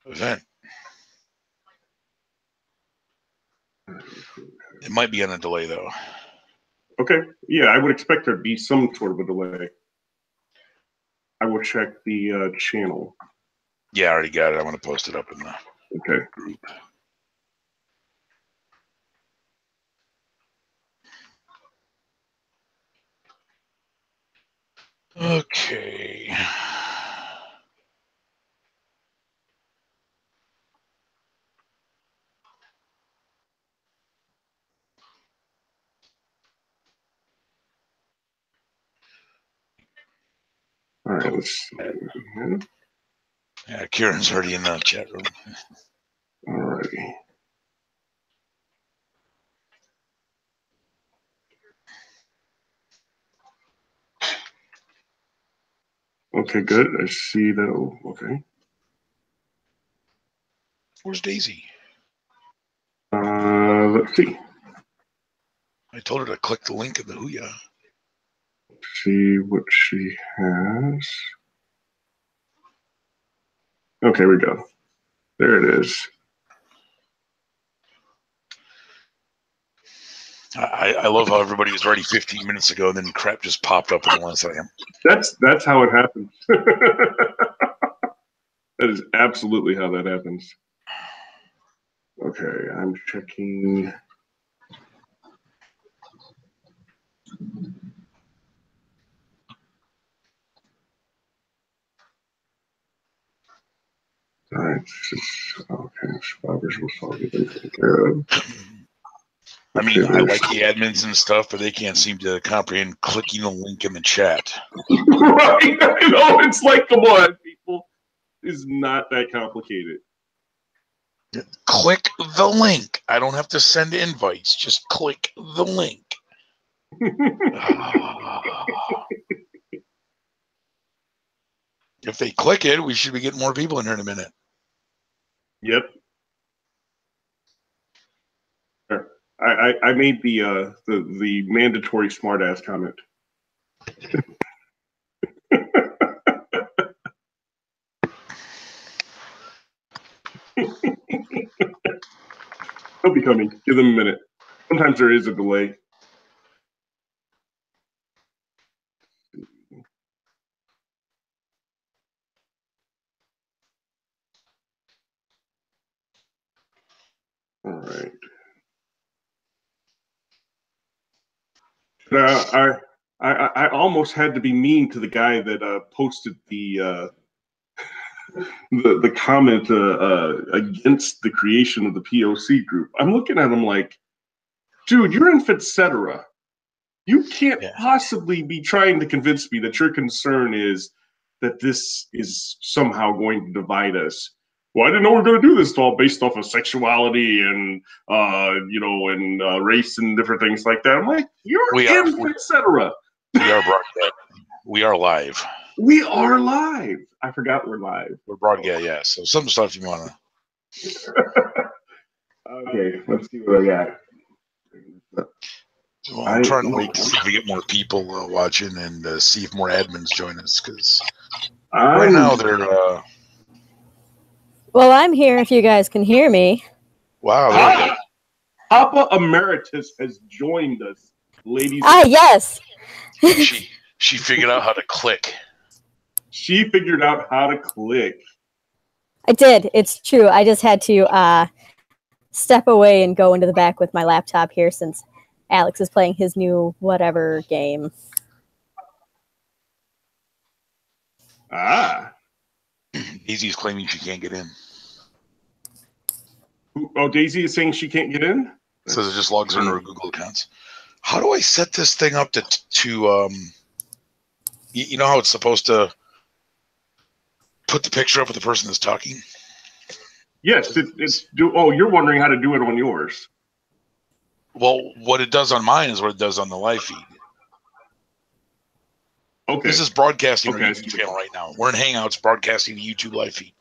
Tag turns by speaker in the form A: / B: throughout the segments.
A: event. It might be on a delay though.
B: Okay. Yeah, I would expect there to be some sort of a delay. I will check the channel.
A: Yeah, I already got it. I'm going to post it up in the group. Okay.
B: All right, let's see.
A: Yeah, Kieran's already in the chat room.
B: All righty. Okay, good. I see that. Okay.
A: Where's Daisy?
B: Let's see.
A: I told her to click the link in the Hooyah.
B: Let's see what she has. Okay, we go. There it is.
A: I love how everybody was ready 15 minutes ago, and then crap just popped up in the last second.
B: That's how it happens. That is absolutely how that happens. Okay, I'm checking. All right, okay, survivors will solve it and take care of.
A: I mean, I like the admins and stuff, but they can't seem to comprehend clicking the link in the chat.
B: Right, I know. It's like, come on, people. It's not that complicated.
A: Click the link. I don't have to send invites. Just click the link. If they click it, we should be getting more people in here in a minute.
B: Yep. I made the mandatory smartass comment. They'll be coming. Give them a minute. Sometimes there is a delay. All right. I almost had to be mean to the guy that posted the comment against the creation of the POC group. I'm looking at him like, dude, you're in Fitcetera. You can't possibly be trying to convince me that your concern is that this is somehow going to divide us. Well, I didn't know we were going to do this. It's all based off of sexuality and race and different things like that. I'm like, you're in Fitcetera.
A: We are broadcast. We are live.
B: We are live. I forgot we're live.
A: We're broadcast, yeah. So some stuff you want
B: to. Okay, let's see what I got.
A: Well, I'm trying to wait to see if we get more people watching and see if more admins join us, because right now they're.
C: Well, I'm here if you guys can hear me.
A: Wow.
B: Papa Emeritus has joined us, ladies.
C: Yes.
A: She figured out how to click.
B: She figured out how to click.
C: I did. It's true. I just had to step away and go into the back with my laptop here since Alex is playing his new whatever game.
A: Daisy's claiming she can't get in.
B: Oh, Daisy is saying she can't get in?
A: Says it just logs into her Google accounts. How do I set this thing up to you know how it's supposed to put the picture up of the person that's talking?
B: Yes, you're wondering how to do it on yours.
A: Well, what it does on mine is what it does on the live feed.
B: Okay.
A: This is broadcasting our YouTube channel right now. We're in Hangouts broadcasting the YouTube live feed.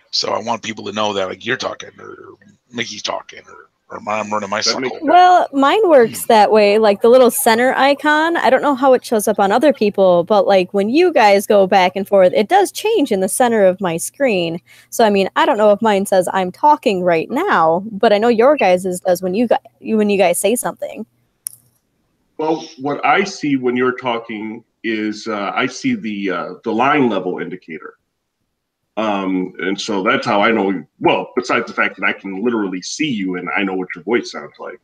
A: So I want people to know that, like, you're talking or Mickey's talking or I'm running my suckle.
C: Well, mine works that way. Like the little center icon, I don't know how it shows up on other people, but like when you guys go back and forth, it does change in the center of my screen. So I mean, I don't know if mine says I'm talking right now, but I know your guys's does when you guys say something.
B: Well, what I see when you're talking is I see the line level indicator. And so that's how I know, well, besides the fact that I can literally see you and I know what your voice sounds like.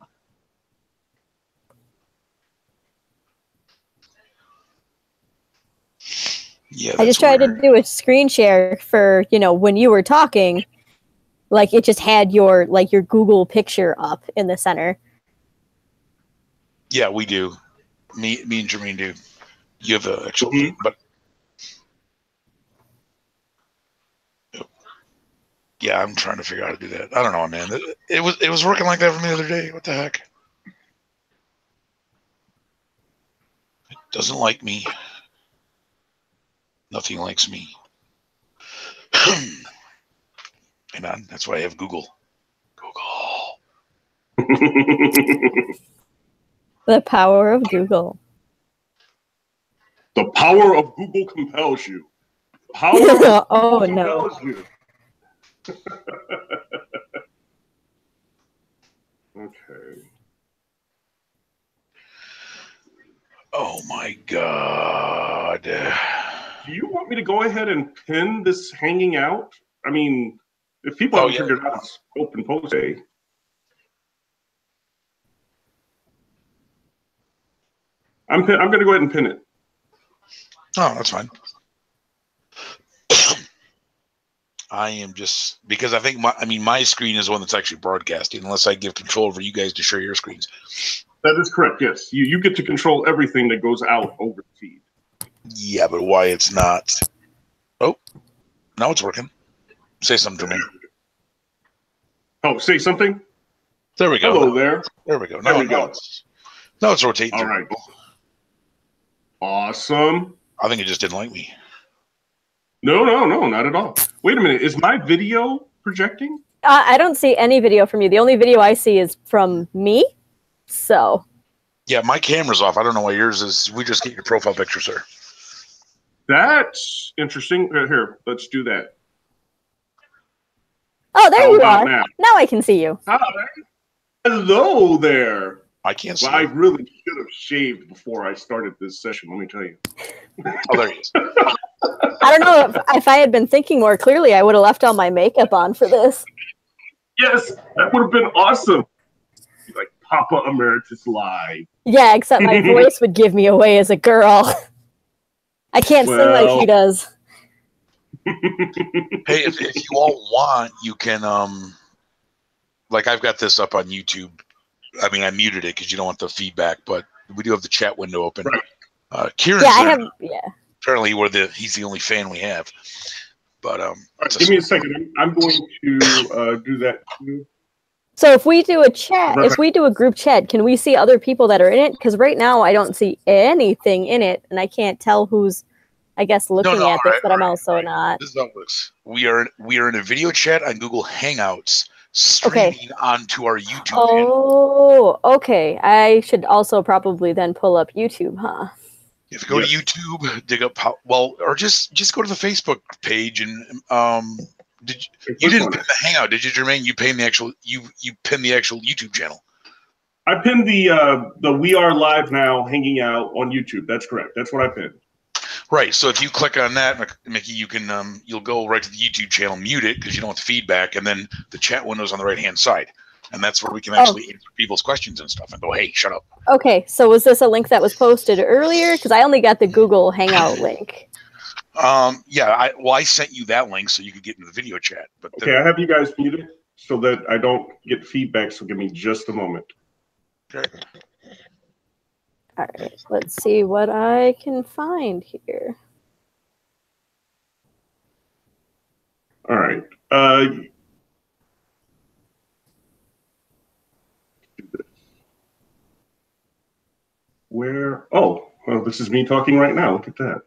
A: Yeah,
C: I just tried to do a screen share for, when you were talking, like it just had your Google picture up in the center.
A: Yeah, we do. Me and Jermaine do. You have the actual, but yeah, I'm trying to figure out how to do that. I don't know, man. It was working like that for me the other day. What the heck? It doesn't like me. Nothing likes me. And that's why I have Google.
C: The power of Google.
B: The power of Google compels you. Power
C: oh no.
B: You. Okay.
A: Oh my God.
B: Do you want me to go ahead and pin this hanging out? I mean, if people haven't figured out it's open post day. I'm going to go ahead and pin it.
A: Oh, that's fine. I am just because I think my screen is the one that's actually broadcasting, unless I give control over you guys to share your screens.
B: That is correct. Yes, you get to control everything that goes out over the feed.
A: Yeah, but why it's not? Oh, now it's working. Say something to me.
B: Oh, say something.
A: There we go.
B: Hello there.
A: There we go. Now it's rotating.
B: All right. Awesome.
A: I think it just didn't like me.
B: No, not at all. Wait a minute. Is my video projecting?
C: I don't see any video from you. The only video I see is from me. So.
A: Yeah, my camera's off. I don't know why yours is. We just get your profile picture, sir.
B: That's interesting. Here, let's do that.
C: Oh, there you are. Now I can see you.
B: Hi. Hello there.
A: I can't see.
B: Well, I really should have shaved before I started this session, let me tell you.
A: Oh, there he is.
C: I don't know if I had been thinking more clearly, I would have left all my makeup on for this.
B: Yes, that would have been awesome. Like Papa Emeritus Live.
C: Yeah, except my voice would give me away as a girl. I can't sing like he does.
A: Hey, if you all want, you can like I've got this up on YouTube. I mean, I muted it because you don't want the feedback, but we do have the chat window open.
B: Right.
A: Kieran's apparently he's the only fan we have. But
B: right, give me a second. I'm going to do that too.
C: So if we do a chat, if we do a group chat, can we see other people that are in it? Because right now I don't see anything in it, and I can't tell who's, I guess, looking at this, but I'm also not.
A: This is how it works. We are in a video chat on Google Hangouts, streaming onto our YouTube channel.
C: Oh, okay. I should also probably then pull up YouTube, huh?
A: If you go to YouTube, dig up or just go to the Facebook page and you didn't pin the Hangout, did you, Jermaine? You pinned the actual you pinned the actual YouTube channel.
B: I pinned the We Are Live Now hanging out on YouTube. That's correct. That's what I pinned.
A: Right. So if you click on that, Mickey, you can you'll go right to the YouTube channel, mute it because you don't want the feedback, and then the chat window's on the right hand side, and that's where we can actually answer people's questions and stuff and go, hey, shut up.
C: Okay. So was this a link that was posted earlier? Because I only got the Google Hangout link.
A: Yeah. I sent you that link so you could get into the video chat. But
B: okay, I have you guys muted so that I don't get feedback. So give me just a moment.
A: Okay.
C: All right, let's see what I can find here.
B: All right. Where? Oh, well, this is me talking right now. Look at that.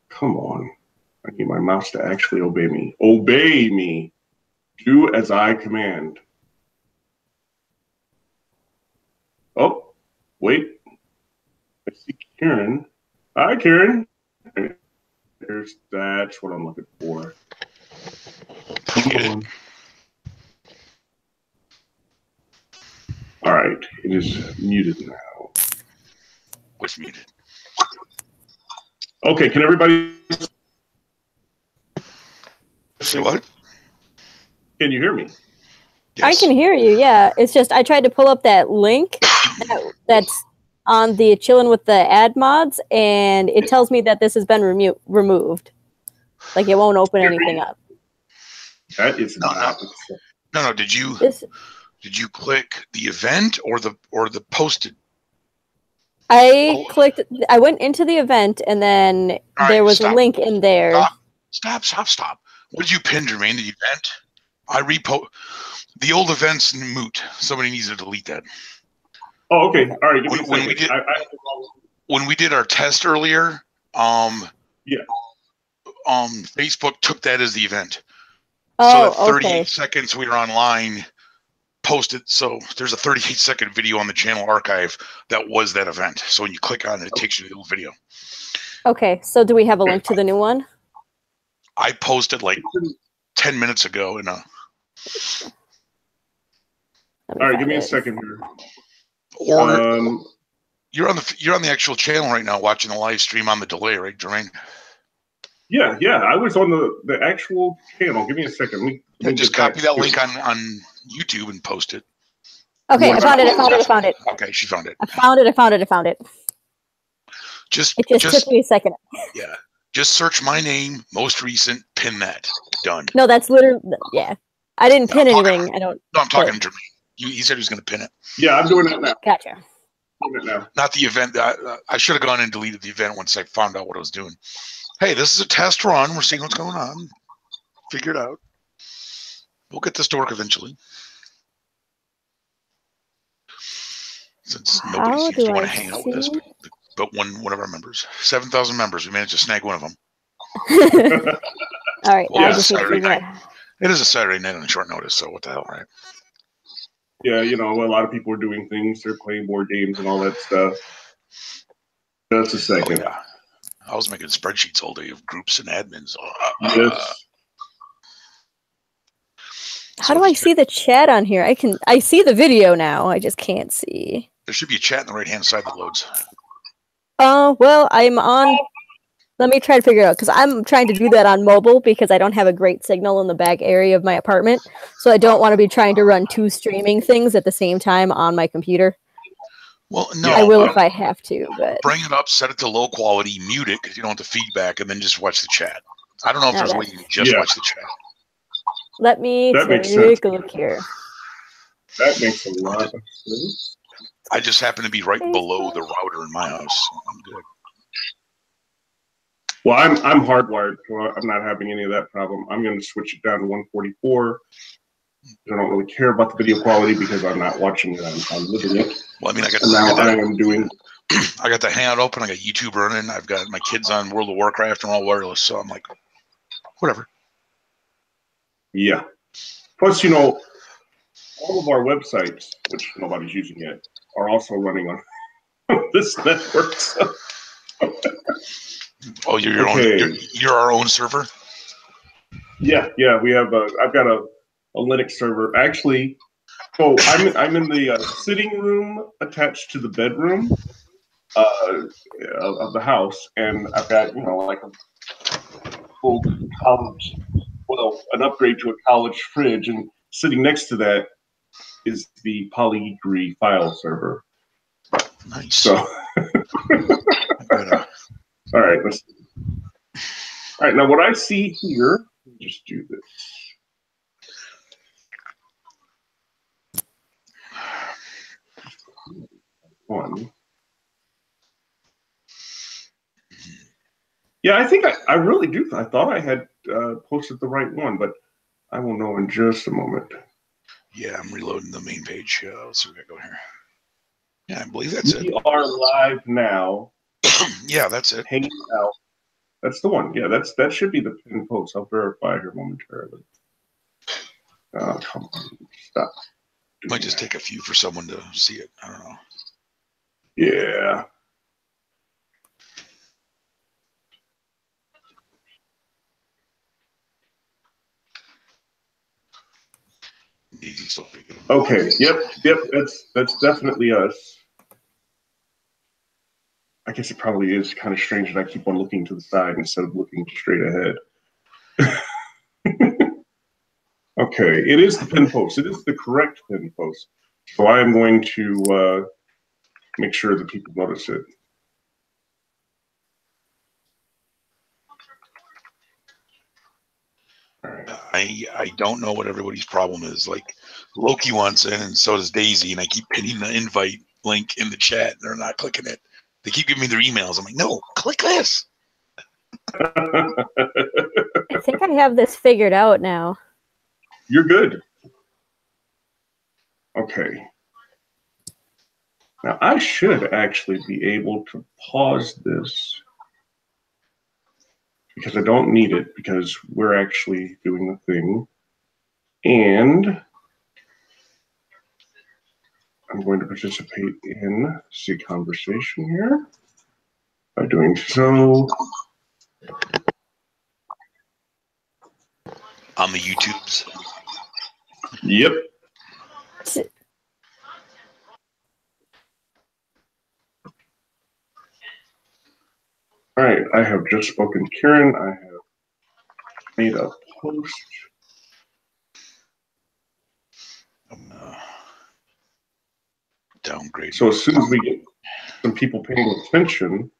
B: Come on. I need my mouse to actually obey me. Obey me. Do as I command. Oh, wait. I see Karen. Hi, Karen. That's what I'm looking for. All right, it is muted now.
A: What's muted?
B: Okay, can everybody
A: say what?
B: Can you hear me?
C: Yes. I can hear you. Yeah, it's just I tried to pull up that link that's on the Chillin' with the Ad Mods, and it tells me that this has been removed. Like it won't open anything up.
B: That is
A: no. Did you click the event or the posted?
C: I went into the event, and then there was a link in there.
A: Stop. What did you pin, Jermaine? The event? I repost the old events moot. Somebody needs to delete that.
B: Oh, okay. All right.
A: When we did our test earlier, Facebook took that as the event. So that 38 seconds we were online posted. So there's a 38-second video on the channel archive that was that event. So when you click on it, it takes you to the old video.
C: Okay. So do we have a link to the new one?
A: I posted like 10 minutes ago in a.
B: All right, give me a second here.
A: Or you're on the actual channel right now watching the live stream on the delay, right, Jermaine?
B: Yeah. I was on the actual channel. Give me a second.
A: Just copy that link on YouTube and post it.
C: Okay, I found it.
A: Okay, she found it.
C: I found it. It just took me a second.
A: Yeah. Just search my name, most recent, pin that. Done.
C: No, that's literally, yeah. I didn't pin anything.
A: No, I'm talking to Jermaine. He said he was going to pin it.
B: Yeah, I'm doing it now.
C: Gotcha.
B: Doing it now.
A: Not the event. I should have gone and deleted the event once I found out what I was doing. Hey, this is a test run. We're seeing what's going on. Figure it out. We'll get this to work eventually. Since nobody seems to want to hang out with us, but one of our members. 7,000 members. We managed to snag one of them.
C: All right.
A: Yeah, Saturday night. It is a Saturday night on short notice, so what the hell, right?
B: Yeah, a lot of people are doing things. They're playing board games and all that stuff. Just a second.
A: Oh, yeah. I was making spreadsheets all day of groups and admins.
B: Yes.
C: How do I see the chat on here? I see the video now. I just can't see.
A: There should be a chat on the right-hand side that loads.
C: Well, I'm on. Let me try to figure it out, because I'm trying to do that on mobile because I don't have a great signal in the back area of my apartment. So I don't want to be trying to run two streaming things at the same time on my computer.
A: Well, no.
C: I will if I have to, but
A: bring it up, set it to low quality, mute it because you don't want the feedback, and then just watch the chat. I don't know if there's a way you can just watch the chat.
C: Let me take a look here.
B: That makes a lot of sense.
A: I just happen to be right below the router in my house. So I'm good.
B: Well, I'm hardwired, so I'm not having any of that problem. I'm going to switch it down to 144. I don't really care about the video quality because I'm not watching it. I'm living it.
A: Well, I mean, I got the Hangout open. I got YouTube running. I've got my kids on World of Warcraft and all wireless. So I'm like, whatever.
B: Yeah. Plus, all of our websites, which nobody's using yet, are also running on this network. So.
A: Oh, you're our own server?
B: Yeah. We have I've got a Linux server. Actually, I'm in the sitting room attached to the bedroom of the house, and I've got like a full college, an upgrade to a college fridge, and sitting next to that is the Polygree file server.
A: Nice.
B: So. All right, all right, now what I see here, let me just do this. One. Yeah, I think I really do. I thought I had posted the right one, but I will know in just a moment.
A: Yeah, I'm reloading the main page. Let's see what we got going here. Yeah, I believe that's it.
B: We are live now.
A: Yeah, that's it.
B: Hanging out. That's the one. Yeah, that should be the pinned post. I'll verify here momentarily. Come on, stop.
A: Might just take a few for someone to see it. I don't know.
B: Yeah. Okay. Yep. That's definitely us. I guess it probably is kind of strange that I keep on looking to the side instead of looking straight ahead. Okay, it is the pin post. It is the correct pin post. So I am going to make sure that people notice it.
A: I don't know what everybody's problem is. Like Loki wants in, and so does Daisy, and I keep pinning the invite link in the chat. And they're not clicking it. They keep giving me their emails. I'm like, no, click this.
C: I think I have this figured out now.
B: You're good. Okay. Now I should actually be able to pause this because I don't need it because we're actually doing the thing. And I'm going to participate in the conversation here by doing so.
A: On the YouTubes.
B: Yep. All right, I have just spoken to Karen. I have made a post.
A: Downgrade.
B: So as soon as we get some people paying attention,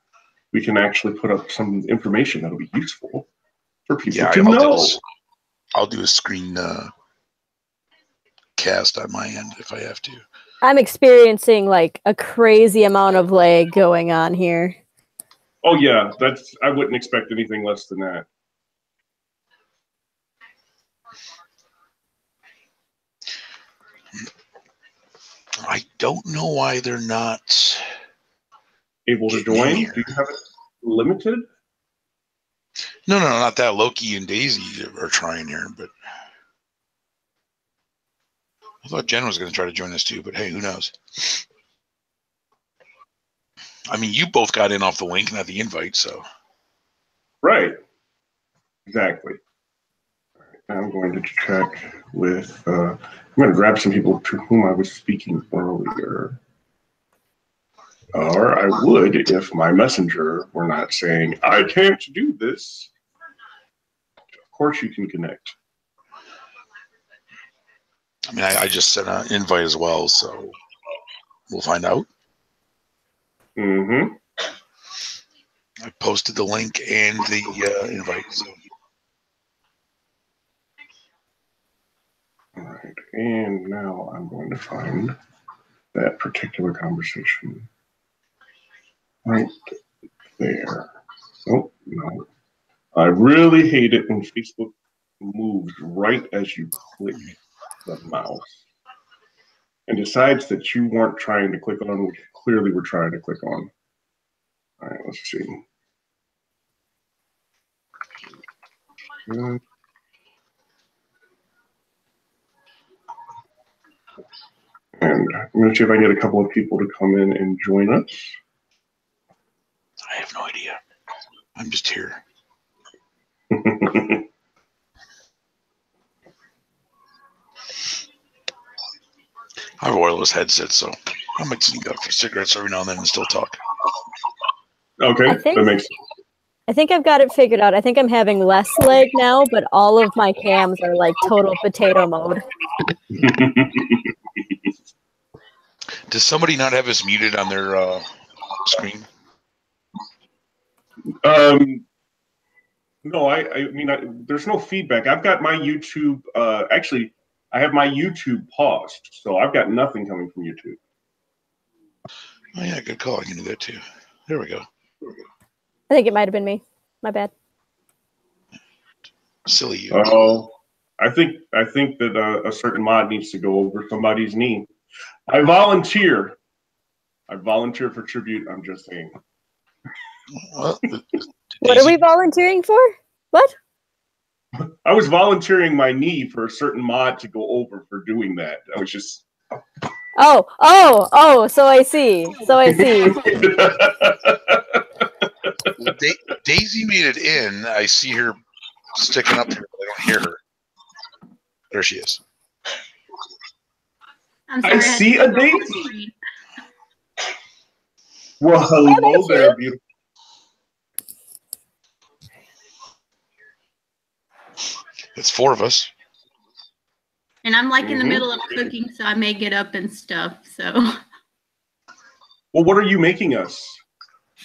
B: we can actually put up some information that'll be useful for people to know.
A: I'll do a screen cast on my end if I have to.
C: I'm experiencing like a crazy amount of lag going on here.
B: Oh yeah, I wouldn't expect anything less than that.
A: I don't know why they're not
B: able to join. Do you have it limited?
A: No, not that. Loki and Daisy are trying here, but I thought Jen was going to try to join us too, but hey, who knows? I mean, you both got in off the link, not the invite, so.
B: Right. Exactly. I'm going to check with, I'm going to grab some people to whom I was speaking earlier. Or I would if my messenger were not saying, I can't do this. Of course you can connect.
A: I mean, I just sent an invite as well, so we'll find out.
B: Mm-hmm.
A: I posted the link and the invite. So.
B: All right, and now I'm going to find that particular conversation right there. Oh, no. I really hate it when Facebook moves right as you click the mouse and decides that you weren't trying to click on what you clearly were trying to click on. All right, let's see. Good. And I'm going to see if I can get a couple of people to come in and join us.
A: I have no idea. I'm just here. I have a wireless headset, so I might sneak out for cigarettes every now and then and still talk.
B: Okay, that makes sense.
C: I think I've got it figured out. I think I'm having less lag now, but all of my cams are like total potato mode.
A: Does somebody not have us muted on their screen?
B: No, I mean, there's no feedback. I've got my YouTube, actually, I have my YouTube paused, so I've got nothing coming from YouTube.
A: Oh, yeah, good call. I can do that too. There we go.
C: I think it might have been me. My bad.
B: Silly you. Oh, I think that a certain mod needs to go over somebody's knee. I volunteer for tribute. I'm just saying.
A: Well,
C: What are we volunteering for? What?
B: I was volunteering my knee for a certain mod to go over for doing that. I was just.
C: Oh, so I see.
A: Daisy made it in. I see her sticking up here, but I don't hear her. There she is.
D: I'm sorry,
B: I see a Daisy. Well, hello there, beautiful.
A: It's 4 of us.
D: And I'm like in the middle of cooking, so I may get up and stuff. So.
B: Well, what are you making us?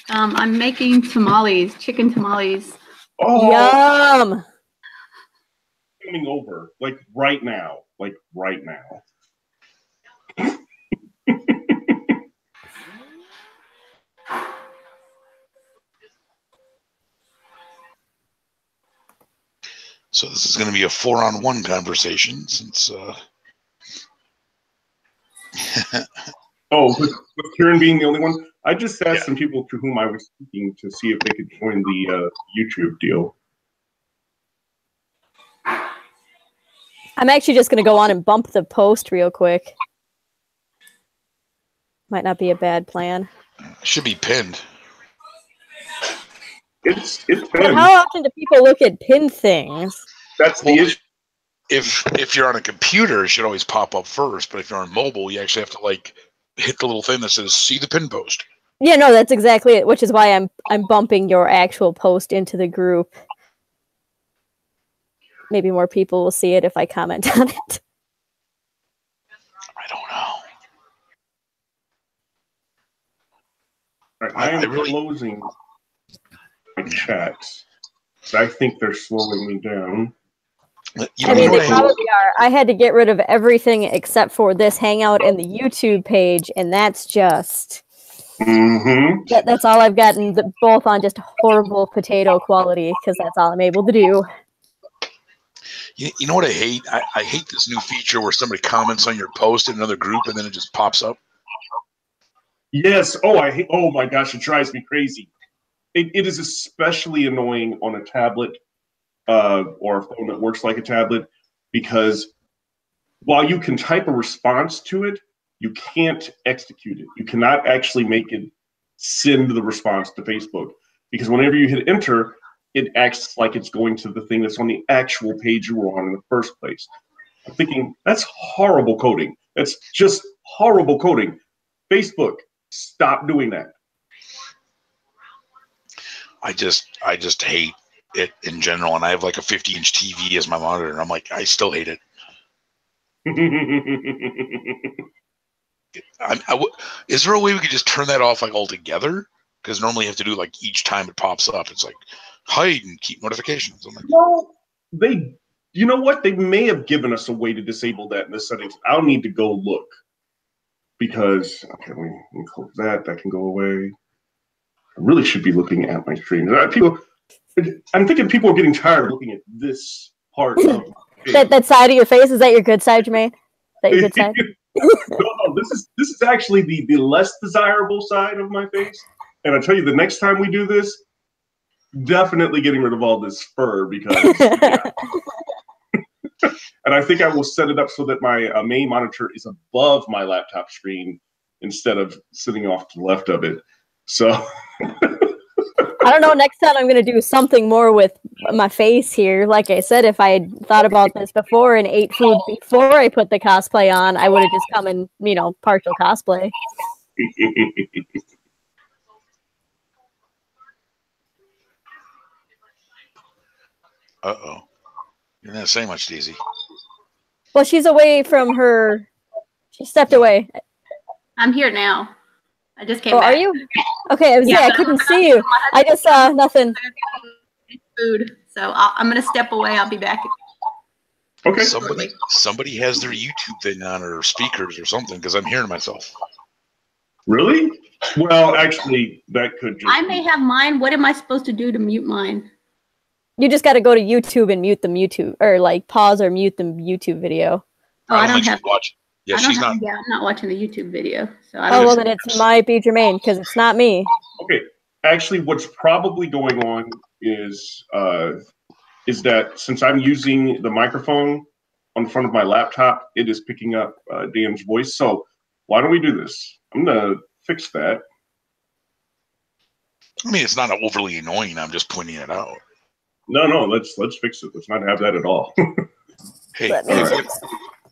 D: I'm making tamales, chicken tamales.
B: Oh,
C: Yum!
B: Coming over, like right now.
A: So this is going to be a 4-on-1 conversation since.
B: Oh, with Kieran being the only one, I just asked some people to whom I was speaking to see if they could join the YouTube deal.
C: I'm actually just going to go on and bump the post real quick. Might not be a bad plan.
A: Should be pinned.
B: It's
C: But
B: pinned.
C: how often do people look at pinned things?
B: That's the issue.
A: If you're on a computer, it should always pop up first. But if you're on mobile, you actually have to like hit the little thing that says "See the pin post."
C: Yeah, no, that's exactly it. Which is why I'm bumping your actual post into the group. Maybe more people will see it if I comment on it.
A: I don't know.
B: Right, I am closing my chats. I think they're slowing me down.
C: I mean, they probably are. I had to get rid of everything except for this Hangout and the YouTube page, and that's just... That's all I've gotten, both on just horrible potato quality, because that's all I'm able to do.
A: You know what I hate? I hate this new feature where somebody comments on your post in another group and then it just pops up.
B: Yes. Oh my gosh, it drives me crazy. It is especially annoying on a tablet or a phone that works like a tablet, because while you can type a response to it, you can't execute it. You cannot actually make it send the response to Facebook, because whenever you hit enter, it acts like it's going to the thing that's on the actual page you were on in the first place. I'm thinking, that's horrible coding. That's just horrible coding. Facebook, stop doing that.
A: I just hate it in general, and I have like a 50-inch TV as my monitor, and I'm like, I still hate it. Is there a way we could just turn that off like altogether? Because normally you have to do like each time it pops up, it's like hide and keep notifications. I'm like,
B: well, you know what? They may have given us a way to disable that in the settings. I'll need to go look, because okay, let me close that. That can go away. I really should be looking at my stream. I'm thinking people are getting tired of looking at this part of
C: that side of your face. Is that your good side, Jermaine? Is that your good side?
B: No, this is actually the less desirable side of my face. And I tell you, the next time we do this, definitely getting rid of all this fur, because and I think I will set it up so that my main monitor is above my laptop screen instead of sitting off to the left of it. So
C: I don't know. Next time I'm going to do something more with my face here. Like I said, if I had thought about this before and ate food before I put the cosplay on, I would have just come in, partial cosplay.
A: uh-oh. You're not saying much, Daisy.
C: Well, she's away from her. She stepped away. I'm
D: here now. I just came back.
C: Are you? Okay, I couldn't see you. I just saw nothing.
D: Food. So I'm going to step away. I'll be back.
B: Okay.
A: Somebody has their YouTube thing on, or speakers or something, because I'm hearing myself.
B: Really? Well, actually, that could just...
D: I may have mine. What am I supposed to do to mute mine?
C: You just got to go to YouTube and mute the YouTube, or like pause or mute the YouTube video.
D: Oh, I don't have...
A: Watch. Yeah, she's not.
D: Yeah, I'm not watching the YouTube video. So
C: well, then it might be Jermaine, because it's not me.
B: Okay. Actually, what's probably going on is that since I'm using the microphone on front of my laptop, it is picking up Dan's voice. So why don't we do this? I'm gonna fix that.
A: I mean, it's not overly annoying. I'm just pointing it out.
B: No, let's fix it. Let's not have that at all.
A: Hey,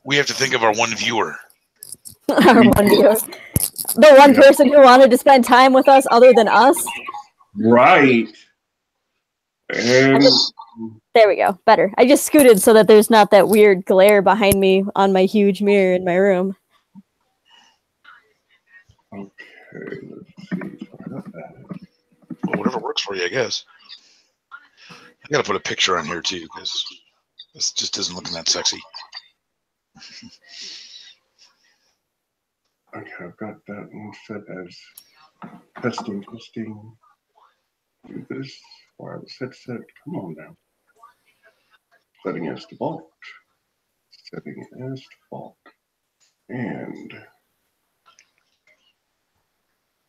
A: we have to think of our one viewer.
C: Our one viewer. The one person who wanted to spend time with us other than us.
B: Right. And
C: there we go. Better. I just scooted so that there's not that weird glare behind me on my huge mirror in my room.
B: Okay, let's see.
A: Well, whatever works for you, I guess. I gotta put a picture on here too, because this just isn't looking that sexy.
B: Okay, I've got that one set as testing. Do this wireless headset. Come on now. Setting as default. Setting as default. And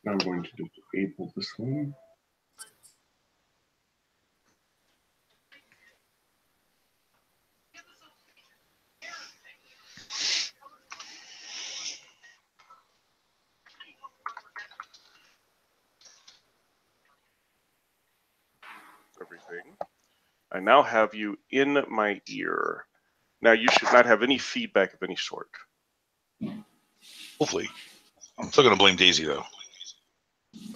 B: now I'm going to disable this one. Everything. I now have you in my ear. Now you should not have any feedback of any sort.
A: Hopefully. I'm still going to blame Daisy, though.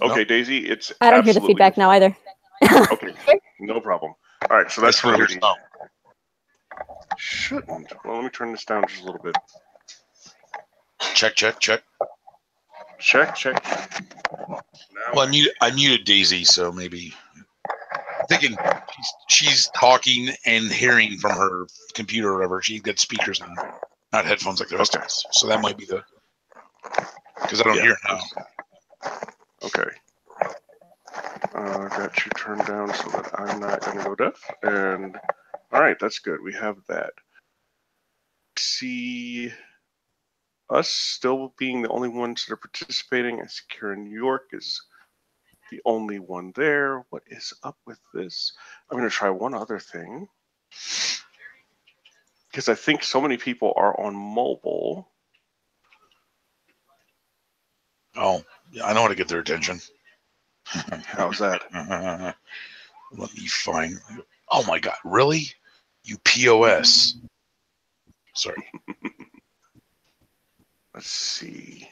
B: Okay,
A: nope.
B: Daisy, it's
C: I don't hear the feedback now either.
B: Okay, no problem. All right, so that's
A: what
B: ready. Shouldn't. Well, let me turn this down just a little bit.
A: Check.
B: Check.
A: Well, I muted Daisy, so maybe... I'm thinking she's talking and hearing from her computer or whatever. She's got speakers on, not headphones like the rest of us. So that might be the... Because I don't hear it now.
B: Okay. Got you turned down so that I'm not going to go deaf. And all right, that's good. We have that. See us still being the only ones that are participating. I see Karen New York is the only one there. What is up with this? I'm going to try one other thing. Because I think so many people are on mobile.
A: Oh, yeah, I know how to get their attention.
B: How's that?
A: Let me find... Oh my God, really? You POS. Sorry.
B: Let's see.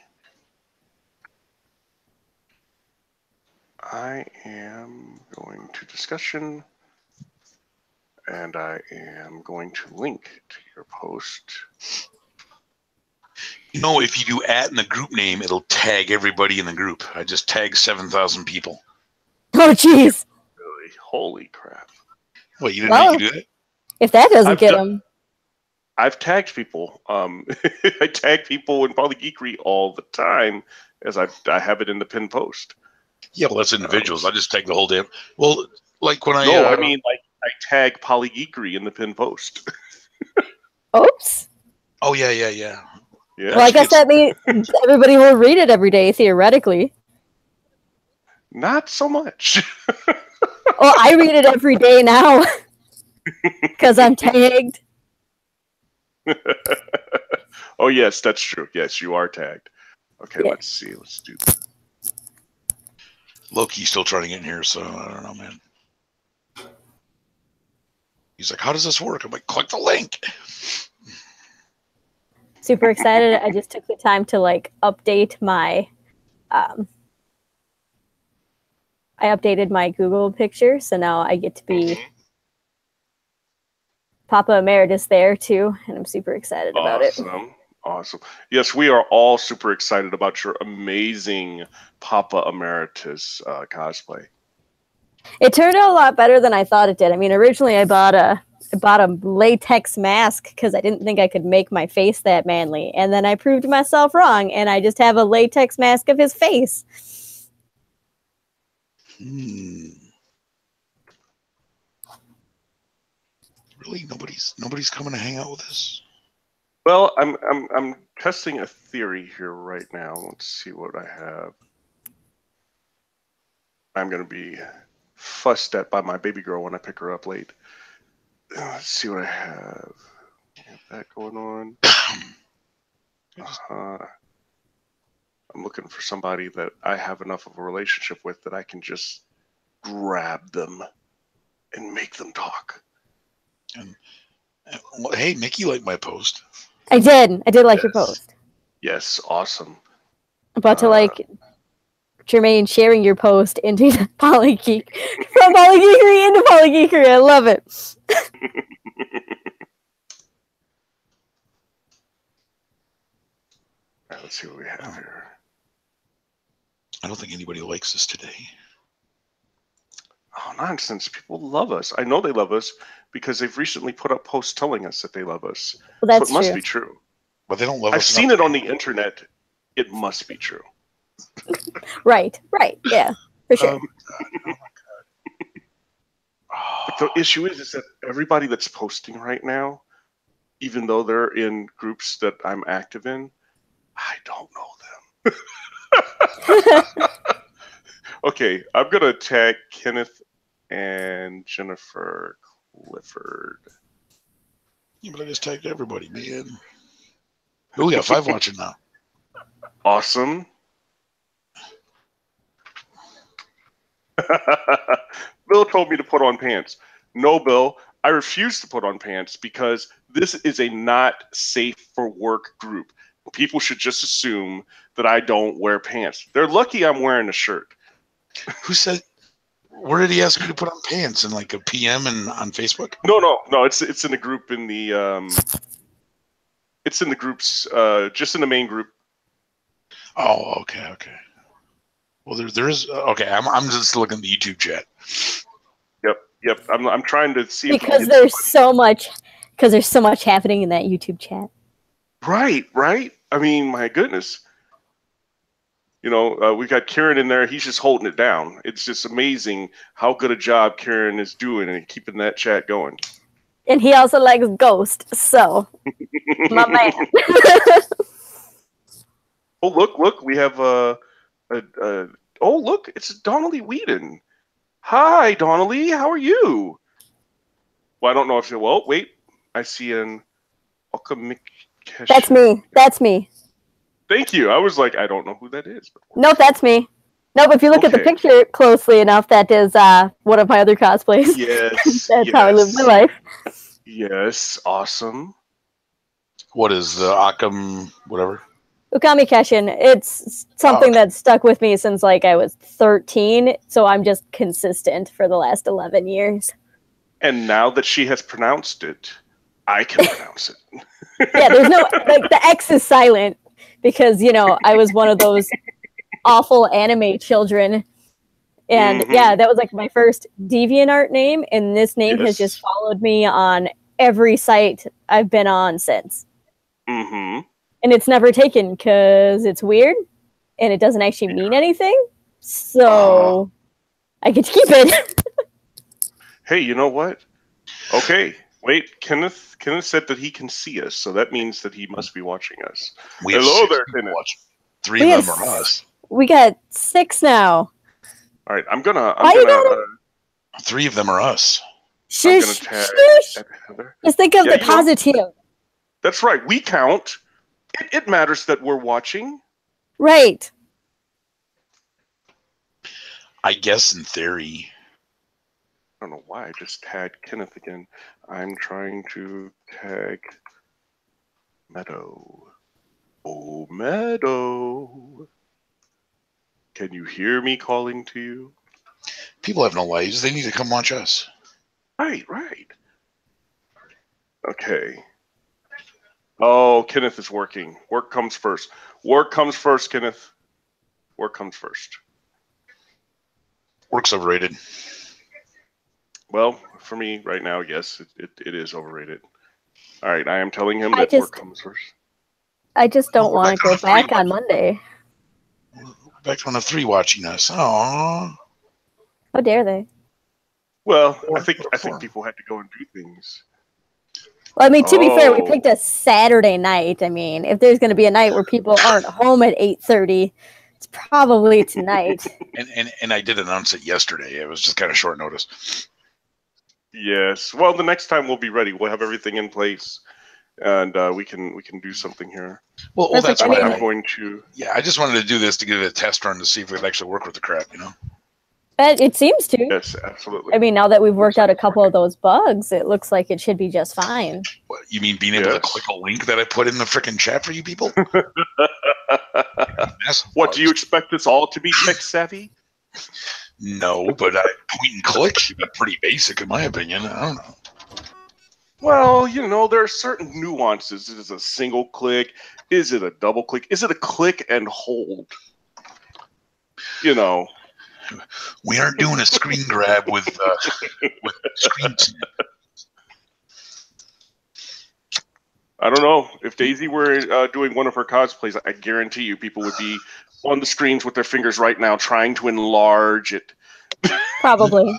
B: I am going to discussion, and I am going to link to your post.
A: You know, if you do @ in the group name, it'll tag everybody in the group. I just tagged 7,000 people.
C: Oh, jeez.
B: Really? Holy crap.
A: Wait, you didn't make you do that?
C: If that doesn't get them.
B: I've tagged people. I tag people in Polygeekery all the time, as I have it in the pinned post.
A: Yeah, well, that's individuals. I just tag the whole damn... Well, like when I...
B: No, I mean, like, I tag Polygeekery in the pinned post.
C: Oops.
A: Oh, yeah.
B: Yeah.
C: Well, I guess that means everybody will read it every day, theoretically.
B: Not so much.
C: Well, I read it every day now. Because I'm tagged.
B: Oh, yes, that's true. Yes, you are tagged. Okay, yeah. Let's see. Let's do that.
A: Loki's still trying to get in here, so I don't know, man. He's like, how does this work? I'm like, click the link.
C: Super excited. I just took the time to update my I updated my Google picture, so now I get to be Papa Emeritus there too, and I'm super excited about it.
B: Awesome. Yes, we are all super excited about your amazing Papa Emeritus cosplay.
C: It turned out a lot better than I thought it did. I mean, originally I bought a latex mask because I didn't think I could make my face that manly, and then I proved myself wrong, and I just have a latex mask of his face.
A: Really, nobody's coming to hang out with us.
B: Well, I'm testing a theory here right now. Let's see what I have. I'm going to be fussed at by my baby girl when I pick her up late. Let's see what I have. I have that going on. I'm looking for somebody that I have enough of a relationship with that I can just grab them and make them talk.
A: And hey, Mickey liked my post.
C: I did like your post.
B: Yes, awesome.
C: About to like Jermaine sharing your post into Polygeek from Polygeekery into Polygeekery. I love it.
B: All right, let's see what we have here.
A: I don't think anybody likes us today.
B: Oh, nonsense. People love us. I know they love us because they've recently put up posts telling us that they love us.
C: Well, that's
B: so it must be true.
A: But they don't love us.
B: I've seen it on the internet. It must be true.
C: Right. Yeah, for sure.
A: Oh my God.
B: But the issue is that everybody that's posting right now, even though they're in groups that I'm active in, I don't know them. Okay, I'm going to tag Kenneth and Jennifer Clifford.
A: Yeah, but I just tagged everybody, man. Oh, we got 5 watching now.
B: Awesome. Bill told me to put on pants. No, Bill, I refuse to put on pants because this is a not safe for work group. People should just assume that I don't wear pants. They're lucky I'm wearing a shirt.
A: Who said? Where did he ask me to put on pants? In like a PM and on Facebook?
B: No. It's in the group in the it's in the groups just in the main group.
A: Oh, okay. Well, there is okay. I'm just looking at the YouTube chat.
B: Yep. I'm trying to see
C: because there's so much happening in that YouTube chat.
B: Right. I mean, my goodness. You know, we got Kieran in there. He's just holding it down. It's just amazing how good a job Kieran is doing and keeping that chat going.
C: And he also likes Ghost, so my man.
B: Oh, look, we have oh, look, it's Donnelly Whedon. Hi, Donnelly, how are you? Well, I don't know if you. Well, wait, I see an Okamikesh.
C: That's me.
B: Thank you. I was like, I don't know who that is.
C: Nope, that's me. Nope, if you look at the picture closely enough, that is one of my other cosplays.
B: Yes.
C: That's how I live my life.
B: Yes, awesome.
A: What is the Occam whatever?
C: Okamikesh. It's something that's stuck with me since like I was 13, so I'm just consistent for the last 11 years.
B: And now that she has pronounced it, I can pronounce it.
C: Yeah, there's no like the X is silent because I was one of those awful anime children. And yeah, that was like my first DeviantArt name, and this name has just followed me on every site I've been on since.
B: Mm-hmm.
C: And it's never taken because it's weird and it doesn't actually mean anything. So I get to keep it.
B: Hey, you know what? Okay, wait. Kenneth said that he can see us, so that means that he must be watching us. Hello there, Kenneth.
A: 3 of them are us.
C: We got 6 now.
B: All right, I'm gonna
A: 3 of them are us.
C: Shush.
B: Just
C: think of the positive.
B: That's right. We count. It matters that we're watching.
C: Right.
A: I guess in theory.
B: I don't know why I just tagged Kenneth again. I'm trying to tag Meadow. Oh, Meadow. Can you hear me calling to you?
A: People have no lives. They need to come watch us.
B: Right. Okay. Oh, Kenneth is working. Work comes first. Kenneth. Work comes first.
A: Work's overrated.
B: Well, for me right now, yes, it is overrated. All right, I am telling him that work comes first.
C: I just don't want to go back on Monday.
A: Back to one of 3 watching us. Aww.
C: How dare they?
B: Well, I think people had to go and do things.
C: Well, I mean, to be fair, we picked a Saturday night. I mean, if there's going to be a night where people aren't home at 8:30, it's probably tonight.
A: And I did announce it yesterday. It was just kind of short notice.
B: Yes. Well, the next time we'll be ready. We'll have everything in place, and we can do something here.
A: Well, that's why
B: I'm going to.
A: Yeah, I just wanted to do this to give it a test run to see if it would actually work with the crap, you know.
C: It seems to.
B: Yes, absolutely.
C: I mean, now that we've worked out a couple of those bugs, it looks like it should be just fine.
A: What, you mean being able to click a link that I put in the freaking chat for you people?
B: What, do you expect us all to be tech savvy?
A: No, but point and click should be pretty basic in my opinion. I don't know.
B: Well, you know, there are certain nuances. Is it a single click? Is it a double click? Is it a click and hold? You know.
A: We aren't doing a screen grab with screen snap.
B: I don't know. If Daisy were doing one of her cosplays, I guarantee you people would be on the screens with their fingers right now trying to enlarge it.
C: Probably.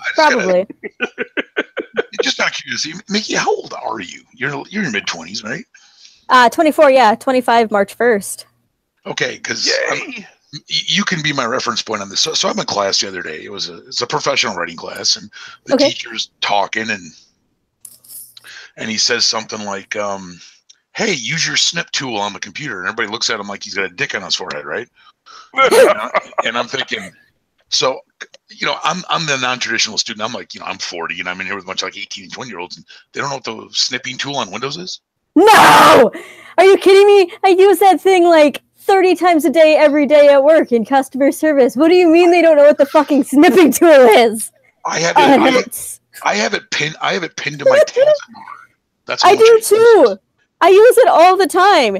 A: Just out of curiosity, Mickey, how old are you? You're in your mid-20s, right?
C: 24, yeah. 25 March 1st.
A: Okay, because you can be my reference point on this. So I'm in class the other day. It's a professional writing class, and the teacher's talking, and he says something like, hey, use your snip tool on the computer. And everybody looks at him like he's got a dick on his forehead, right? And I'm thinking, so, you know, I'm the non-traditional student. I'm like, you know, I'm 40, and I'm in here with a bunch of like 18 and 20-year-olds, and they don't know what the snipping tool on Windows is?
C: No! Are you kidding me? I use that thing like 30 times a day, every day at work in customer service. What do you mean they don't know what the fucking snipping tool is?
A: I have it pinned to my task bar. That's
C: I do too. I use it all the time.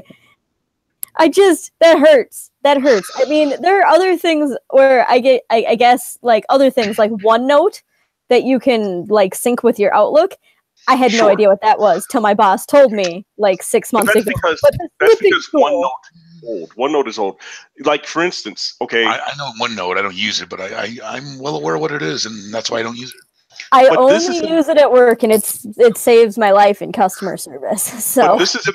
C: That hurts. That hurts. I mean, there are other things where I guess like other things like OneNote that you can like sync with your Outlook. I had no idea what that was till my boss told me like 6 months ago.
B: That's because OneNote is old. Like for instance, okay.
A: I know OneNote. I don't use it, but I'm well aware of what it is, and that's why I don't use it.
C: I only use it at work, and it saves my life in customer service. So
B: but this is an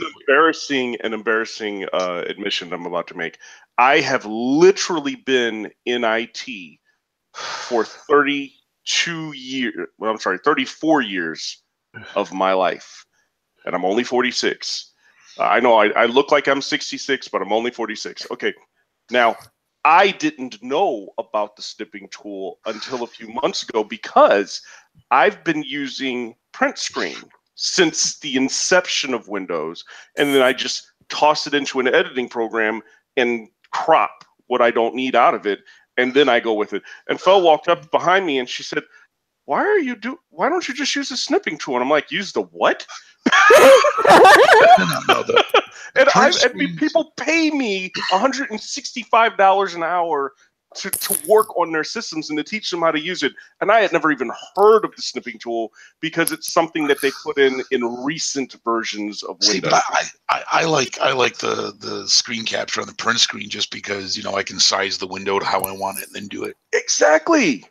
B: embarrassing admission I'm about to make. I have literally been in IT for 34 years of my life, and I'm only 46. I know I look like I'm 66, but I'm only 46. Okay, now I didn't know about the snipping tool until a few months ago because I've been using print screen since the inception of Windows, and then I just toss it into an editing program and crop what I don't need out of it, and then I go with it. And Phil walked up behind me and she said, why don't you just use the snipping tool? And I'm like, use the what? People pay me $165 an hour to work on their systems and to teach them how to use it. And I had never even heard of the snipping tool because it's something that they put in recent versions of Windows. See,
A: but I like the screen capture on the print screen just because, you know, I can size the window to how I want it and then do it.
B: Exactly.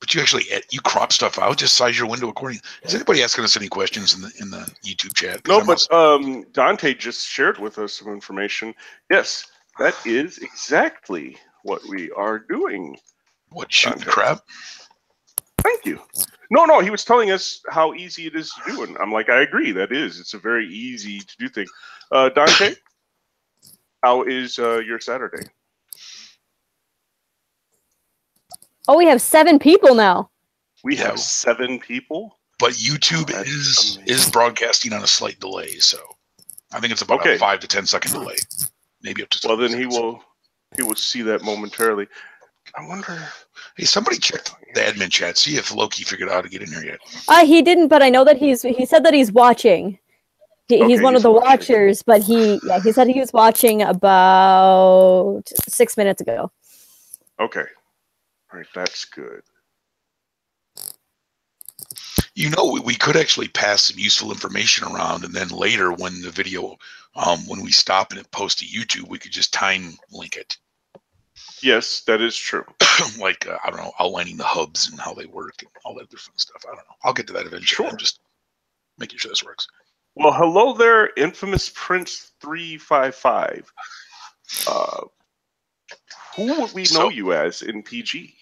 A: But you crop stuff out, just size your window accordingly. Is anybody asking us any questions in the YouTube chat?
B: No, but Dante just shared with us some information. Yes, that is exactly what we are doing.
A: What, shooting crap?
B: Thank you. No, he was telling us how easy it is to do, and I'm like, I agree. That is, it's a very easy to do thing. Dante, how is your Saturday?
C: Oh, we have 7 people now.
B: We have 7 people?
A: But YouTube is broadcasting on a slight delay, so I think it's about a 5 to 10 second delay. Maybe up to 10
B: then he will see that momentarily. I wonder.
A: Hey, somebody check the admin chat, see if Loki figured out how to get in here yet.
C: He didn't, but I know that he said that he's watching. He's one of the watchers, but he said he was watching about 6 minutes ago.
B: Okay. All right, that's good.
A: You know, we could actually pass some useful information around, and then later when the video, when we stop and it posts to YouTube, we could just time link it.
B: Yes, that is true.
A: Like, I don't know, outlining the hubs and how they work and all that other fun stuff. I don't know. I'll get to that eventually.
B: Sure.
A: I'm just making sure this works.
B: Well, hello there, infamous Prince 355. Who would we know you as in PG?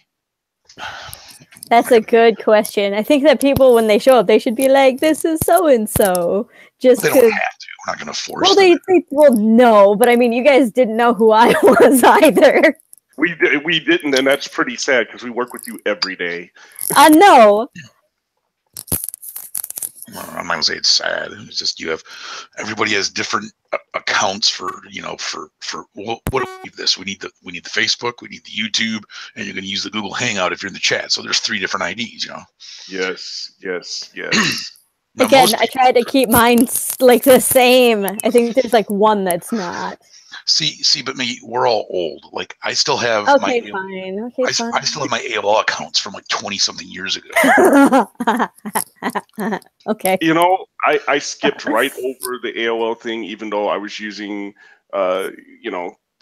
C: That's a good question. I think that people, when they show up, they should be like, "This is so and so." Just
A: they don't have to. We're not going to force.
C: Well, no, but I mean, you guys didn't know who I was either.
B: We didn't, and that's pretty sad because we work with you every day.
C: I know.
A: I'm not gonna say it's sad. It's just everybody has different accounts for what do we need this? We need the Facebook, we need the YouTube, and you're gonna use the Google Hangout if you're in the chat. So there's 3 different IDs,
B: Yes.
A: Now,
C: again, I tried to keep mine like the same. I think there's like one that's not.
A: See, but me, we're all old. Like I still have
C: Okay,
A: my
C: fine. Okay,
A: I
C: fine.
A: still have my AOL accounts from like 20-something years ago.
C: Okay.
B: I skipped right over the AOL thing, even though I was using, I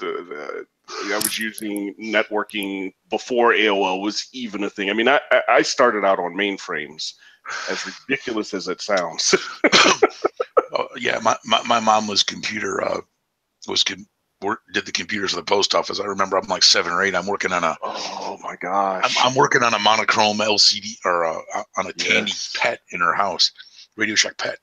B: was using networking before AOL was even a thing. I mean, I started out on mainframes, as ridiculous as it sounds.
A: Yeah, my mom was did the computers at the post office. I remember I'm like 7 or 8. I'm working on a.
B: Oh my gosh!
A: I'm working on a monochrome LCD or on a Tandy PET in her house, Radio Shack PET.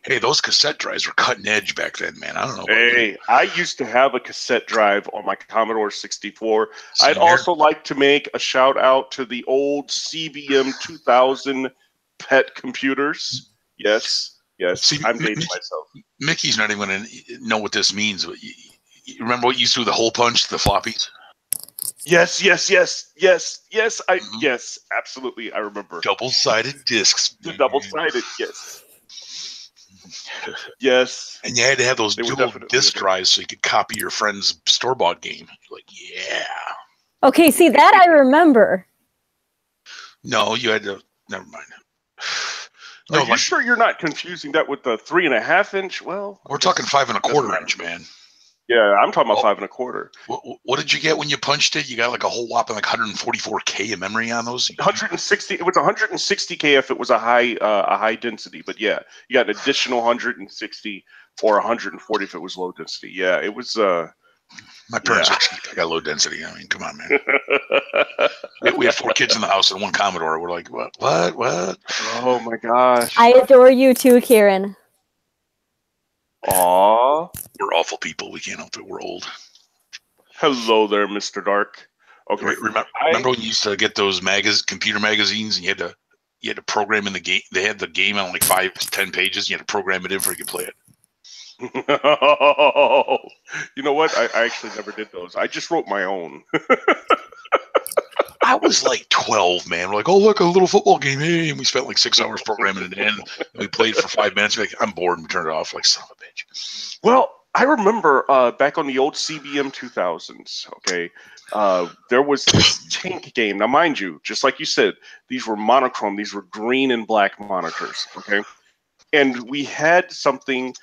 A: Hey, those cassette drives were cutting edge back then, man. I don't know.
B: Hey, I used to have a cassette drive on my Commodore 64. I'd also like to make a shout out to the old CBM 2000 PET computers. Yes. See, I'm dating myself.
A: Mickey's not even going to know what this means. But you remember what you used to do the hole punch, the floppies?
B: Yes, absolutely. I remember.
A: Double-sided discs.
B: The double-sided, yes. Yes.
A: And you had to have those dual disc drives so you could copy your friend's store-bought game. You're like, yeah.
C: Okay, see, that I remember.
A: No, you had to. Never mind.
B: Are you sure you're not confusing that with the 3.5 inch? Well,
A: we're talking 5 1/4 inch, man.
B: Yeah, I'm talking about 5 1/4.
A: What did you get when you punched it? You got like a whole whopping like 144K of memory on those.
B: 160. It was 160K if it was a high density, but yeah, you got an additional 160 or 140 if it was low density. Yeah, it was.
A: My parents are cheap. I got low density. I mean, come on, man. We had 4 kids in the house and 1 Commodore. We're like, what?
B: Oh my gosh!
C: I adore you too, Kieran.
B: Aw.
A: We're awful people. We can't help it. We're old.
B: Hello there, Mr. Dark. Okay.
A: Remember when you used to get those computer magazines and you had to program in the game? They had the game on like 5 to 10 pages. You had to program it in before you could play it.
B: You know what? I actually never did those. I just wrote my own.
A: I was like 12, man. We're like, oh, look, a little football game. Hey, and we spent like 6 hours programming it in. And we played for 5 minutes. We're like, I'm bored, and we turned it off. Like, son of a bitch.
B: Well, I remember back on the old CBM 2000s, okay, there was this tank game. Now, mind you, just like you said, these were monochrome. These were green and black monitors, okay? And we had something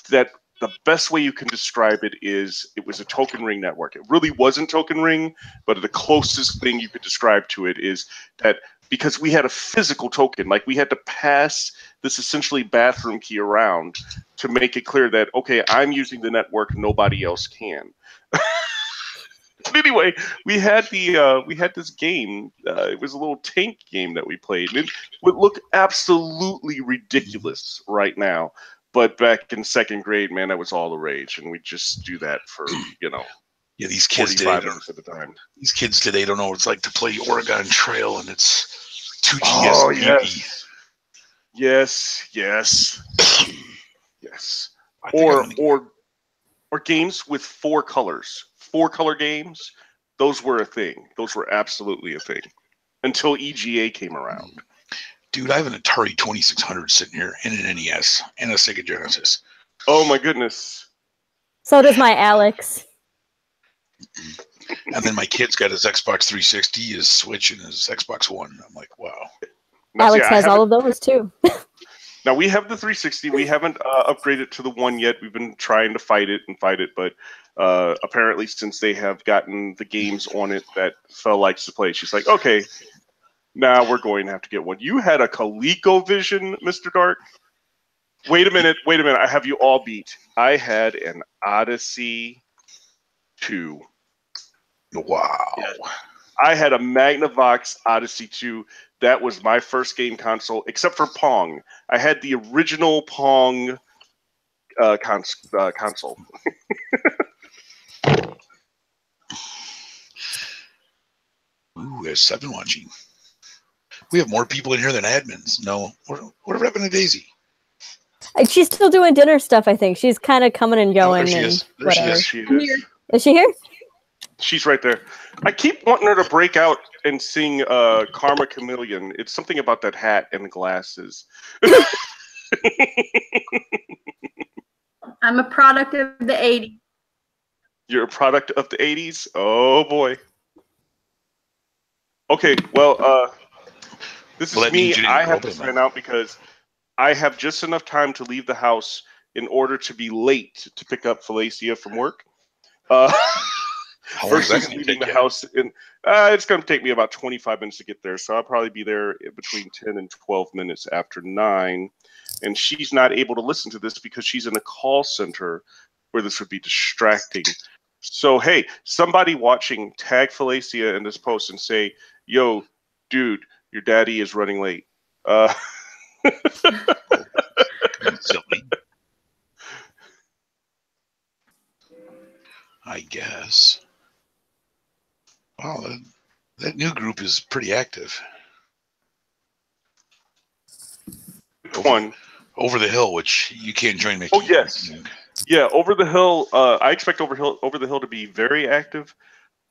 B: that the best way you can describe it is it was a token ring network. It really wasn't token ring, but the closest thing you could describe to it is that because we had a physical token, like we had to pass this essentially bathroom key around to make it clear that, okay, I'm using the network, nobody else can. But anyway, we had this game. It was a little tank game that we played. And it would look absolutely ridiculous right now. But back in 2nd grade, man, that was all the rage, and we just do that for
A: Yeah, these kids today
B: at the time.
A: These kids today don't know what it's like to play Oregon Trail, and it's 2G.
B: Oh yes. Or games with 4 colors, 4-color games. Those were a thing. Those were absolutely a thing until EGA came around.
A: Dude, I have an Atari 2600 sitting here and an NES and a Sega Genesis.
B: Oh my goodness.
C: So does my Alex.
A: And then my kid's got his Xbox 360, his Switch, and his Xbox One. I'm like, wow.
B: Now,
C: Alex has all of those too.
B: Now we have the 360. We haven't upgraded to the One yet. We've been trying to fight it, but apparently since they have gotten the games on it that Phil likes to play, she's like, okay, now we're going to have to get one. You had a ColecoVision, Mr. Dark? Wait a minute. I have you all beat. I had an Odyssey 2.
A: Wow.
B: Yeah. I had a Magnavox Odyssey 2. That was my first game console, except for Pong. I had the original Pong console.
A: Ooh, there's 7 watching. We have more people in here than admins. No, whatever happened to Daisy?
C: She's still doing dinner stuff, I think. She's kind of coming and going.
A: Oh, there she is. There she is.
B: She is.
C: Is she here?
B: She's right there. I keep wanting her to break out and sing Karma Chameleon. It's something about that hat and the glasses.
D: I'm a product of the 80s.
B: You're a product of the 80s? Oh, boy. Okay, well, this is me. I have to sign out because I have just enough time to leave the house in order to be late to pick up Felicia from work. Versus leaving the house in, it's going to take me about 25 minutes to get there, so I'll probably be there between 10 and 12 minutes after 9. And she's not able to listen to this because she's in a call center where this would be distracting. So, hey, somebody watching, tag Felicia in this post and say, yo, dude, your daddy is running late.
A: I guess. Wow, that new group is pretty active. Over the Hill, which you can't join.
B: Oh, yes. Yeah, Over the Hill. I expect Over the Hill to be very active.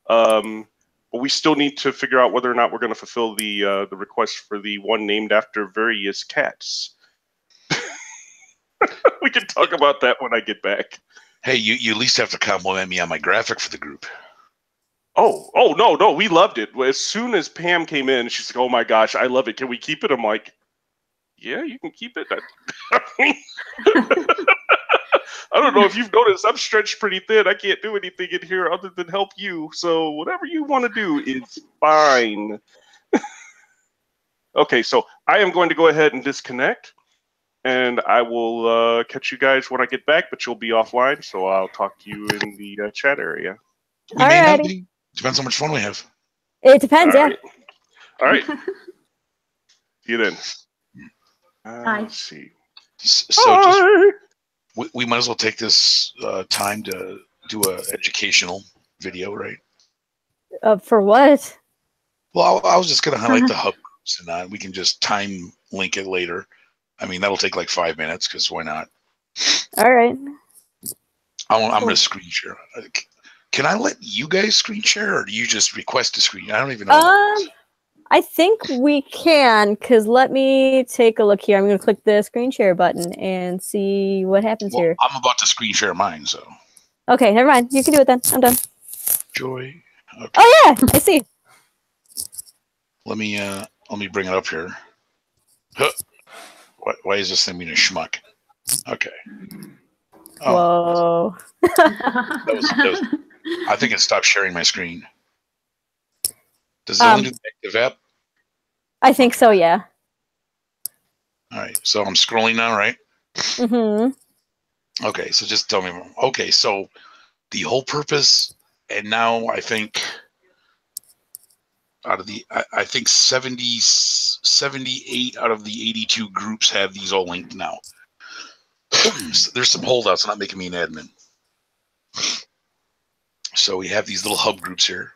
B: But we still need to figure out whether or not we're going to fulfill the request for the one named after various cats. We can talk about that when I get back.
A: Hey, you at least have to compliment me on my graphic for the group.
B: Oh, no, we loved it. As soon as Pam came in, she's like, oh my gosh, I love it. Can we keep it? I'm like, yeah, you can keep it. I don't know if you've noticed, I'm stretched pretty thin. I can't do anything in here other than help you. So whatever you want to do is fine. Okay, so I am going to go ahead and disconnect. And I will catch you guys when I get back, but you'll be offline, so I'll talk to you in the chat area.
A: We may not be. Depends how much fun we have.
C: It depends,
B: All right. See you then. Let's see.
A: So we might as well take this time to do an educational video, right?
C: For what?
A: Well, I was just going to highlight the hub groups, and we can just time link it later. I mean, that'll take like 5 minutes, because why not?
C: All right.
A: I'm going to screen share. Can I let you guys screen share, or do you just request a screen? I don't even know.
C: I think we can, because let me take a look here. I'm going to click the screen share button and see what happens here.
A: I'm about to screen share mine, so.
C: Okay, never mind. You can do it then. I'm done.
A: Joy. Okay.
C: Oh, yeah, I see.
A: Let me bring it up here. Huh. Why is this thing being a schmuck? Okay.
C: Oh. Whoa.
A: that was, I think it stopped sharing my screen. Does it only do the active app?
C: I think so, yeah.
A: All right. So I'm scrolling now, right?
C: Mm-hmm.
A: Okay. So just tell me more. Okay. So the whole purpose, and now I think out of the, I think 78 out of the 82 groups have these all linked now. So there's some holdouts not making me an admin. So we have these little hub groups here.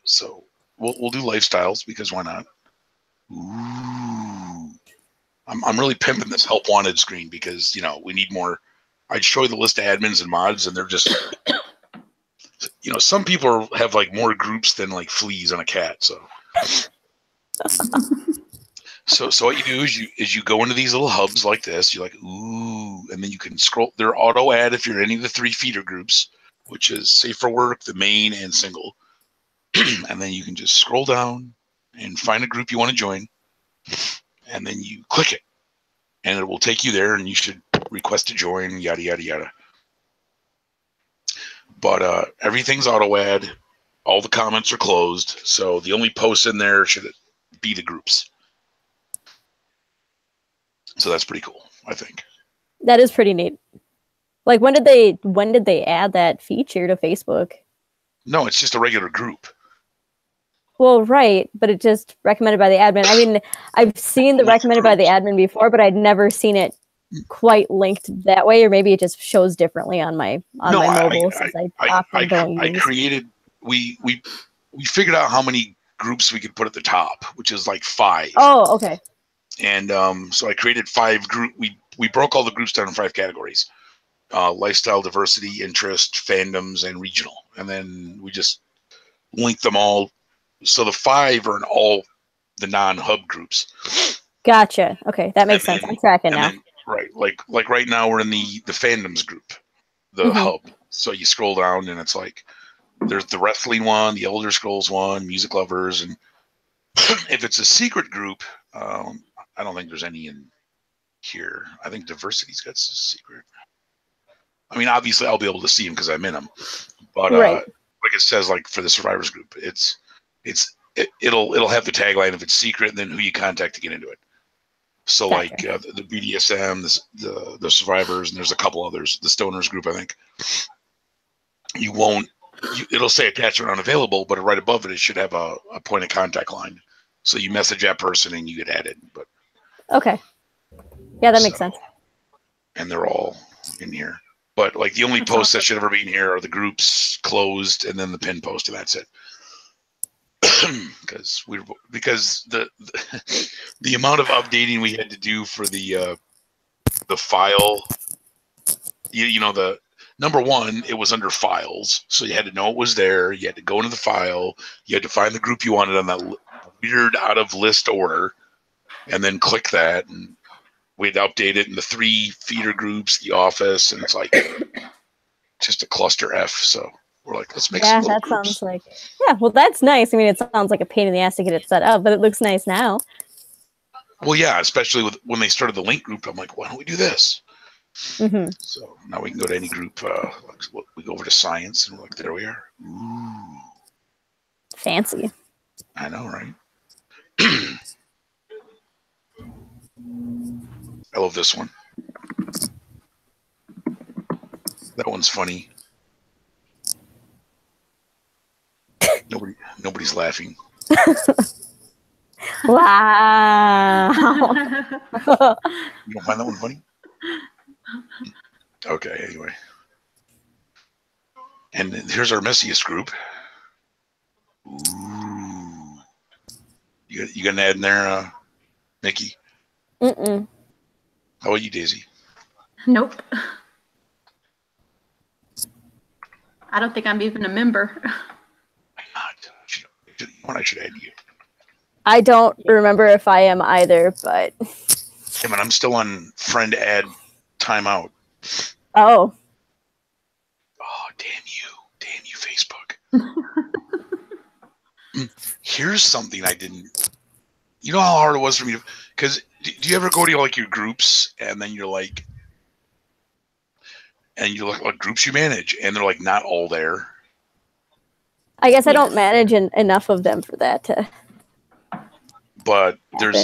A: So we'll do lifestyles, because why not? Ooh. I'm really pimping this help wanted screen, because we need more. I'd show you the list of admins and mods, and they're just some people have like more groups than like fleas on a cat. So so what you do is you go into these little hubs like this. You're like, ooh, and then you can scroll. They're auto add if you're in any of the 3 feeder groups, which is Safe for Work, the main, and single. And then you can just scroll down and find a group you want to join, and then you click it, and it will take you there, and you should request to join, yada, yada, yada. But everything's auto-add. All the comments are closed, so the only posts in there should be the groups. So that's pretty cool, I think.
C: That is pretty neat. Like, when did they add that feature to Facebook?
A: No, it's just a regular group.
C: Well, right, but it just recommended by the admin. I mean, I've seen the recommended by the admin before, but I'd never seen it quite linked that way, or maybe it just shows differently on my mobile.
A: We figured out how many groups we could put at the top, which is like 5.
C: Oh, okay.
A: And so I created 5 group. We broke all the groups down in 5 categories: lifestyle, diversity, interest, fandoms, and regional. And then we just linked them all. So the 5 are in all the non-hub groups.
C: Gotcha. Okay, that makes sense. I'm tracking now.
A: Right, like right now we're in the fandoms group, the hub. So you scroll down and it's like there's the wrestling one, the Elder Scrolls one, music lovers, and if it's a secret group, I don't think there's any in here. I think diversity's got secret. I mean, obviously I'll be able to see them because I'm in them, but like it says, like for the survivors group, it'll have the tagline if it's secret, and then who you contact to get into it. So like the BDSM, the survivors, and there's a couple others, the stoners group, I think. It'll say attachment unavailable, but right above it should have a point of contact line. So you message that person and you get added. But
C: okay, yeah, that makes sense.
A: And they're all in here. But like the only posts that should ever be in here are the groups closed and then the pin post, and that's it. because the amount of updating we had to do for the file, you know, the number one, it was under files, so you had to know it was there. You had to go into the file. You had to find the group you wanted on that weird out of list order, and then click that. And we had to update it in the 3 feeder groups, the office, and it's like just a cluster F. So we're like, let's make some little groups.
C: Sounds like, yeah, well, that's nice. I mean, it sounds like a pain in the ass to get it set up, but it looks nice now.
A: Well, yeah, especially when they started the link group, I'm like, why don't we do this?
C: Mm-hmm.
A: So now we can go to any group. We go over to science, and we're like, there we are. Ooh.
C: Fancy.
A: I know, right? I love this one. That one's funny. Nobody's laughing.
C: Wow.
A: You don't find that one funny? Okay, anyway. And here's our messiest group. Ooh. You got an ad in there, Nikki?
C: Mm-mm.
A: How about you, Daisy?
D: Nope. I don't think I'm even a member.
A: Why not? I should add you.
C: I don't remember if I am either, but...
A: Yeah, man, I'm still on friend add timeout.
C: Oh.
A: Oh, damn you, Facebook. Here's something I didn't. You know how hard it was for me to, because do you ever go to like your groups and then you're like, and you look like groups you manage and they're like not all there.
C: I guess I don't manage enough of them for that to.
A: But there's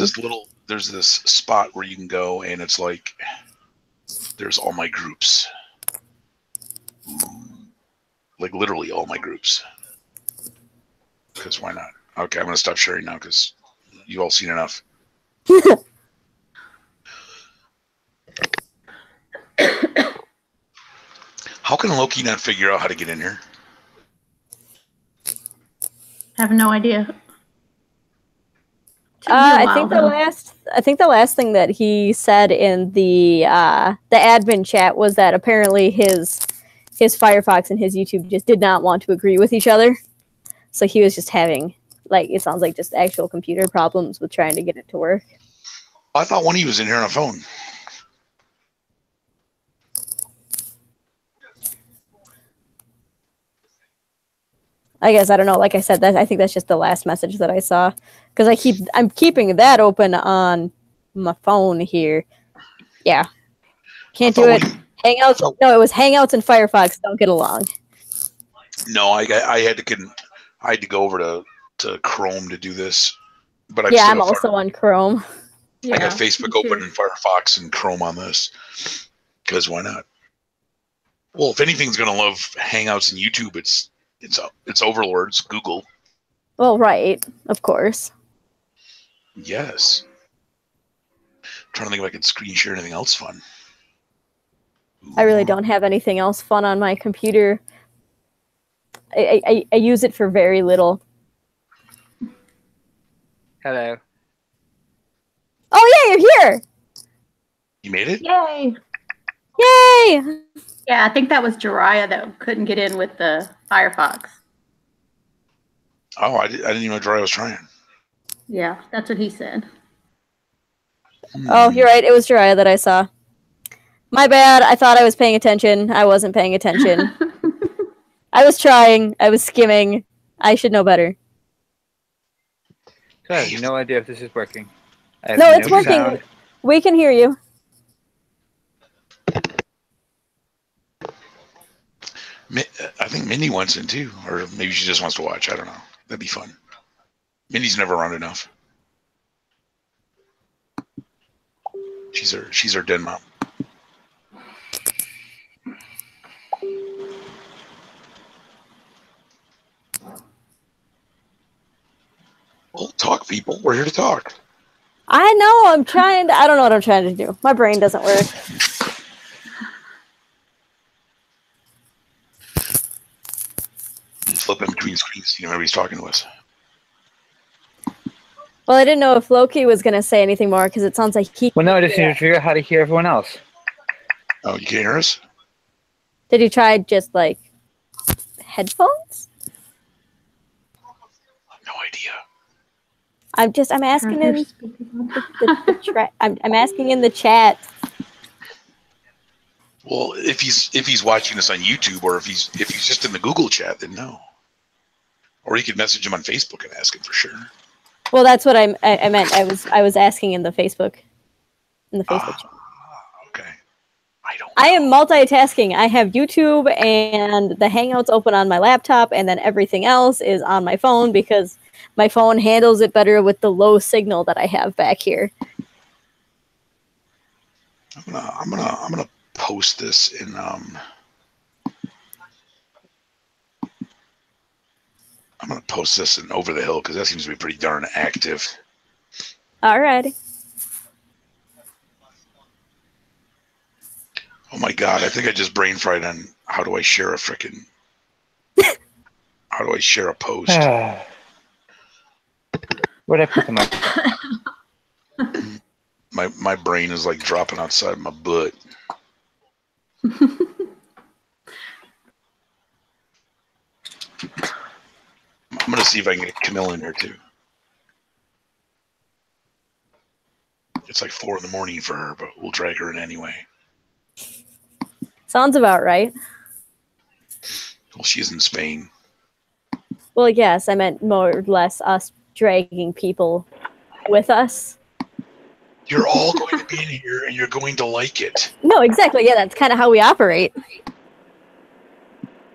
A: this spot where you can go and it's like, there's all my groups. Like literally all my groups. Because why not? Okay, I'm going to stop sharing now because you've all seen enough. How can Loki not figure out how to get in here?
D: I have no idea.
C: I think the last thing that he said in the admin chat was that apparently his Firefox and his YouTube just did not want to agree with each other. So he was just having, like, it sounds like just actual computer problems with trying to get it to work.
A: I thought one of you was in here on a phone.
C: I guess, I don't know. Like I said, I think that's just the last message that I saw. Because I'm keeping that open on my phone here. Yeah. Can't do it. Hangouts. No, it was Hangouts and Firefox don't get along.
A: No, I had to go over to Chrome to do this. But
C: I'm also on Chrome.
A: I got Facebook open and Firefox and Chrome on this. Because why not? Well, if anything's gonna love Hangouts and YouTube, it's Overlords, Google.
C: Well, right, of course.
A: Yes. I'm trying to think if I could screen share anything else fun.
C: I really don't have anything else fun on my computer. I use it for very little.
E: Hello.
C: Oh yeah, you're here!
A: You made it?
D: Yay!
C: Yay!
D: Yeah, I think that was Jiraiya that couldn't get in with the Firefox.
A: Oh, I didn't even know Dry was trying.
D: Yeah, that's what he said.
C: Oh, you're right. It was Jiraiya that I saw. My bad. I thought I was paying attention. I wasn't paying attention. I was trying. I was skimming. I should know better.
E: So I have no idea if this is working.
C: No, it's working. Sound. We can hear you.
A: I think Mindy wants in too, or maybe she just wants to watch. I don't know. That'd be fun. Mindy's never around enough. She's our den mom. Well, talk, people. We're here to talk.
C: I know. I'm trying to. I don't know what I'm trying to do. My brain doesn't work.
A: Flip in between screens, see everybody's talking to us.
C: Well, I didn't know if Loki was going to say anything more because it sounds like he.
E: Well, no, I just need to figure out how to hear everyone else.
A: Oh, you can't hear us?
C: Did you try just like headphones?
A: No idea.
C: I'm asking in I'm asking in the chat.
A: Well, if he's watching this on YouTube, or if he's just in the Google chat, then no. Or you could message him on Facebook and ask him for sure.
C: Well, that's what I meant. I was asking in the Facebook chat.
A: Okay.
C: I am multitasking. I have YouTube and the Hangouts open on my laptop, and then everything else is on my phone because my phone handles it better with the low signal that I have back here.
A: I'm gonna post this in I'm gonna post this in Over the Hill because that seems to be pretty darn active.
C: Alrighty.
A: Oh my god, I think I just brain fried on how do I share a how do I share a post?
E: Where'd I put them up?
A: My brain is like dropping outside my butt. I'm gonna see if I can get Camilla in here too. It's like 4 a.m. for her, but we'll drag her in anyway.
C: Sounds about right.
A: Well, she's in Spain.
C: Well, yes, I meant more or less us dragging people with us.
A: You're all going to be in here, and you're going to like it.
C: No, exactly. Yeah, that's kind of how we operate.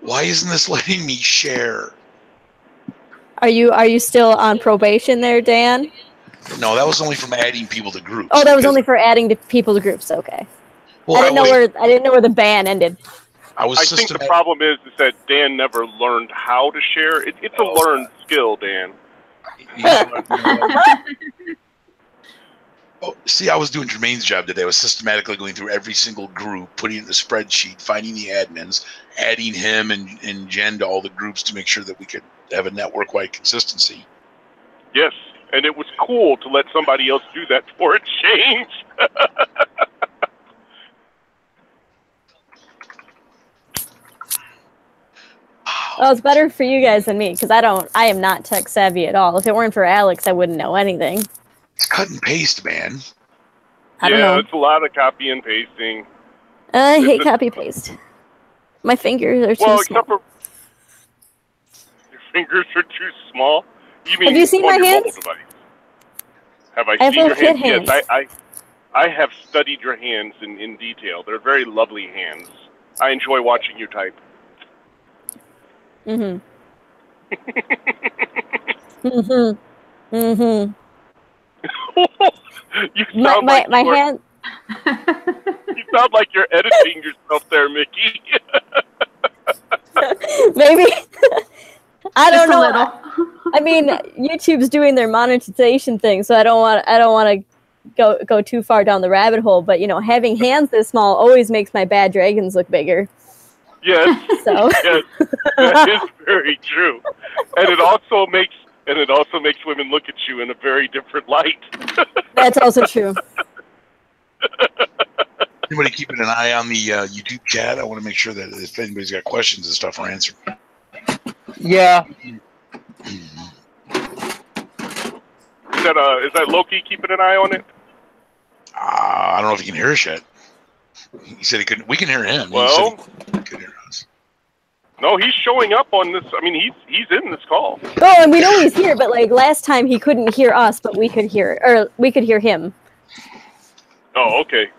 A: Why isn't this letting me share?
C: Are you still on probation there, Dan?
A: No, that was only from adding people to groups.
C: Oh, that was only for adding people to groups. Okay.
A: Well,
C: I didn't know where the ban ended.
F: I think the problem is that Dan never learned how to share. It's a learned skill, Dan.
A: Oh, see, I was doing Jermaine's job today. I was systematically going through every single group, putting it in the spreadsheet, finding the admins, adding him and Jen to all the groups to make sure that we could have a network-wide consistency.
F: Yes, and it was cool to let somebody else do that for a change.
C: Well, it's better for you guys than me because I am not tech savvy at all. If it weren't for Alex, I wouldn't know anything.
A: It's cut and paste, man.
C: I don't know.
F: It's a lot of copy and pasting.
C: I hate copy paste. My fingers are too small.
F: Except for your fingers are too small. You mean
C: have you seen my hands?
F: Have I seen your hands? Yes, I have studied your hands in detail. They're very lovely hands. I enjoy watching you type.
C: Mm-hmm. mm-hmm. Mm-hmm.
F: You sound
C: my hand.
F: You sound like you're editing yourself there, Mickey.
C: Maybe. I don't know.
D: Little.
C: I mean, YouTube's doing their monetization thing, so I don't want to go too far down the rabbit hole. But having hands this small always makes my bad dragons look bigger.
F: Yes.
C: So.
F: Yes, that is very true, and it also makes women look at you in a very different light.
C: That's also true.
A: Anybody keeping an eye on the YouTube chat? I want to make sure that if anybody's got questions and stuff, we're answering.
E: Yeah.
F: Is that Loki keeping an eye on it?
A: I don't know if he can hear us yet. He said he couldn't. We can hear him.
F: Well,
A: he could hear us.
F: No, he's showing up on this. I mean, he's in this call.
C: Oh, and we know he's here, but like last time he couldn't hear us, but we could hear him.
F: Oh, okay.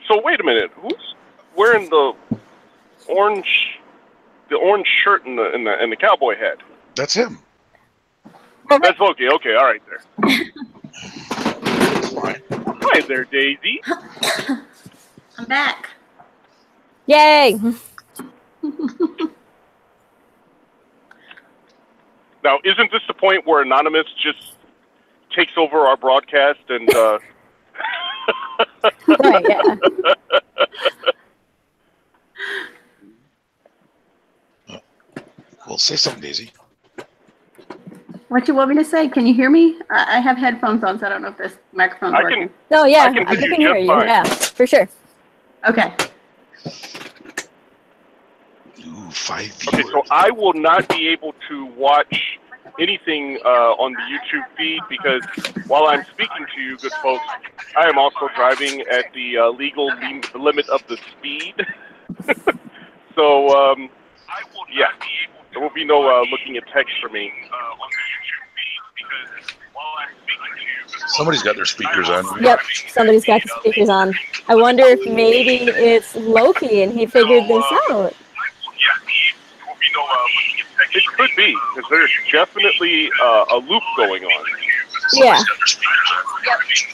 F: So wait a minute. Who's wearing the orange shirt and the cowboy hat?
A: That's him.
F: That's Loki. Okay, all right there. Hi there, Daisy.
D: I'm back.
C: Yay!
F: Now, isn't this the point where Anonymous just takes over our broadcast and?
C: Right. Yeah.
A: Well, say something, Daisy.
D: What you want me to say? Can you hear me? I have headphones on, so I don't know if this microphone's working.
C: No, yeah,
F: I can hear you.
C: Fine. Yeah, for sure.
D: Okay.
A: Ooh, 5 viewers.
F: Okay, so I will not be able to watch anything on the YouTube feed because while I'm speaking to you, good folks, I am also driving at the legal limit of the speed. So, yeah, there will be no looking at text for me.
A: Somebody's got their speakers on.
C: Yep, somebody's got the speakers on. I wonder if maybe it's Loki and he figured this out.
F: It could be, because there's definitely a loop going on.
C: Yeah.
A: Yep,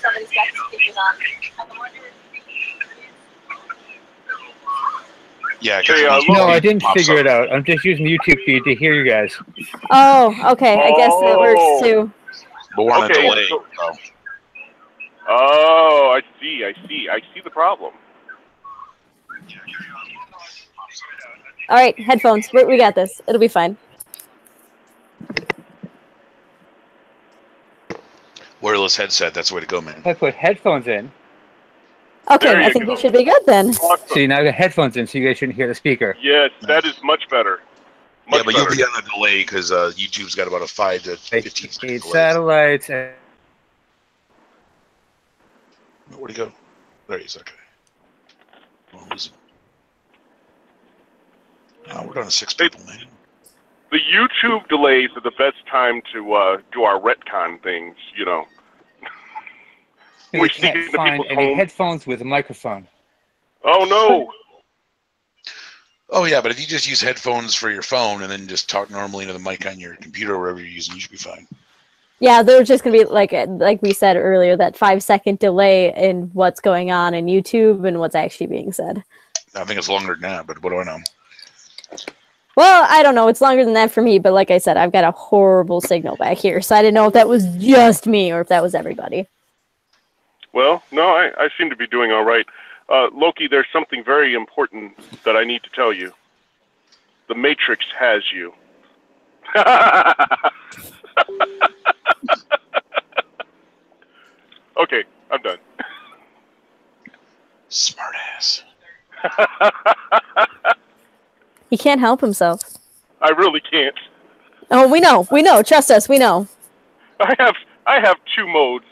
A: somebody's got the speakers on. Yeah,
E: no, I didn't figure it out. I'm just using the YouTube feed to hear you guys.
C: Oh, okay. I guess that works too.
A: But we're on a delay.
F: Oh, I see the problem.
C: All right, headphones. We got this. It'll be fine.
A: Wireless headset. That's the way to go, man.
E: I put headphones in.
C: Okay, I think we should be good then.
F: Awesome.
E: See, now I got headphones in, so you guys shouldn't hear the speaker.
F: Yes, that is much better.
A: Yeah, but you'll be on a delay because YouTube's got about a 5 to 15 second delay.
E: Satellites.
A: Where'd he go? There he is. Okay. Well, we're down to 6 people, man.
F: The YouTube delays are the best time to do our retcon things, you know.
E: We can't find any headphones with a microphone.
F: Oh, no.
A: Oh, yeah, but if you just use headphones for your phone and then just talk normally into the mic on your computer or wherever you're using, you should be fine.
C: Yeah, there's just going to be, like we said earlier, that 5-second delay in what's going on in YouTube and what's actually being said.
A: I think it's longer than that, but what do I know?
C: Well, I don't know. It's longer than that for me, but like I said, I've got a horrible signal back here, so I didn't know if that was just me or if that was everybody.
F: Well, no, I seem to be doing all right. Loki, there's something very important that I need to tell you. The Matrix has you. Okay, I'm done.
A: Smart ass.
C: He can't help himself.
F: I really can't.
C: Oh, we know. Trust us, we know.
F: I have 2 modes,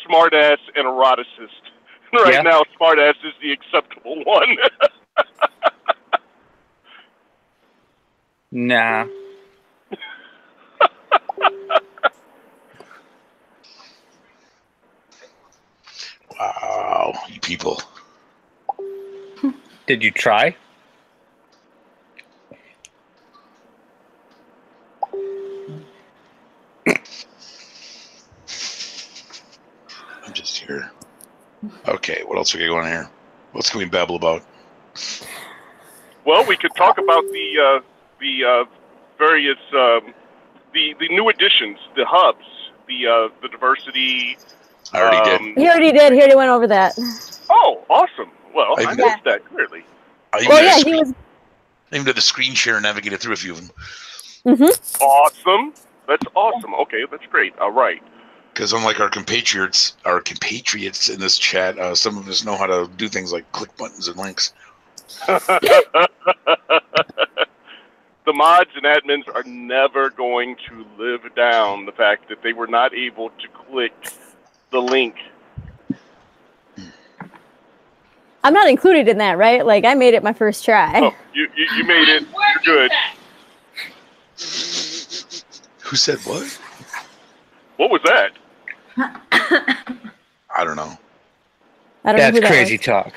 F: smartass and eroticist. Right now, smartass is the acceptable one.
E: Nah.
A: Wow, you people.
E: Did you try?
A: I'm just here. Okay, what else we got going here? What can we babble about?
F: Well, we could talk about the various the new additions, the hubs, the diversity.
A: I already did.
C: He already did. He already went over that.
F: Oh, awesome! Well, I missed that clearly.
C: He was.
A: I even did the screen share and navigated through a few of them.
C: Mm-hmm.
F: Awesome. That's awesome. Okay, that's great. All right.
A: Because unlike our compatriots in this chat, some of us know how to do things like click buttons and links.
F: The mods and admins are never going to live down the fact that they were not able to click the link.
C: I'm not included in that, right? Like, I made it my first try.
F: Oh, you made it. You're good.
A: Who said what?
F: What was that?
A: I don't know.
C: I don't know who
E: That's
C: that
E: crazy
C: was.
E: talk.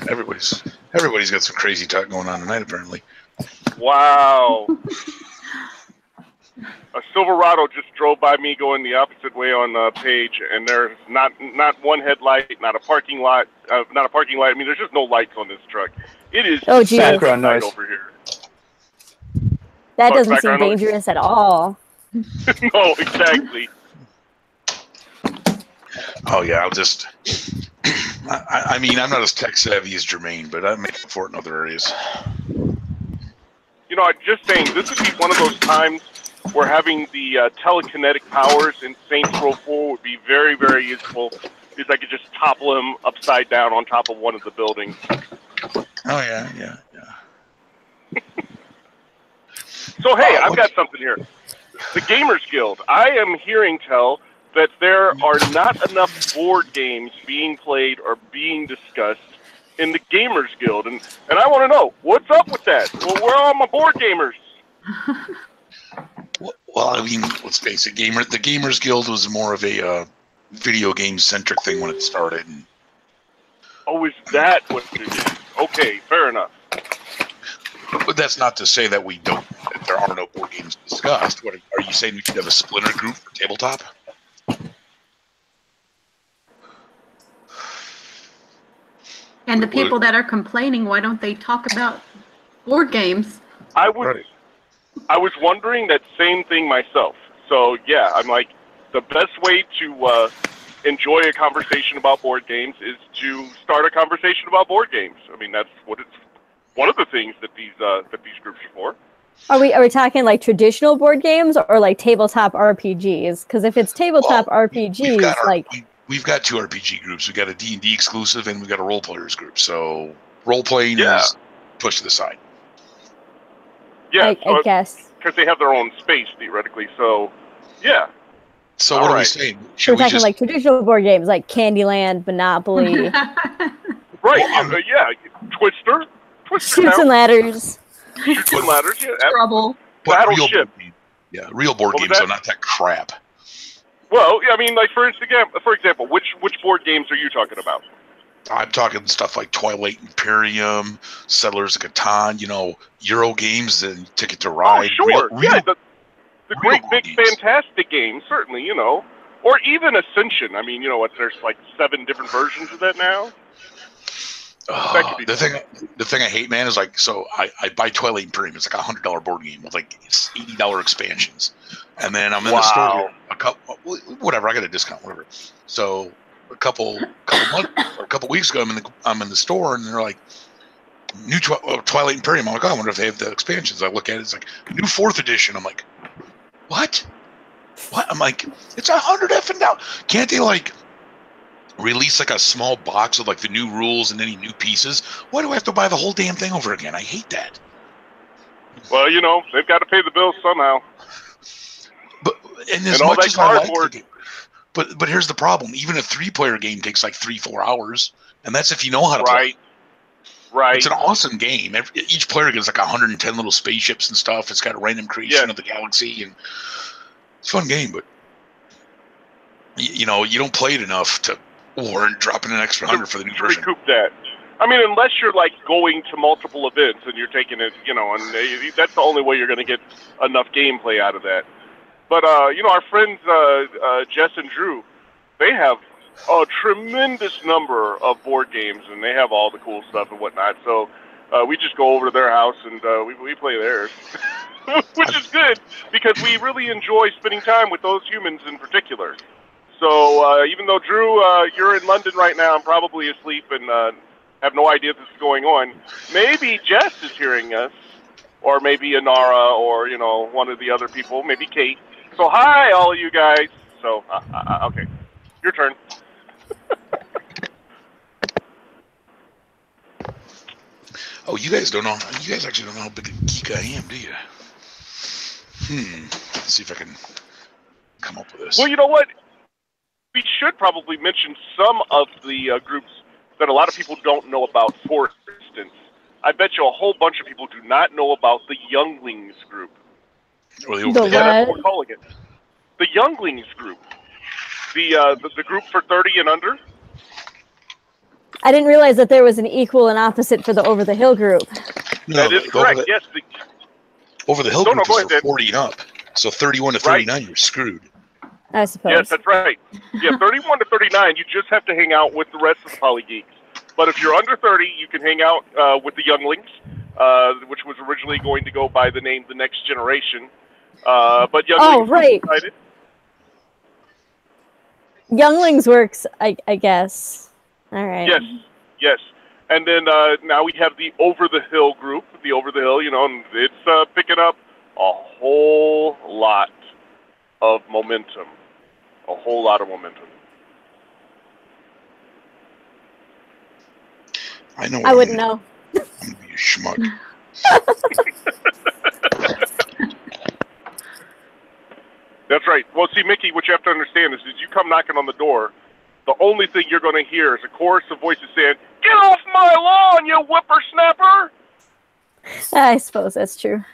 A: Everybody's got some crazy talk going on tonight, apparently.
F: Wow. A Silverado just drove by me going the opposite way on the page, and there's not one headlight, not a parking lot. I mean, there's just no lights on this truck. It is
E: background noise
F: over here.
C: That doesn't seem dangerous at all.
F: No, exactly.
A: Oh yeah, I'll just. I mean, I'm not as tech savvy as Jermaine, but I make up for it in other areas.
F: You know, I'm just saying, this would be one of those times where having the telekinetic powers in Saints Row 4 would be very, very useful, because I could just topple him upside down on top of one of the buildings.
A: Oh yeah.
F: So hey, I've got something here. The Gamers Guild. I am hearing tell that there are not enough board games being played or being discussed in the Gamers Guild, and I want to know, what's up with that? Well, where are all my board gamers?
A: Well, I mean, let's face it, the Gamers Guild was more of a video game centric thing when it started. And,
F: oh, is that what it is? Okay, fair enough.
A: But that's not to say that there are no board games discussed. What are you saying? We should have a splinter group for tabletop?
D: And the people that are complaining, why don't they talk about board games?
F: I was wondering that same thing myself. So yeah, I'm like, the best way to enjoy a conversation about board games is to start a conversation about board games. I mean, that's what it's one of the things that these groups are for.
C: Are we talking like traditional board games or like tabletop RPGs? Because if it's tabletop RPGs,
A: we've got two RPG groups. We've got a D&D exclusive and we've got a role players group. So role playing is pushed to the side.
F: Yeah,
C: I guess
F: because they have their own space theoretically. So yeah.
A: So what are we saying?
C: We're talking like traditional board games like Candyland, Monopoly.
F: Right. Yeah. Twister
C: Shoots and Ladders.
F: Shoots and Ladders. Yeah.
D: Trouble.
F: Battleship.
A: Real board games are not that crap.
F: Well, yeah, I mean, like for example, which board games are you talking about?
A: I'm talking stuff like Twilight Imperium, Settlers of Catan, Euro games and Ticket to Ride.
F: Oh, sure. The great big fantastic games, certainly, or even Ascension. I mean, there's like 7 different versions of that now.
A: The thing I hate, man, is like, so I buy Twilight Imperium. It's like $100 board game with like $80 expansions, and then I'm in the store whatever. I got a discount, whatever. So a couple months or a couple weeks ago, I'm in the store, and they're like, new Twilight Imperium. I'm like, oh, I wonder if they have the expansions. I look at it, it's like new 4th edition. I'm like, what? I'm like, it's $100 effing down. Can't they like release like a small box with like the new rules and any new pieces? Why do I have to buy the whole damn thing over again? I hate that.
F: Well, they've got to pay the bills somehow.
A: And all that cardboard. But here's the problem. Even a 3-player game takes like 3-4 hours, and that's if you know how to play. Right. It's an awesome game. Each player gets like 110 little spaceships and stuff. It's got a random creation of the galaxy, and it's a fun game. But you don't play it enough to warrant dropping an extra $100 for the new version.
F: Recoup that. I mean, unless you're like going to multiple events and you're taking it, and that's the only way you're going to get enough gameplay out of that. But our friends Jess and Drew, they have a tremendous number of board games, and they have all the cool stuff and whatnot. So we just go over to their house and we play theirs, which is good because we really enjoy spending time with those humans in particular. So even though, Drew, you're in London right now and probably asleep and have no idea this is going on, maybe Jess is hearing us, or maybe Inara, or, you know, one of the other people, maybe Kate. So hi, all of you guys. So, okay, your turn.
A: Oh, you guys don't know. You guys actually don't know how big a geek I am, do you? Let's see if I can come up with this.
F: Well, you know what? We should probably mention some of the groups that a lot of people don't know about. For instance, I bet you a whole bunch of people do not know about the Younglings group.
A: Or
C: The
F: that's what we're calling it. The Younglings group. The group for 30 and under.
C: I didn't realize that there was an equal and opposite for the Over the Hill group.
F: No, that is correct. Yes.
A: Over the Hill group is for 40 and up. So 31 to 39, you're screwed.
C: I suppose.
F: Yes, that's right. Yeah, 31 to 39, you just have to hang out with the rest of the Polygeeks. But if you're under 30, you can hang out with the Younglings, which was originally going to go by the name The Next Generation. But Younglings decided.
C: Younglings works, I guess. All right.
F: Yes. And then now we have the Over the Hill group. The Over the Hill, you know, and it's picking up a whole lot of momentum. A whole lot of momentum.
A: I know.
C: I wouldn't know.
A: I'm going to be a schmuck.
F: That's right. Well, see, Mickey, what you have to understand is you come knocking on the door, the only thing you're going to hear is a chorus of voices saying, "Get off my lawn, you whippersnapper!"
C: I suppose that's true.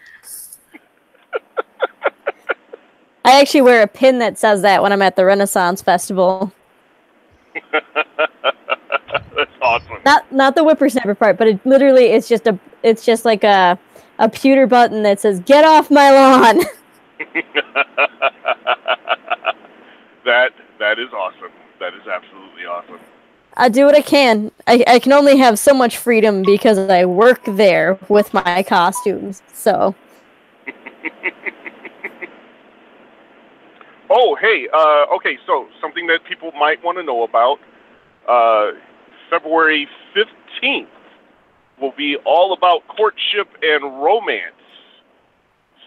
C: I actually wear a pin that says that when I'm at the Renaissance Festival.
F: That's awesome.
C: Not the whippersnapper part, but it literally it's just like a pewter button that says "Get off my lawn."
F: That is awesome. That is absolutely awesome.
C: I do what I can. I can only have so much freedom because I work there with my costumes. So.
F: Oh, hey. Okay, so something that people might want to know about. February 15th will be all about courtship and romance.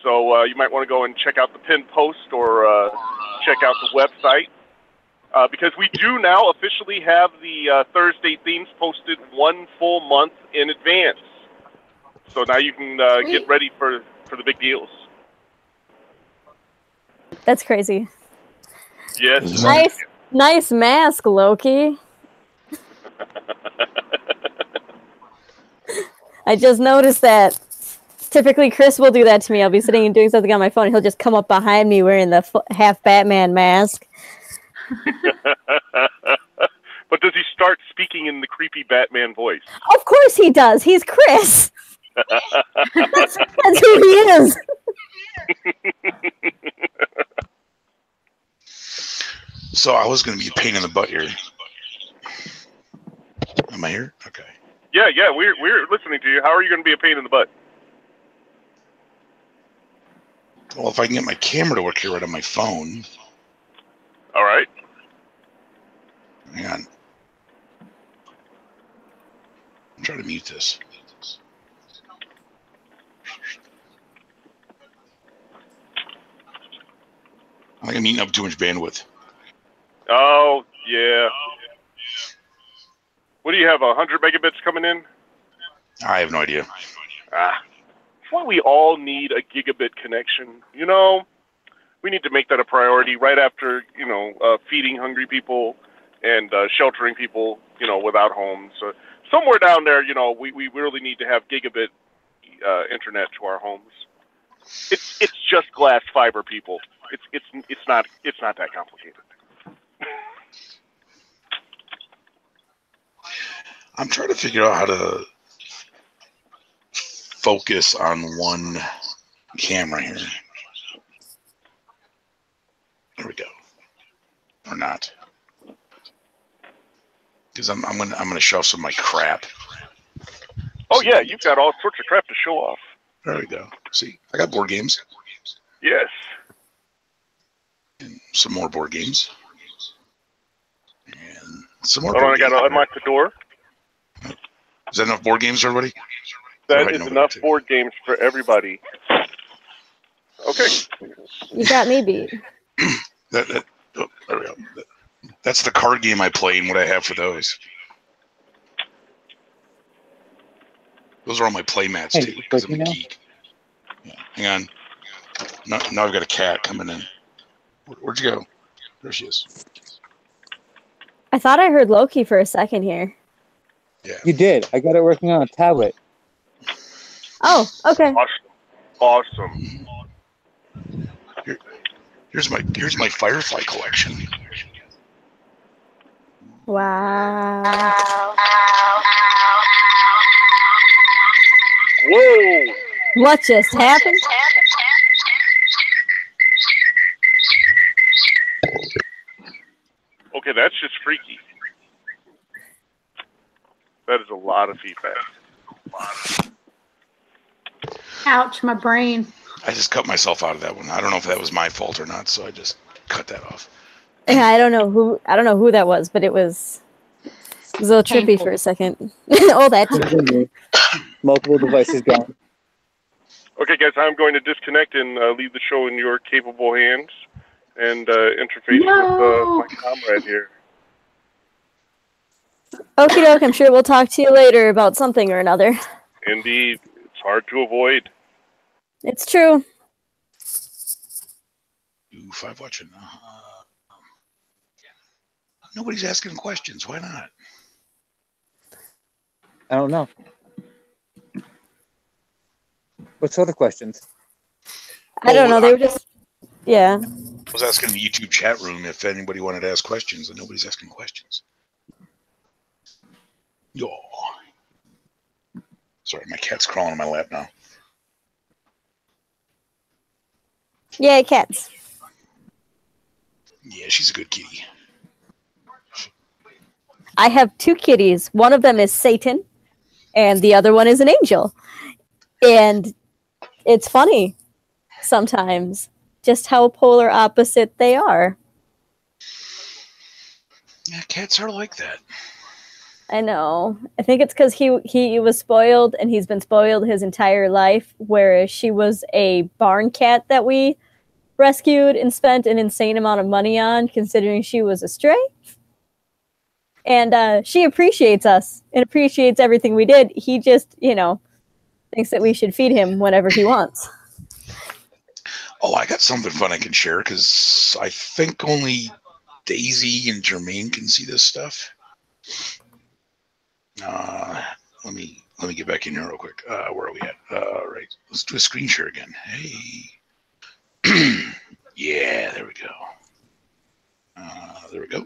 F: So you might want to go and check out the pinned post or check out the website. Because we do now officially have the Thursday themes posted 1 full month in advance. So now you can get ready for the big deals.
C: That's crazy.
F: Yes.
C: Nice mask, Loki. I just noticed that. Typically, Chris will do that to me. I'll be sitting and doing something on my phone. He'll just come up behind me wearing the half Batman mask.
F: But does he start speaking in the creepy Batman voice?
C: Of course he does. He's Chris. That's who he is.
A: So I was going to be a pain in the butt here. Am I here? Okay.
F: Yeah, we're listening to you. How are you going to be a pain in the butt?
A: Well, if I can get my camera to work here right on my phone.
F: All right.
A: Hang on. I'm trying to mute this. I think I'm eating up too much bandwidth.
F: Oh, yeah. What do you have, 100 megabits coming in?
A: I have no idea.
F: That's why we all need a gigabit connection. You know, we need to make that a priority right after, feeding hungry people and sheltering people, without homes. So somewhere down there, we really need to have gigabit internet to our homes. It's just glass fiber, people. It's not that complicated.
A: I'm trying to figure out how to focus on one camera here. There we go. Or not. because I'm gonna show some of my crap.
F: Oh yeah, you've got all sorts of crap to show off.
A: There we go. See, I got board games.
F: Yes.
A: And some more board games. And some more.
F: Hold on, I gotta unlock the door.
A: Is that enough board games for everybody?
F: That is enough board games for everybody. Okay.
C: You got me beat.
A: There we go. That's the card game I play and what I have for those. Those are all my play mats too, because I'm a geek. Yeah. Hang on. Now I've got a cat coming in. Where'd you go? There she is.
C: I thought I heard Loki for a second here.
A: Yeah.
E: You did. I got it working on a tablet.
C: Oh, okay.
F: Awesome.
A: Here's my Firefly collection.
C: Wow.
F: Whoa!
C: What just happened?
F: Okay, that's just freaky. That is a lot of feedback.
D: Ouch, my brain.
A: I just cut myself out of that one. I don't know if that was my fault or not, so I just cut that off.
C: Yeah, I don't know who that was, but it was a little trippy for a second. Oh, that too.
E: Multiple devices gone.
F: Okay, guys, I'm going to disconnect and leave the show in your capable hands and interface with my comrade here.
C: Okie doke, I'm sure we'll talk to you later about something or another.
F: Indeed. It's hard to avoid.
C: It's true.
A: 5 watching. Nobody's asking questions. Why not?
E: I don't know. What sort of questions?
C: I don't know. They were just, yeah.
A: I was asking the YouTube chat room if anybody wanted to ask questions, and nobody's asking questions. Oh. Sorry, my cat's crawling on my lap now.
C: Yay, cats.
A: Yeah, she's a good kitty.
C: I have 2 kitties. One of them is Satan, and the other one is an angel. And it's funny sometimes just how polar opposite they are.
A: Yeah, cats are like that.
C: I know. I think it's because he was spoiled, and he's been spoiled his entire life, whereas she was a barn cat that we rescued and spent an insane amount of money on, considering she was a stray. And she appreciates us and appreciates everything we did. He just, thinks that we should feed him whenever he wants.
A: Oh, I got something fun I can share, because I think only Daisy and Jermaine can see this stuff. Let me get back in here real quick. Where are we at? Right. Let's do a screen share again. Hey. Yeah, there we go. There we go.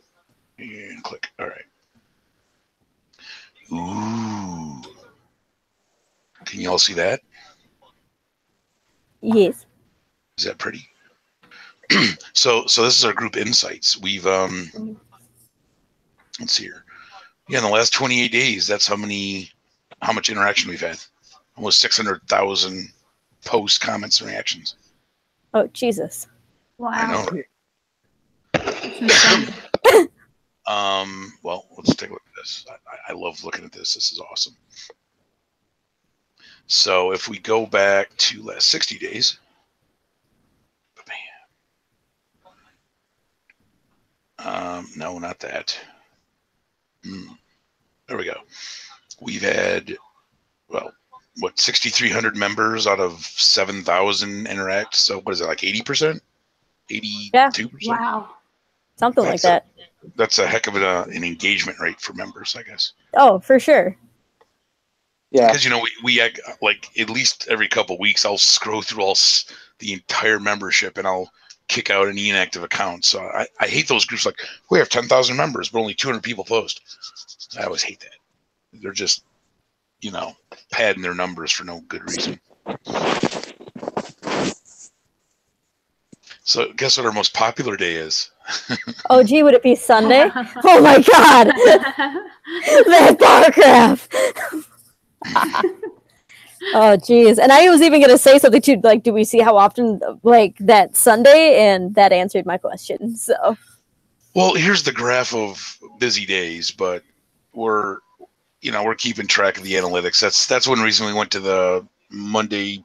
A: And click. All right. Ooh. Can you all see that?
C: Yes.
A: Is that pretty? So this is our group insights. We've let's see here. Yeah, in the last 28 days, that's how much interaction we've had. Almost 600,000 posts, comments, and reactions.
C: Oh, Jesus.
D: Wow.
A: I know. Well, let's take a look at this. I love looking at this. This is awesome. So if we go back to last 60 days, no, not that. There we go. We've had, 6,300 members out of 7,000 interact. So what is it, like 80%? 82%?
C: Yeah.
D: Wow.
C: Something like that.
A: That's a heck of an engagement rate for members, I guess.
C: Oh, for sure.
E: Yeah.
A: Because, we like at least every couple of weeks, I'll scroll through the entire membership and I'll kick out an inactive account. So I hate those groups like, we have 10,000 members, but only 200 people post. I always hate that. They're just, padding their numbers for no good reason. So guess what our most popular day is?
C: Oh, gee, would it be Sunday? Oh, my God. That bar graph. Oh, geez. And I was even going to say something too, like, do we see how often, like, that Sunday? And that answered my question, so.
A: Well, here's the graph of busy days, but we're keeping track of the analytics. That's one reason we went to the Monday,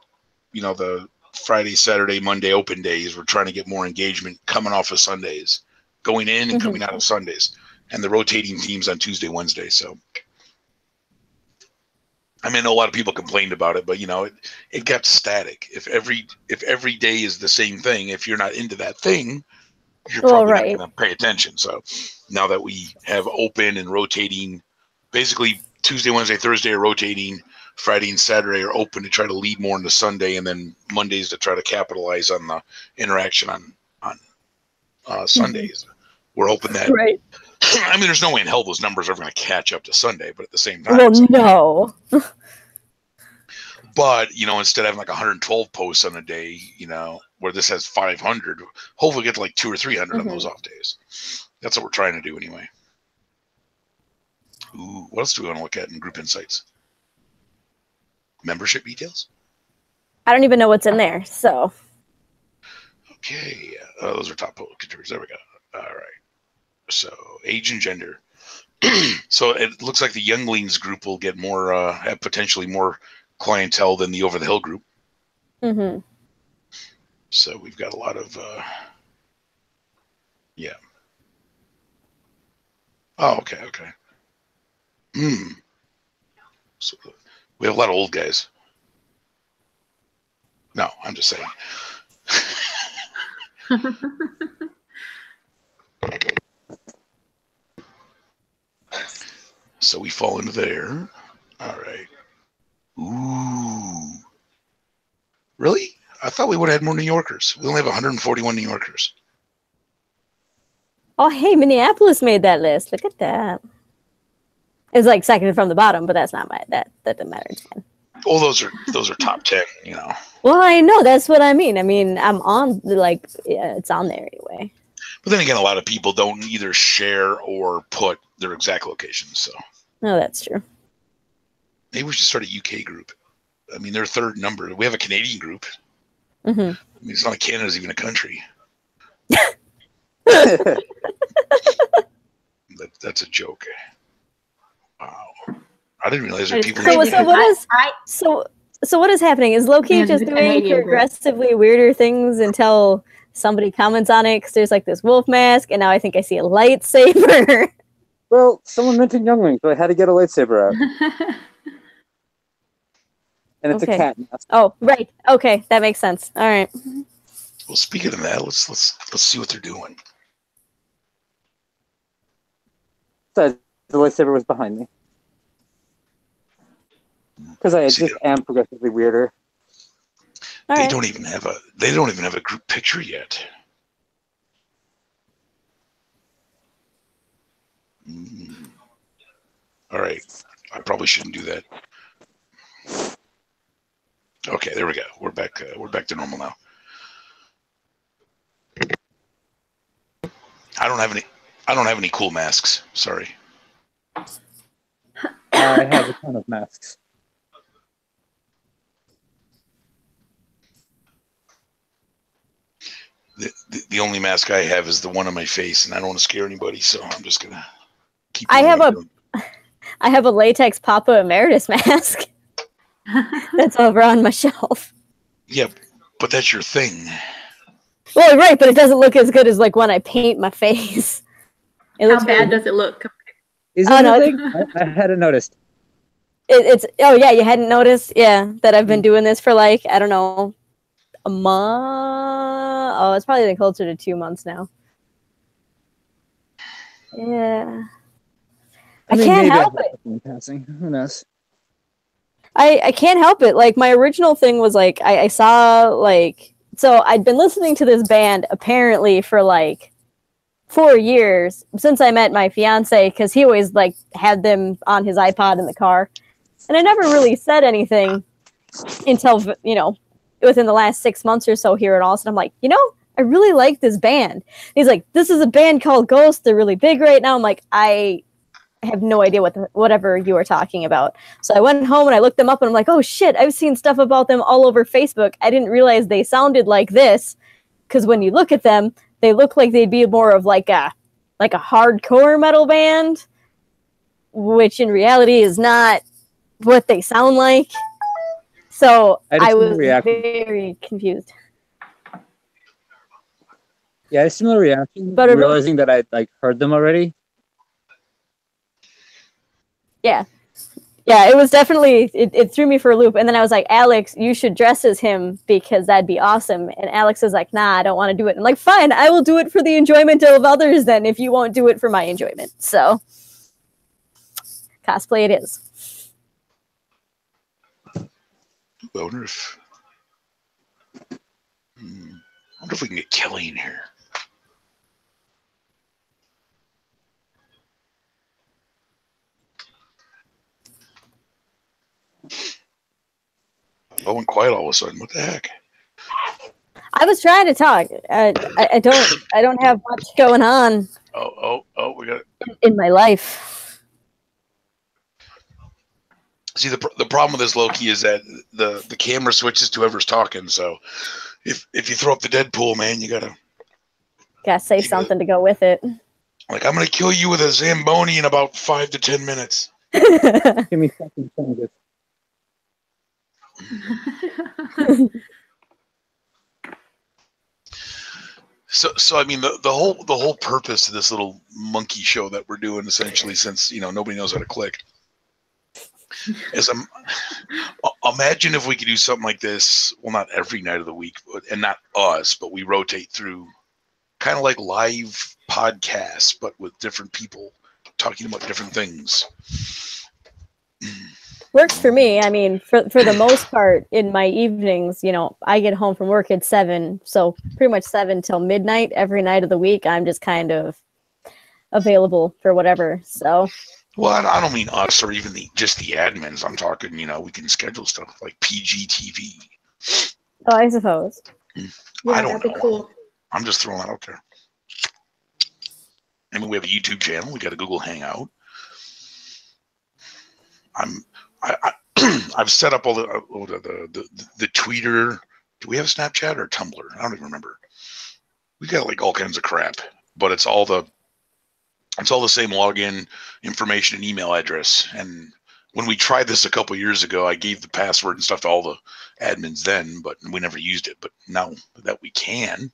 A: the Friday, Saturday, Monday open days. We're trying to get more engagement coming off of Sundays, going in and coming out of Sundays, and the rotating teams on Tuesday, Wednesday. So, I mean, I know a lot of people complained about it, but it got static. If every day is the same thing, if you're not into that thing, you're probably not going to pay attention. So now that we have open and rotating, basically Tuesday, Wednesday, Thursday are rotating, Friday and Saturday are open to try to lead more into Sunday, and then Mondays to try to capitalize on the interaction on Sundays. We're hoping that. Right. I mean, there's no way in hell those numbers are going to catch up to Sunday, but at the same time.
C: Well, no.
A: But, instead of having like 112 posts on a day, where this has 500, hopefully get to like 200 or 300 on those off days. That's what we're trying to do anyway. Ooh, what else do we want to look at in group insights? Membership details?
C: I don't even know what's in there, so.
A: Okay. Those are top contributors. There we go. All right. So age and gender. So it looks like the younglings group will get more, have potentially more clientele than the over the hill group.
C: Mm-hmm.
A: So we've got a lot of, yeah. Oh, okay. So we have a lot of old guys. No, I'm just saying. So we fall into there. All right. Ooh. Really? I thought we would have had more New Yorkers. We only have 141 New Yorkers.
C: Oh, hey, Minneapolis made that list. Look at that. It's like second from the bottom, but that's not that doesn't matter. It's fine.
A: Well, those are top 10,
C: Well, I know, that's what I mean. I mean, I'm on it's on there anyway.
A: But then again, a lot of people don't either share or put their exact locations. So.
C: No, that's true.
A: Maybe we should start a UK group. I mean, they're third number. We have a Canadian group.
C: Mm-hmm.
A: I mean, it's not like Canada's even a country. That's a joke. Wow. I didn't realize there were people.
C: So what is happening? Is Loki just doing progressively weirder things until somebody comments on it? Because there's like this wolf mask, and now I think I see a lightsaber.
E: Well, someone mentioned younglings, so I had to get a lightsaber out. And it's a cat mask.
C: Oh, right. Okay, that makes sense. All right.
A: Well, speaking of that, let's see what they're doing.
E: So the lightsaber was behind me. Because I just am progressively weirder.
A: They don't even have a group picture yet. All right. I probably shouldn't do that. Okay, there we go. We're back to normal now. I don't have any cool masks. Sorry.
E: I have a ton of masks.
A: The only mask I have is the one on my face, and I don't want to scare anybody, so I'm just gonna keep.
C: I have a latex Papa Emeritus mask. That's over on my shelf.
A: Yeah, but that's your thing.
C: Well, right, but it doesn't look as good as like when I paint my face.
D: How bad does it look?
E: Is it anything? I hadn't noticed.
C: It's oh yeah, you hadn't noticed? Yeah, that I've been doing this for like, I don't know, a month. Oh, it's probably been closer to 2 months now. Yeah. I can't help it.
E: Passing. Who knows?
C: I can't help it. Like, my original thing was like, I saw like, so I'd been listening to this band apparently for like 4 years since I met my fiance, because he always like had them on his iPod in the car, and I never really said anything until within the last 6 months or so here at Austin. I'm like, I really like this band. He's like, this is a band called Ghost. They're really big right now. I'm like, I have no idea whatever you are talking about. So I went home and I looked them up and I'm like, oh shit, I've seen stuff about them all over Facebook. I didn't realize they sounded like this, because when you look at them, they look like they'd be more of like a hardcore metal band, which in reality is not what they sound like. So I was very confused.
E: Yeah, a similar reaction, but realizing that I like heard them already.
C: Yeah. Yeah, it was definitely, it threw me for a loop. And then I was like, Alex, you should dress as him because that'd be awesome. And Alex is like, nah, I don't want to do it. I'm like, fine, I will do it for the enjoyment of others then if you won't do it for my enjoyment. So, cosplay it is.
A: I wonder if we can get Kelly in here. I went quiet all of a sudden. What the heck?
C: I was trying to talk. I don't have much going on.
A: Oh, we got it.
C: In my life.
A: See, the problem with this, Loki, is that the camera switches to whoever's talking. So if you throw up the Deadpool, man, you gotta
C: say something to go with it.
A: Like, I'm gonna kill you with a Zamboni in about 5 to 10 minutes.
E: Give me something to
A: So I mean, the whole purpose of this little monkey show that we're doing, essentially, since nobody knows how to click, is imagine if we could do something like this. Well, not every night of the week, and not us, but we rotate through, kind of like live podcasts, but with different people talking about different things.
C: Works for me. I mean, for the most part, in my evenings, I get home from work at 7, so pretty much 7 till midnight every night of the week. I'm just kind of available for whatever. So.
A: Well, I don't mean us or even just the admins. I'm talking, we can schedule stuff like PGTV.
C: Oh, I suppose.
A: I don't know. Cool. I'm just throwing that out there. I mean, we have a YouTube channel. We got a Google Hangout. I've set up all the Twitter. Do we have Snapchat or Tumblr? I don't even remember. We got like all kinds of crap, but it's all the same login information and email address. And when we tried this a couple years ago, I gave the password and stuff to all the admins then, but we never used it. But now that we can,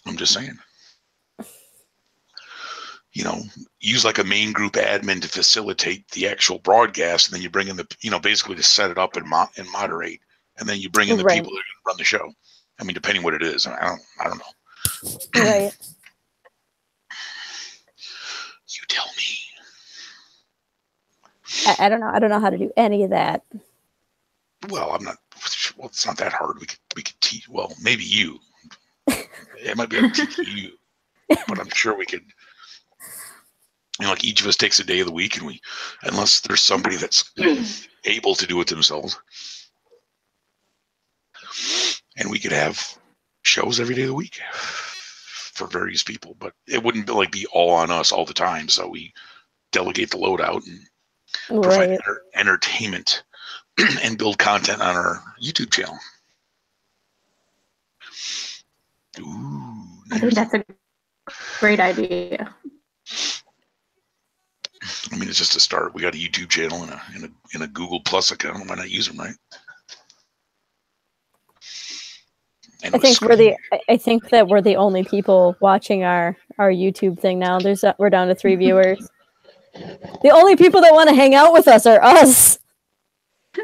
A: I'm just saying. Use like a main group admin to facilitate the actual broadcast, and then you bring in basically to set it up and moderate, and then you bring in the people that are going to run the show. I mean, depending what it is, I don't know.
C: Right.
A: You tell me.
C: I don't know. I don't know how to do any of that.
A: Well, it's not that hard. We could teach. Well, maybe you. It might be able to teach you, but I'm sure we could. Like each of us takes a day of the week, and unless there's somebody that's able to do it themselves, and we could have shows every day of the week for various people, but it wouldn't be all on us all the time. So we delegate the load out and provide entertainment and build content on our YouTube channel. Ooh,
D: I think that's a great idea.
A: I mean, it's just a start. We got a YouTube channel and a Google Plus account. Why not use them, right?
C: I think that we're the only people watching our YouTube thing now. We're down to 3 viewers. The only people that want to hang out with us are us.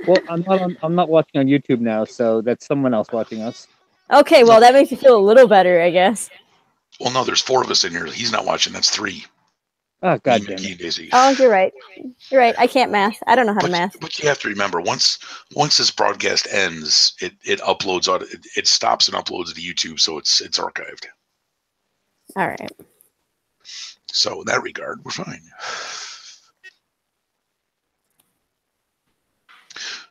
E: Well, I'm not watching on YouTube now, so that's someone else watching us.
C: Okay, well, that makes you feel a little better, I guess.
A: Well, no, there's 4 of us in here. He's not watching. That's 3.
E: Oh, God damn it.
C: Oh, you're right. You're right. I can't math. I don't know how to math.
A: But you have to remember, once this broadcast ends, it uploads on it stops and uploads to YouTube, so it's archived.
C: All right.
A: So in that regard, we're fine.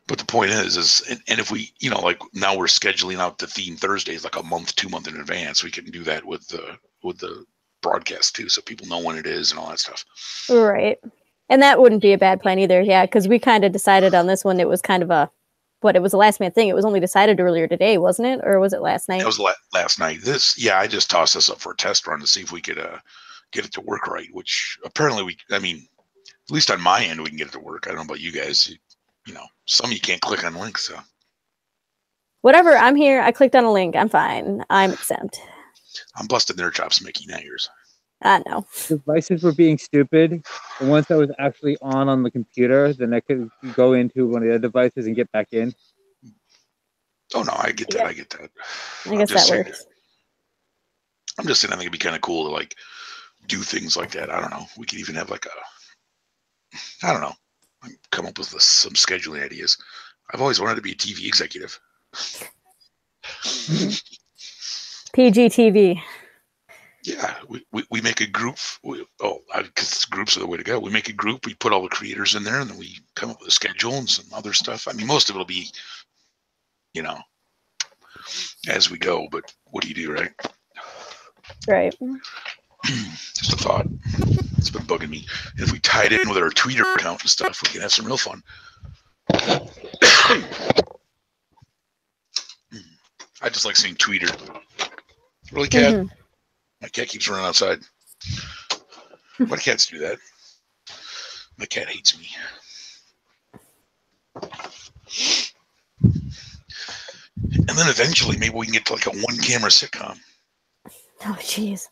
A: But the point is and if we, you know, like now we're scheduling out the theme Thursdays like a month, 2 months in advance. We can do that with the broadcast too, so people know when it is and all that stuff.
C: Right. And that wouldn't be a bad plan either. Yeah, because we kind of decided on this one. It was kind of it was a last minute thing. It was only decided earlier today, wasn't it? Or was it last night?
A: It was last night. I just tossed this up for a test run to see if we could get it to work right, which apparently at least on my end, we can get it to work. I don't know about you guys. You know, some of you can't click on links, so.
C: Whatever, I'm here. I clicked on a link. I'm fine. I'm exempt.
A: I'm busting their chops, Mickey, not yours.
C: I know.
E: Devices were being stupid. And once I was actually on the computer, then I could go into one of the other devices and get back in.
A: Oh, no, I get that.
C: Yeah.
A: I get that.
C: I guess that works.
A: I'm just saying I think it'd be kind of cool to, like, do things like that. I don't know. We could even have, like, I don't know. Come up with some scheduling ideas. I've always wanted to be a TV executive.
C: PGTV.
A: Yeah, we make a group. Because groups are the way to go. We make a group. We put all the creators in there, and then we come up with a schedule and some other stuff. I mean, most of it will be, you know, as we go. But what do you do, right?
C: Right.
A: Just a thought. It's been bugging me. If we tied in with our Twitter account and stuff, we can have some real fun. I just like seeing Tweeter. Really, cat? Mm-hmm. My cat keeps running outside. Why do cats do that? My cat hates me. And then eventually, maybe we can get to like a one-camera sitcom.
C: Oh, jeez.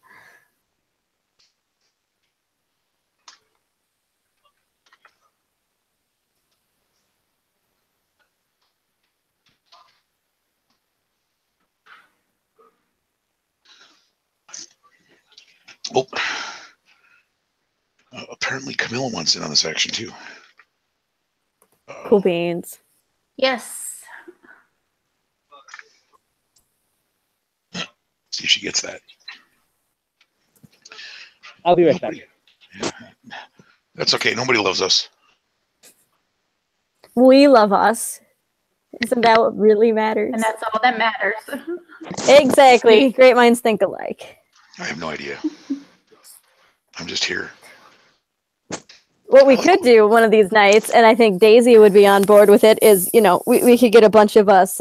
A: Oh, apparently Camilla wants in on this action too.
C: Cool beans.
D: Yes.
A: See if she gets that.
E: I'll be right back.
A: That's okay. Nobody loves us.
C: We love us. Isn't that what really matters?
D: And that's all that matters.
C: Exactly. Great minds think alike.
A: I have no idea. I'm just here.
C: What we could do one of these nights, and I think Daisy would be on board with it, is, you know, we could get a bunch of us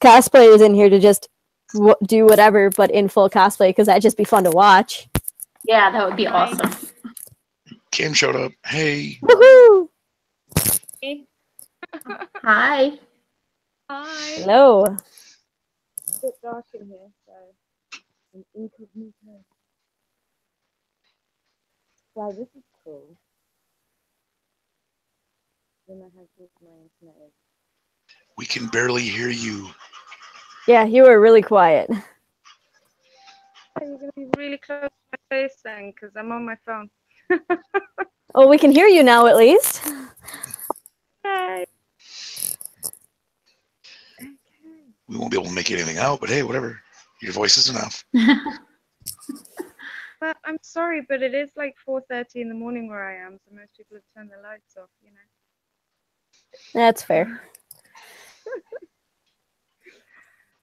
C: cosplayers in here to just do whatever, but in full cosplay, because that'd just be fun to watch.
D: Yeah, that would be awesome.
A: Kim showed up. Hey.
C: Woohoo!
G: Hey.
D: Hi.
G: Hi.
C: Hello.
G: It's a bit dark in here, so I'm incognito. Wow, this is cool. Then I have my internet.
A: We can barely hear you.
C: Yeah, you were really quiet.
G: You're going to be really close to my face then, because I'm on my phone.
C: Oh, we can hear you now at least.
G: Yay. Okay.
A: We won't be able to make anything out, but hey, whatever. Your voice is enough.
G: Well, I'm sorry, but it is like 4:30 in the morning where I am, so most people have turned their lights off, you know.
C: That's fair.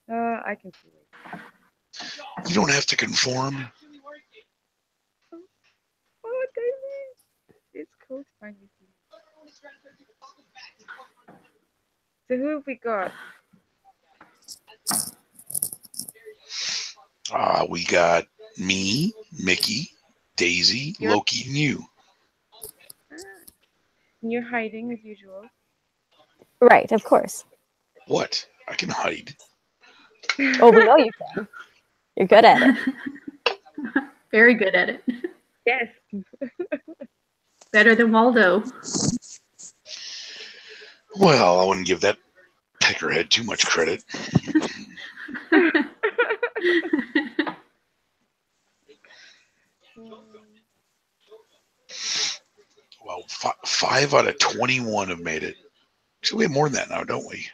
G: I can see it.
A: You don't have to conform.
G: Oh, Daisy! It's cool to find you. So who have we got?
A: We got me, Mickey, Daisy, Loki, and you.
G: And you're hiding as usual.
C: Right, of course.
A: What? I can hide.
C: Oh, we know you can. You're good at it.
D: Very good at it.
G: Yes.
D: Better than Waldo.
A: Well, I wouldn't give that peckerhead too much credit. Well, 5 out of 21 have made it. So we have more than that now, don't we?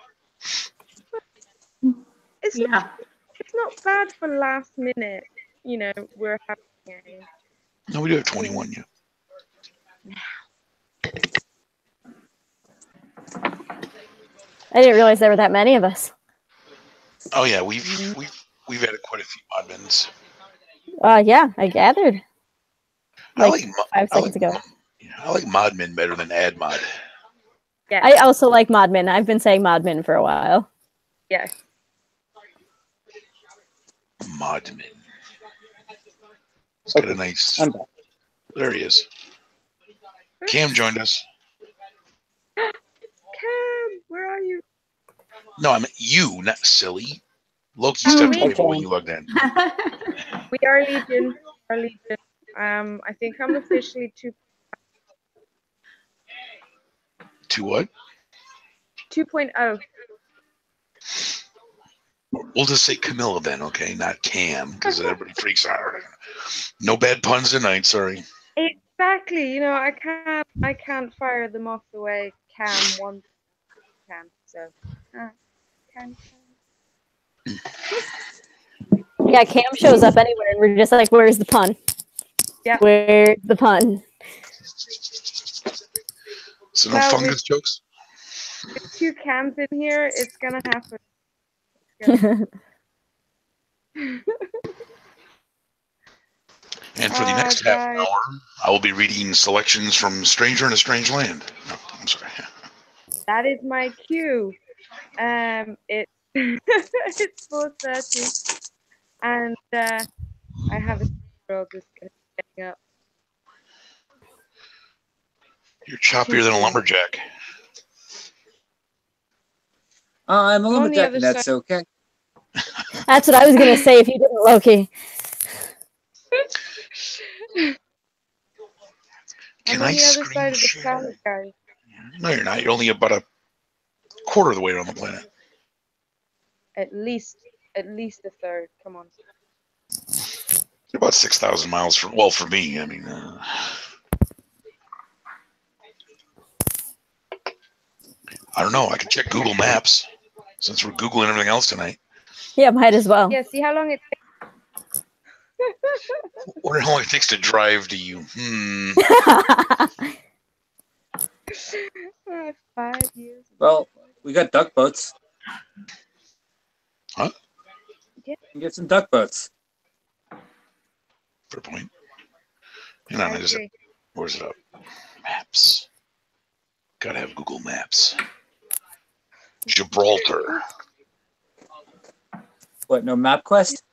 G: It's not bad for last minute. You know, we're having a...
A: No, we do have 21 yet.
C: I didn't realize there were that many of us.
A: Oh yeah, we've added quite a few admins.
C: Yeah, I gathered. Like 5 seconds ago.
A: I like Modmin better than AdMod.
G: Yeah.
C: I also like Modmin. I've been saying Modmin for a while.
G: Yes.
A: Modmin. It's got a nice. There he is. Cam joined us.
G: Cam, where are you?
A: No, I meant you, not silly. Loki stepped away when you logged in.
G: We are Legion. I think I'm officially 2.
A: To what?
G: 2.0.
A: We'll just say Camilla then, okay? Not Cam, because everybody freaks out. No bad puns tonight, sorry.
G: Exactly. You know, I can't fire them off the way Cam wants Cam. So, Cam.
C: Yeah, Cam shows up anywhere, and we're just like, "Where's the pun?
G: Yeah,
C: where's the pun?"
A: So no fungus jokes.
G: With 2 Cams in here, it's gonna happen.
A: And for the next half an hour, I will be reading selections from Stranger in a Strange Land. No, I'm sorry.
G: That is my cue. It's it's 4:30, and I have a 6-year-old who's getting up.
A: You're choppier than a lumberjack.
E: I'm a lumberjack, and that's okay.
C: That's what I was gonna say if you didn't, Loki.
A: Can
G: I'm on
A: I
G: the other side of the planet, guys.
A: No, you're not. You're only about a quarter of the way around the planet.
G: At least a third. Come on.
A: You're about 6,000 miles from. Well, for me, I mean. I don't know. I can check Google Maps since we're Googling everything else tonight.
C: Yeah, might as well.
G: Yeah, see how long it takes.
A: Wonder how long it takes to drive to you.
G: 5 years.
E: Well, we got duck boats.
A: Huh?
E: You can get some duck boats.
A: Fair point. Hang on, where's it up? Maps. Gotta have Google Maps. Gibraltar.
E: What, no MapQuest?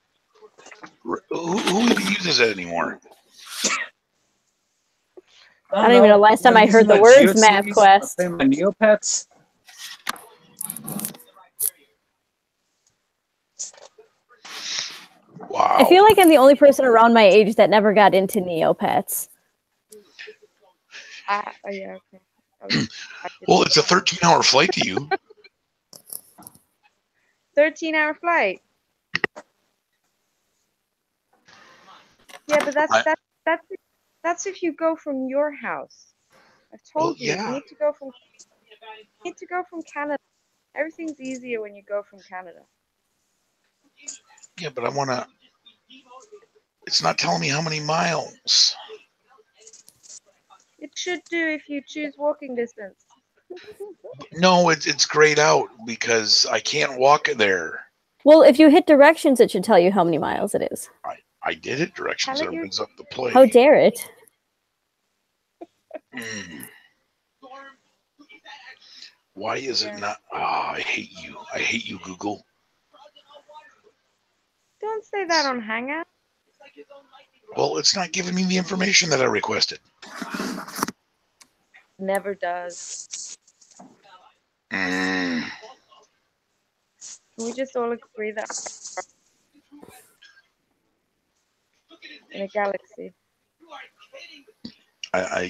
A: Who even uses it anymore?
C: I don't even know last time I heard the words MapQuest.
E: My Neopets.
A: Wow.
C: I feel like I'm the only person around my age that never got into Neopets.
G: Yeah, okay.
A: Well, it's a 13-hour flight to you.
G: 13-hour flight. Yeah, but that's if you go from your house. I've told you, you need to go from Canada. Everything's easier when you go from Canada.
A: Yeah, but I want to. It's not telling me how many miles.
G: It should do if you choose walking distance.
A: No, it's grayed out because I can't walk there.
C: Well, if you hit directions, it should tell you how many miles it is.
A: I did hit directions. It brings up the play.
C: How dare it?
A: Why is it not? Oh, I hate you. I hate you, Google.
G: Don't say that on Hangout.
A: Well, it's not giving me the information that I requested.
G: Never does.
A: Mm.
G: Can we just all agree that in a galaxy?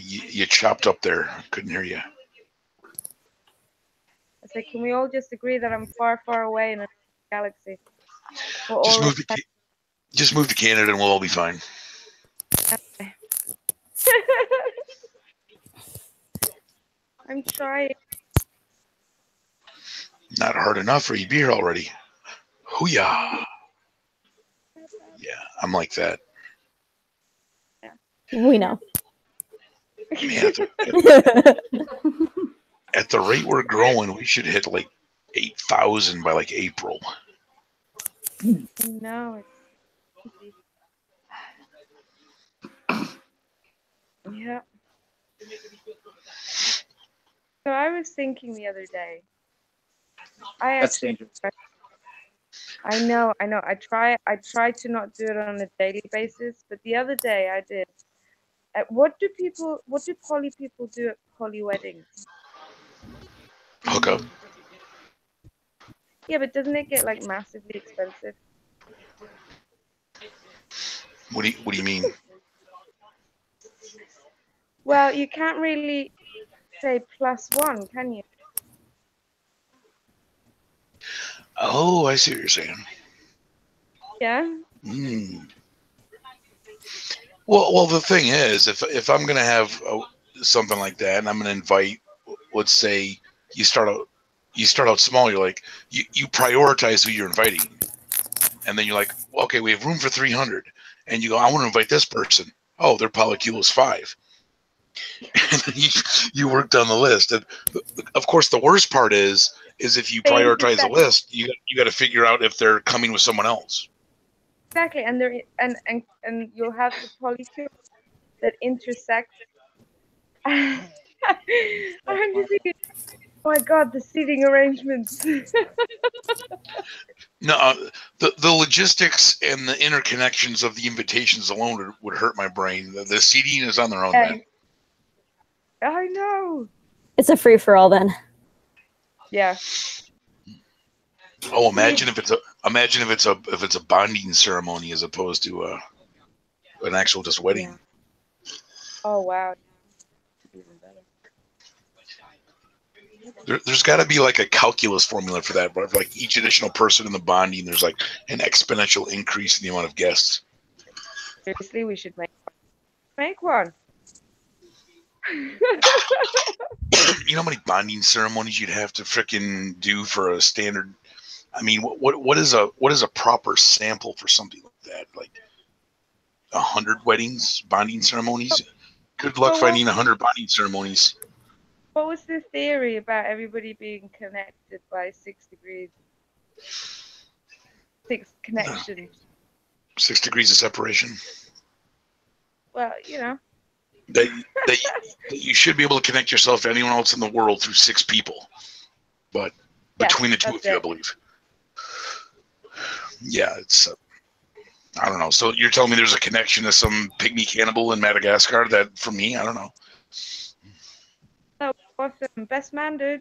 A: You chopped up there. Couldn't hear you.
G: I said, can we all just agree that I'm far, far away in a galaxy?
A: Just move to Canada and we'll all be fine.
G: Okay. I'm trying.
A: Not hard enough, or you'd be here already. Hoo-yah. Yeah, I'm like that.
C: We know.
A: Man, at the rate we're growing, we should hit like 8,000 by like April.
G: No. Yeah. So I was thinking the other day.
E: That's dangerous.
G: I know. I try to not do it on a daily basis, but the other day I did. What do poly people do at poly weddings?
A: Hook up.
G: Yeah, but doesn't it get like massively expensive?
A: What do you mean?
G: Well, you can't really say +1, can you?
A: Oh, I see what you're saying.
G: Yeah.
A: Well, the thing is, if I'm gonna have something like that, and I'm gonna invite, let's say you start out small. You're like you prioritize who you're inviting, and then you're like, okay, we have room for 300, and you go, I want to invite this person. Oh, their polycule is 5. And then you work down the list, and of course, the worst part is if you prioritize a list, you got to figure out if they're coming with someone else.
G: Exactly, and there and you'll have the polycule that intersect. I'm just thinking, oh my god, the seating arrangements.
A: No, the logistics and the interconnections of the invitations alone would hurt my brain. The seating is on their own, man.
G: I know.
C: It's a free for all then.
G: Yeah.
A: Oh, imagine if it's a bonding ceremony as opposed to an actual just wedding.
G: Yeah. Oh wow. Even better.
A: There's got to be like a calculus formula for that, but for like each additional person in the bonding, there's like an exponential increase in the amount of guests.
G: Seriously, we should make one.
A: You know how many bonding ceremonies you'd have to frickin' do for a standard? I mean, what is a proper sample for something like that? Like 100 weddings, bonding ceremonies? Good luck finding 100 bonding ceremonies.
G: What was the theory about everybody being connected by 6 degrees? 6 connections.
A: 6 degrees of separation.
G: Well, you know.
A: That you should be able to connect yourself to anyone else in the world through 6 people, but between the two of you, I believe. Yeah, it's. I don't know. So you're telling me there's a connection to some pygmy cannibal in Madagascar? That for me, I don't know.
G: Oh, awesome! Best man, dude.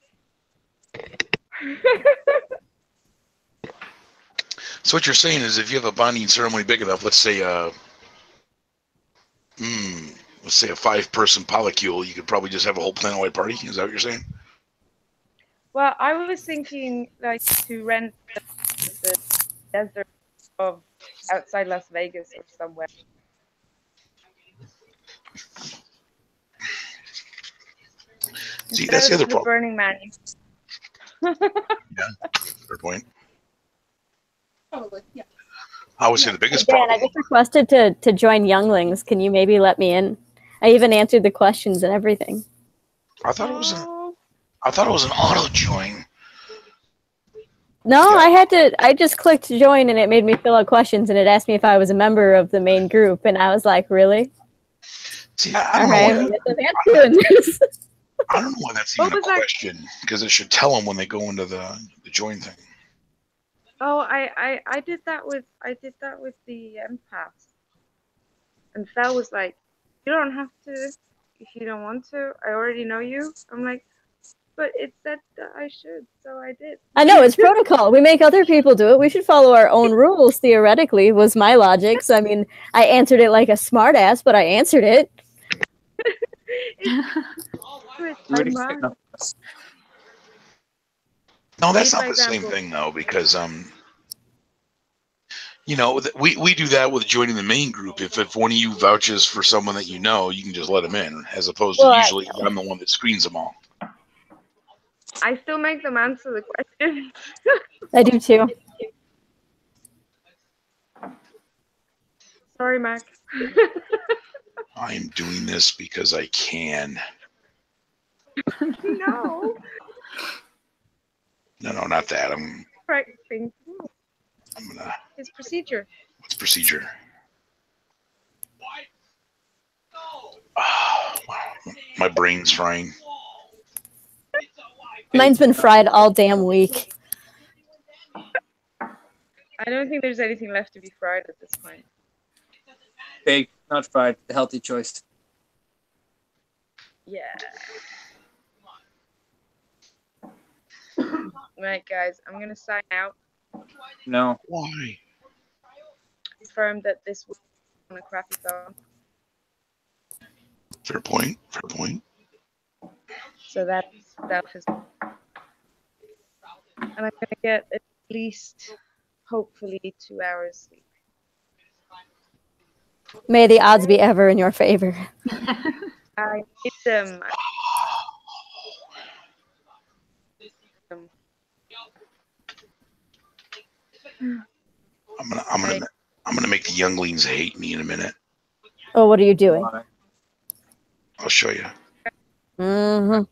A: So what you're saying is, if you have a bonding ceremony big enough, let's say let's say a 5-person polycule, you could probably just have a whole planet-wide party. Is that what you're saying?
G: Well, I was thinking like to rent the desert of outside Las Vegas or somewhere.
A: See, that's the other problem.
G: Burning Man.
A: Yeah, fair point.
D: Probably, yeah.
A: I would say the biggest
C: Dan,
A: problem.
C: I just requested to join Younglings. Can you maybe let me in? I even answered the questions and everything.
A: I thought it was an auto join.
C: No, yeah. I just clicked join and it made me fill out questions and it asked me if I was a member of the main group and I was like, really?
A: See, I don't know why that's even a question, because it should tell them when they go into the join thing.
G: Oh, I did that with the empaths. And Fel was like, you don't have to if you don't want to. I already know you. I'm like, but it said that I should, so I did.
C: I know, it's protocol. We make other people do it. We should follow our own rules, theoretically, was my logic. So, I mean, I answered it like a smartass, but I answered it.
A: No, that's not the same thing, though, because, you know, we do that with joining the main group. If one of you vouches for someone that you know, you can just let them in, as opposed to usually I'm the one that screens them all.
G: I still make them answer the question.
C: I do too.
G: Sorry, Mac.
A: I'm doing this because I can.
G: No.
A: No, not that.
G: Right thing.
A: I'm gonna.
G: His procedure.
A: What's procedure? Oh, my brain's frying.
C: Mine's been fried all damn week.
G: I don't think there's anything left to be fried at this point.
H: Baked, not fried. The healthy choice.
G: Yeah. Right, guys, I'm gonna sign out.
H: No.
A: Why?
G: Confirm that this was on a crappy phone.
A: Fair point. Fair point.
G: So that stuff is. And I'm gonna get at least, hopefully, 2 hours sleep.
C: May the odds be ever in your favor.
G: I need them.
A: I'm gonna make the younglings hate me in a minute.
C: Oh, what are you doing?
A: I'll show you.
C: Mm-hmm.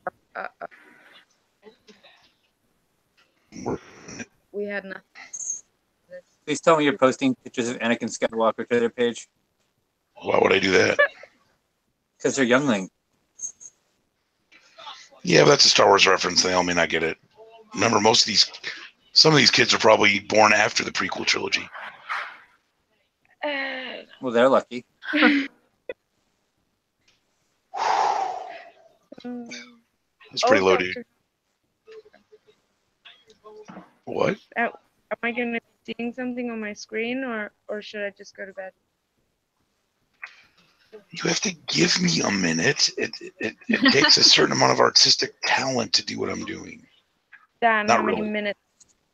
G: We had nothing.
H: Please tell me you're posting pictures of Anakin Skywalker to their page.
A: Why would I do that?
H: Because they're youngling.
A: Yeah, but that's a Star Wars reference. They all may not get it. Remember, some of these kids are probably born after the prequel trilogy.
H: Well, they're lucky.
A: That's pretty low, dude. What?
G: Am I going to be seeing something on my screen, or should I just go to bed?
A: You have to give me a minute. It takes a certain amount of artistic talent to do what I'm doing.
G: Dan,
A: Not
G: how many
A: really.
G: minutes?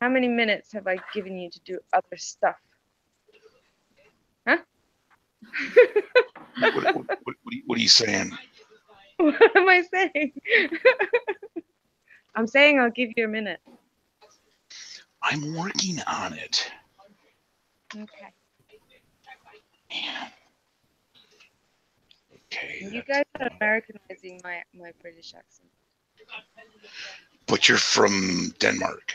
G: How many minutes have I given you to do other stuff? Huh?
A: What are you saying?
G: What am I saying? I'm saying I'll give you a minute.
A: I'm working on it.
G: Okay.
A: Man. Okay.
G: You guys are Americanizing my British accent.
A: But you're from Denmark.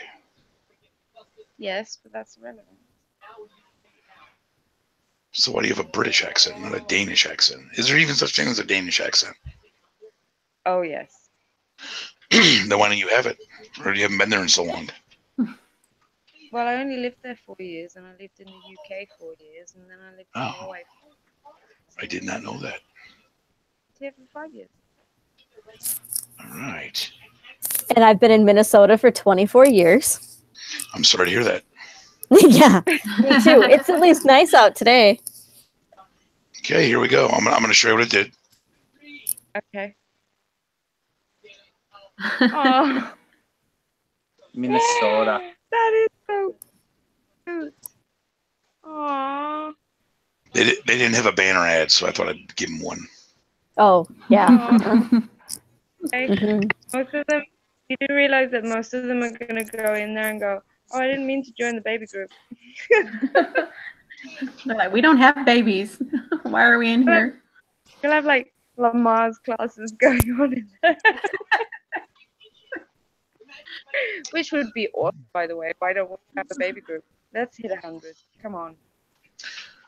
G: Yes, but that's irrelevant.
A: So why do you have a British accent, not a Danish accent? Is there even such thing as a Danish accent?
G: Oh, yes.
A: Then why don't you have it? Or you haven't been there in so long?
G: Well, I only lived there 4 years, and I lived in the UK 4 years, and then I lived in Norway.
A: I did not know that.
G: Here for 5 years.
A: All right.
C: And I've been in Minnesota for 24 years.
A: I'm sorry to hear that.
C: Yeah, me too. It's at least nice out today.
A: Okay, here we go. I'm going to show you what it did.
G: Okay. Oh,
H: Minnesota.
G: that is so cute. Aww.
A: They didn't have a banner ad, so I thought I'd give them one.
C: Oh, yeah.
G: Okay.
C: Mhm.
G: Most of them, you do realize that most of them are going to go in there and go, oh, I didn't mean to join the baby group.
D: They're like, we don't have babies. Why are we in here?
G: You'll have like Lamar's classes going on in there. Which would be awesome, by the way. Why don't we have a baby group? Let's hit 100. Come on.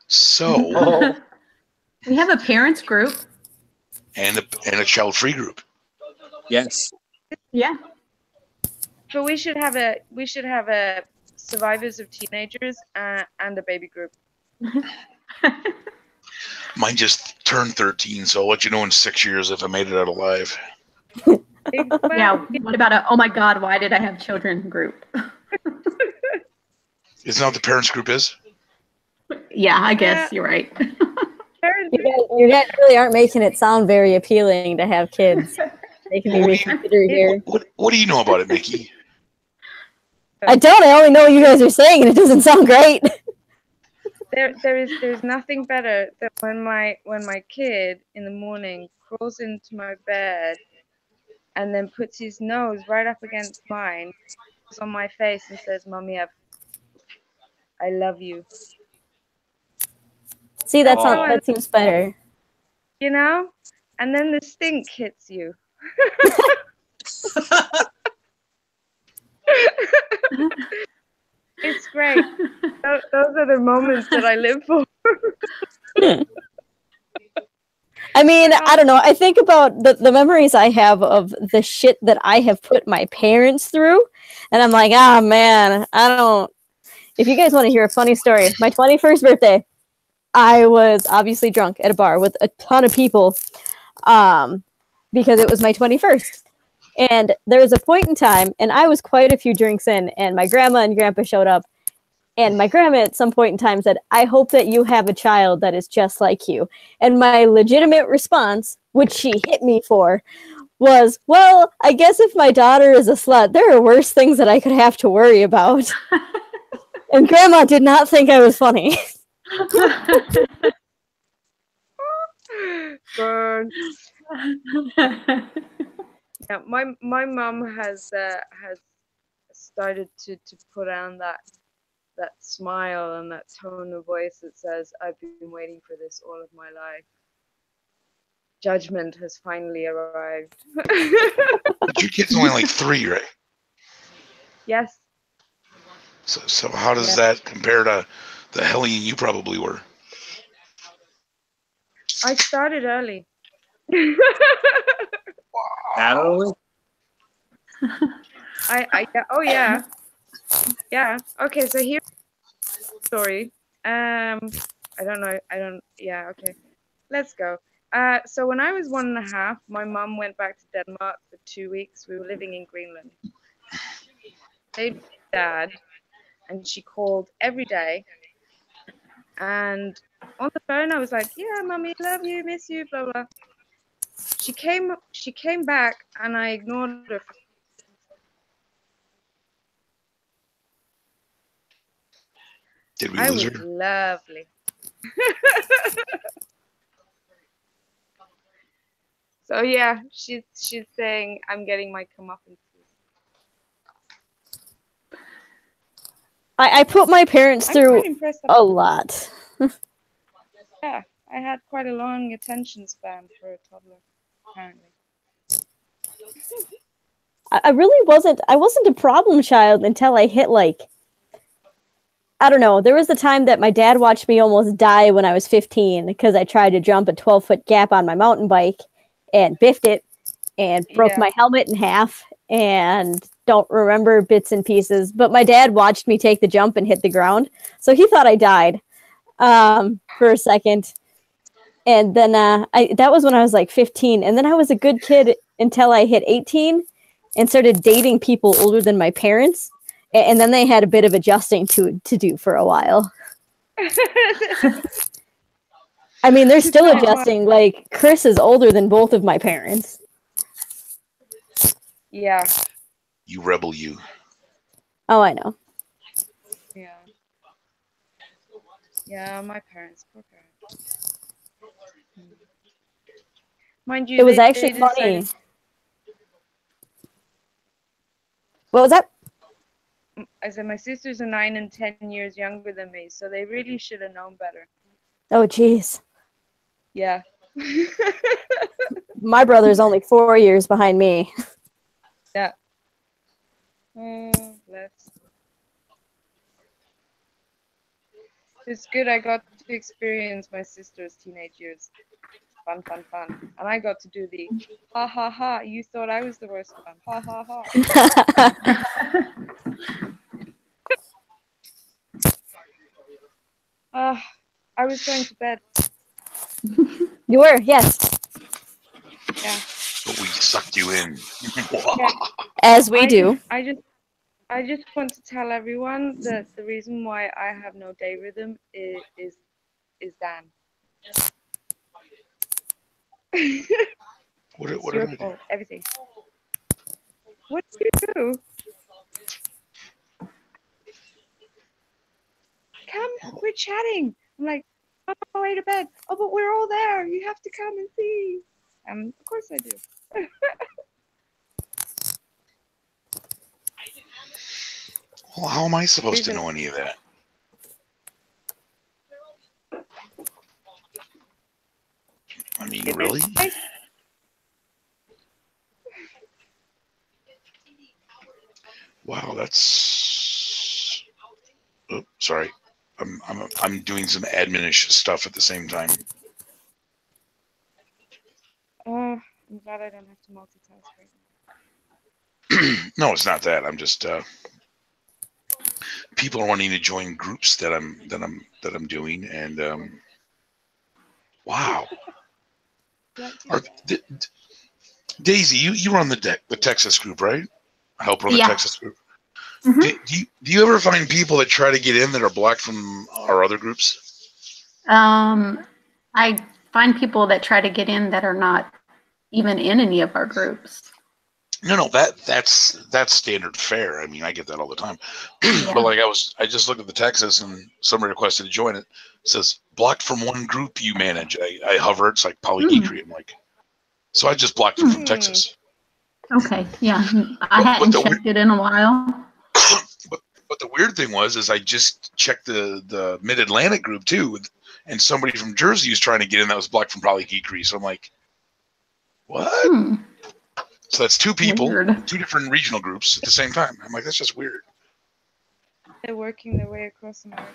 A: So,
D: We have a parents group.
A: and a child-free group.
H: Yes.
D: Yeah.
G: So we should have a survivors of teenagers and a baby group.
A: Mine just turned 13, so I'll let you know in 6 years if I made it out alive.
D: Yeah. What about a, oh my God, why did I have children group?
A: Isn't that what the parents group is?
D: Yeah, I guess you're right.
C: You guys really aren't making it sound very appealing to have kids. They can be reconsidered here.
A: What do you know about it, Mickey?
C: I don't. I only know what you guys are saying, and it doesn't sound great.
G: There's nothing better than when my kid in the morning crawls into my bed and then puts his nose right up against mine, on my face, and says, "Mommy, I love you."
C: See, that seems better.
G: You know, and then the stink hits you. It's great. Those are the moments that I live for.
C: I mean, I don't know. I think about the memories I have of the shit that I have put my parents through, and I'm like, ah, man, I don't. If you guys want to hear a funny story, my 21st birthday, I was obviously drunk at a bar with a ton of people, because it was my 21st. And there was a point in time, and I was quite a few drinks in, and my grandma and grandpa showed up. And my grandma at some point in time said, I hope that you have a child that is just like you. And my legitimate response, which she hit me for, was, well, I guess if my daughter is a slut, there are worse things that I could have to worry about. And grandma did not think I was funny.
G: Burn. Yeah, my mom has started to put on that smile and that tone of voice that says, I've been waiting for this all of my life. Judgment has finally arrived.
A: But your kid's only like 3, right?
G: Yes.
A: So how does that compare to the hellion you probably were?
G: I started early.
H: That early?
G: Oh yeah. Yeah. Okay, so here's the story. I don't know. Yeah, okay. Let's go. So when I was 1.5, my mom went back to Denmark for 2 weeks. We were living in Greenland. Hey, Dad, and she called every day. And on the phone, I was like, "Yeah, mommy, love you, miss you, blah blah." She came back, and I ignored her.
A: Did we lose her?
G: Lovely. So yeah, she's saying I'm getting my comeuppance.
C: I put my parents through a lot.
G: Yeah, I had quite a long attention span for a toddler, apparently.
C: I really wasn't. I wasn't a problem child until I hit like, I don't know. There was a time that my dad watched me almost die when I was 15 because I tried to jump a 12-foot gap on my mountain bike and biffed it and broke my helmet in half and don't remember bits and pieces. But my dad watched me take the jump and hit the ground, so he thought I died for a second. And then that was when I was like 15, and then I was a good kid until I hit 18 and started dating people older than my parents. And then they had a bit of adjusting to do for a while. I mean, they're still adjusting. Like, Chris is older than both of my parents.
G: Yeah.
A: You rebel, you.
C: Oh, I know.
G: Yeah. Yeah, my parents. Poor parents. Mind you,
C: it was actually funny. What was that?
G: I said my sisters are 9 and 10 years younger than me, so they really should have known better.
C: Oh, jeez.
G: Yeah.
C: My brother's only 4 years behind me.
G: Yeah. Oh, bless. It's good I got to experience my sister's teenage years. Fun, fun, fun. And I got to do the ha ha ha, you thought I was the worst one. Ha ha ha. I was going to bed.
C: You were, yes.
G: Yeah.
A: But we sucked you in.
C: Yeah. As we do.
G: I just want to tell everyone that the reason why I have no day rhythm is Dan.
A: What did I do?
G: Everything. What did you do? Come, we're chatting. I'm like, on my way to bed. Oh, but we're all there. You have to come and see. Of course I do.
A: Well, how am I supposed to know any of that? I mean, really? Wow, that's Sorry, I'm doing some adminish stuff at the same time.
G: I'm glad I don't have to multitask right
A: now. No, it's not that. I'm just people are wanting to join groups that I'm doing, and wow. Daisy, you run the Texas group, right? I help run the Texas group. Mm-hmm. Do you ever find people that try to get in that are blocked from our other groups?
D: I find people that try to get in that are not even in any of our groups.
A: No, that's standard fare. I mean, I get that all the time. But like I just looked at the Texas and somebody requested to join it. It says blocked from one group you manage. I hover, it's like Polygeekery. I'm like, so I just blocked them from Texas.
D: Okay, yeah, I hadn't checked it in a while.
A: But the weird thing is I just checked the Mid-Atlantic group too, and somebody from Jersey was trying to get in that was blocked from Polygeekery. So I'm like, what? So that's two people, two different regional groups at the same time. I'm like, that's just weird.
G: They're working their way across America.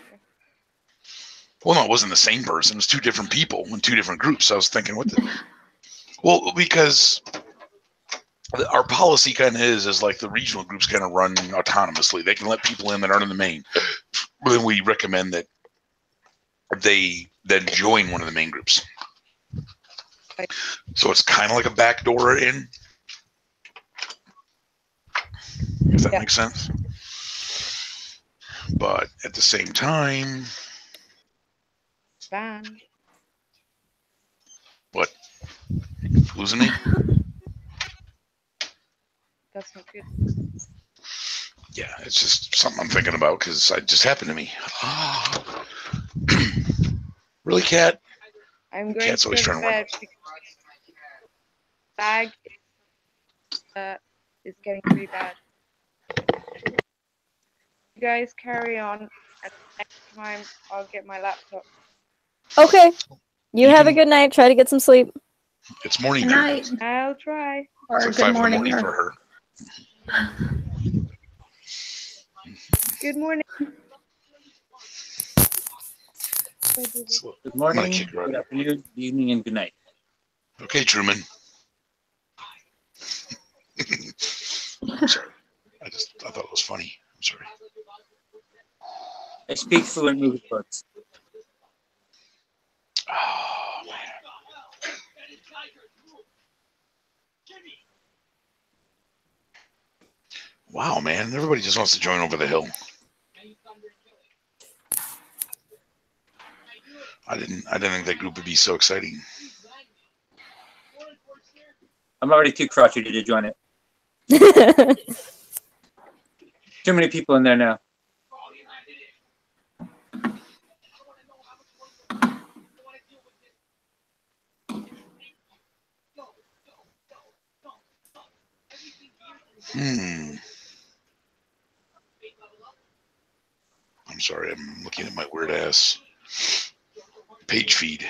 A: Well, no, it wasn't the same person. It was two different people in two different groups. I was thinking, what the? Well, because our policy kind of is like the regional groups kind of run autonomously. They can let people in that aren't in the main. But then we recommend that they then join one of the main groups. So it's kind of like a backdoor in. If that makes sense. But at the same time,
G: ban.
A: What? Losing me?
G: That's not good.
A: Yeah, it's just something I'm thinking about because it just happened to me. Really, Cat?
G: I'm going Cat's to go to bed because bag is getting pretty bad. You guys carry on, and next time I'll get my laptop.
C: Okay. You have a good night. Try to get some sleep.
A: It's morning.
D: Night.
G: I'll try.
D: Or
A: it's like
D: good
A: 5
D: morning
A: in the morning for her.
G: Good morning.
H: Good morning, good afternoon, good evening, and good night.
A: Okay, Truman. I'm sorry. I thought it was funny. I'm sorry.
H: I speak fluent movie quotes.
A: Oh, man. Wow, man. Everybody just wants to join over the hill. I didn't think that group would be so exciting.
H: I'm already too crotchety to join it. Too many people in there now.
A: I'm sorry, I'm looking at my weird ass page feed.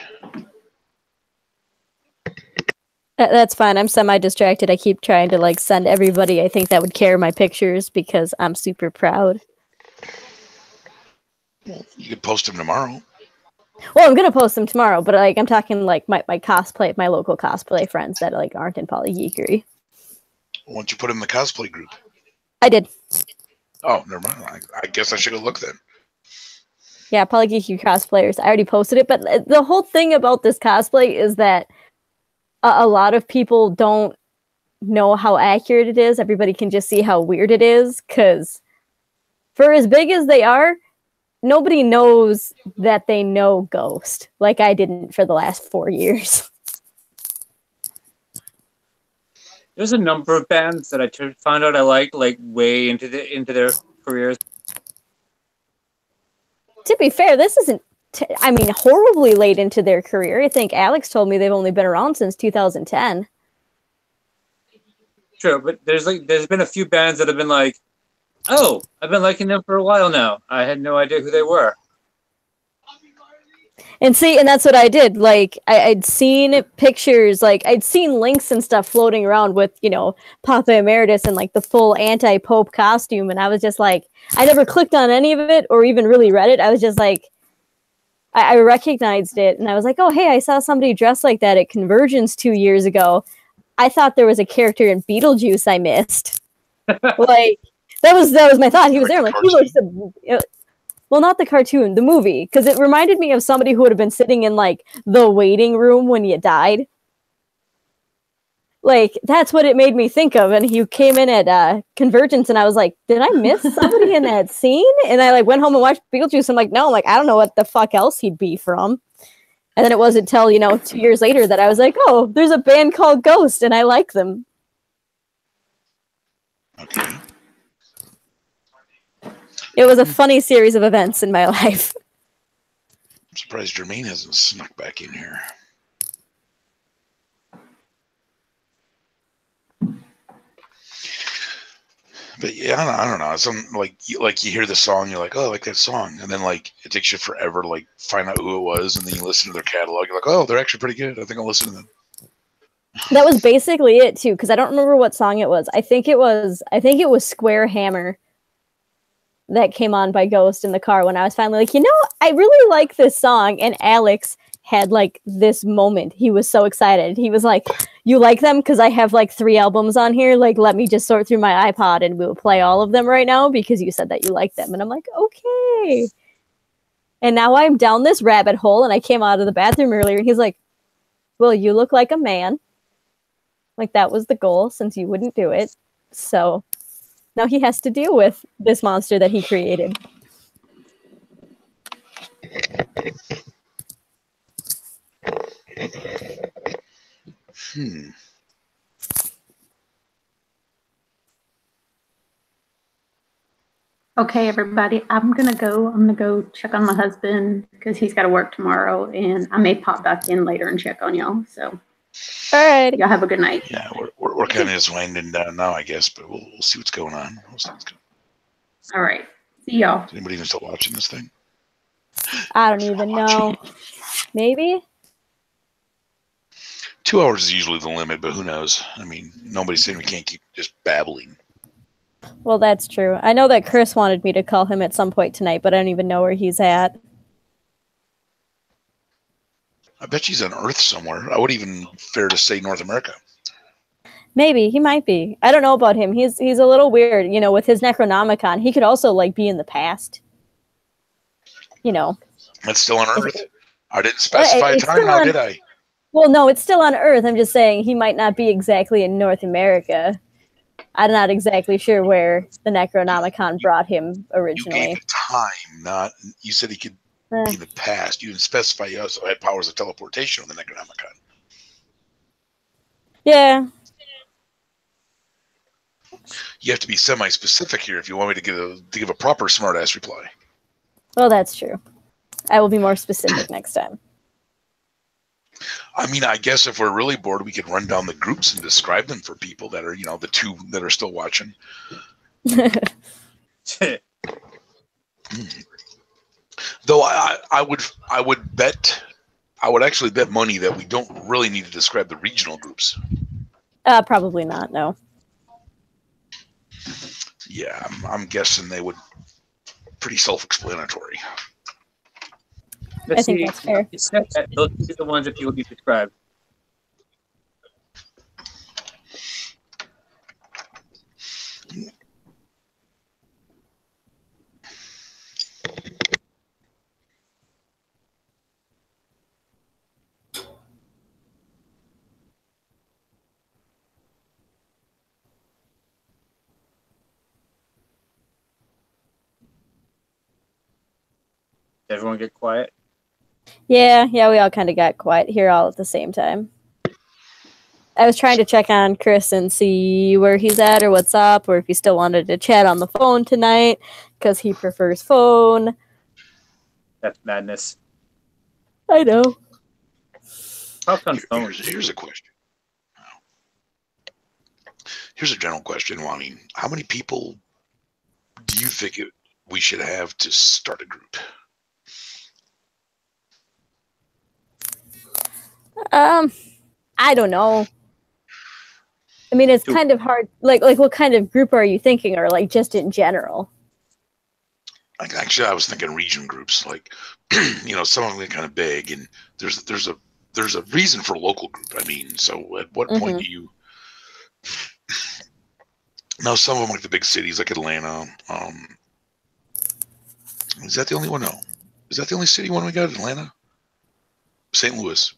C: That's fine. I'm semi-distracted. I keep trying to like send everybody I think that would care my pictures because I'm super proud.
A: You could post them tomorrow.
C: Well, I'm gonna post them tomorrow, but like I'm talking like my cosplay, my local cosplay friends that like aren't in Polygeekery.
A: Why don't you put them in the cosplay group?
C: I did.
A: Oh, never mind. I guess I should go look then.
C: Yeah, Polygeekery cosplayers. I already posted it, but the whole thing about this cosplay is that a lot of people don't know how accurate it is. Everybody can just see how weird it is, because for as big as they are, nobody knows that they know Ghost, like I didn't for the last 4 years.
H: There's a number of bands that I found out I like way into their careers.
C: To be fair, this isn't, horribly late into their career. I think Alex told me they've only been around since 2010.
H: True, but there's been a few bands that have been like, oh, I've been liking them for a while now. I had no idea who they were.
C: And see, and that's what I did. Like, I'd seen pictures, like, I'd seen links and stuff floating around with, you know, Papa Emeritus and, like, the full anti-Pope costume. And I was just like, I never clicked on any of it or even really read it. I was just like, I recognized it. And I was like, oh, hey, I saw somebody dressed like that at Convergence 2 years ago. I thought there was a character in Beetlejuice I missed. Like, that was my thought. He was there. Like, he looks... Well, not the cartoon, the movie, because it reminded me of somebody who would have been sitting in, like, the waiting room when you died. Like, that's what it made me think of. And he came in at Convergence, and I was like, did I miss somebody in that scene? And I, like, went home and watched Beetlejuice. I'm like, no, like, I don't know what the fuck else he'd be from. And then it wasn't until, you know, 2 years later that I was like, oh, there's a band called Ghost, and I like them.
A: Okay.
C: It was a funny series of events in my life.
A: I'm surprised Jermaine hasn't snuck back in here. But yeah, I don't know. Some like you hear the song, you're like, oh, I like that song, and then like it takes you forever to like find out who it was, and then you listen to their catalog. You're like, oh, they're actually pretty good. I think I'll listen to them.
C: That was basically it too, because I don't remember what song it was. I think it was Square Hammer that came on by Ghost in the car when I was finally like, you know, I really like this song. And Alex had like this moment. He was so excited. He was like, you like them? Because I have like 3 albums on here. Like, let me just sort through my iPod and we'll play all of them right now because you said that you like them. And I'm like, okay. And now I'm down this rabbit hole, and I came out of the bathroom earlier and he's like, well, you look like a man. Like, that was the goal since you wouldn't do it. So now he has to deal with this monster that he created.
D: Okay, everybody, I'm gonna go check on my husband because he's got to work tomorrow, and I may pop back in later and check on y'all. So,
C: all right,
D: y'all have a good night.
A: Yeah, we're kind of just winding down now, I guess, but we'll see what's going on.
D: All right, see y'all.
A: Is anybody even still watching this thing?
C: I don't even know. Maybe
A: 2 hours is usually the limit, but who knows? I mean, nobody's saying we can't keep just babbling.
C: Well, that's true. I know that Chris wanted me to call him at some point tonight, but I don't even know where he's at.
A: I bet she's on Earth somewhere. I would even fair to say North America.
C: Maybe he might be. I don't know about him. He's a little weird, you know, with his Necronomicon. He could also like be in the past. You know.
A: It's still on Earth. I didn't specify a time now, did I?
C: Well, no, it's still on Earth. I'm just saying he might not be exactly in North America. I'm not exactly sure where the Necronomicon brought him originally.
A: You gave a time, not you said he could be in the past. You didn't specify he also had powers of teleportation on the Necronomicon.
C: Yeah.
A: You have to be semi-specific here if you want me to give a proper smart-ass reply.
C: Well, that's true. I will be more specific next time.
A: I mean, I guess if we're really bored, we could run down the groups and describe them for people that are, you know, the 2 that are still watching. Though I would actually bet money that we don't really need to describe the regional groups.
C: Probably not. No.
A: Yeah, I'm guessing they would. Pretty self-explanatory.
C: I think that's fair.
H: Those are the ones that people need described. Everyone get quiet?
C: Yeah, we all kind of got quiet here all at the same time. I was trying to check on Chris and see where he's at or what's up, or if he still wanted to chat on the phone tonight, because he prefers phone.
H: That's madness.
C: I know.
A: Here's a question. Here's a general question. Well, I mean, how many people do you think we should have to start a group?
C: I don't know. I mean, it's kind of hard. Like what kind of group are you thinking, or like just in general?
A: Actually, I was thinking region groups. Like, some of them are kind of big, and there's a reason for a local group. I mean, so at what point do you? Now, some of them, like the big cities, like Atlanta. Is that the only one? No. Is that the only city one we got? Atlanta, St. Louis.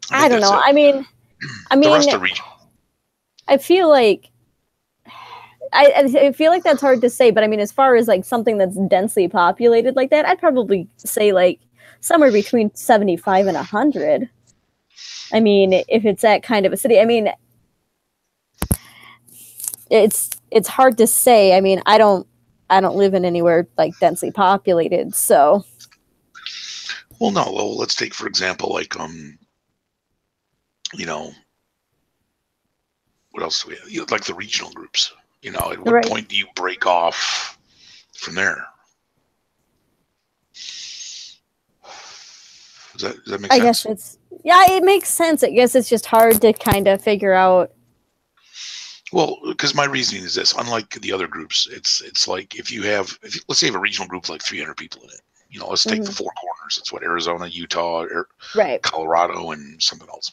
C: I don't know. I mean,
A: the rest of the region.
C: I feel like I feel like that's hard to say, but I mean, as far as like something that's densely populated like that, I'd probably say like somewhere between 75 and 100. I mean, if it's that kind of a city, I mean, it's hard to say. I mean, I don't live in anywhere like densely populated, so.
A: Well, no. Well, let's take for example, like what else do we have? Like the regional groups. At what point do you break off from there? Does that make sense?
C: I guess it makes sense. I guess it's just hard to kind of figure out.
A: Well, because my reasoning is this: unlike the other groups, it's like if let's say you have a regional group with like 300 people in it. Let's take the four corners. It's what Arizona, Utah, Colorado, and something else.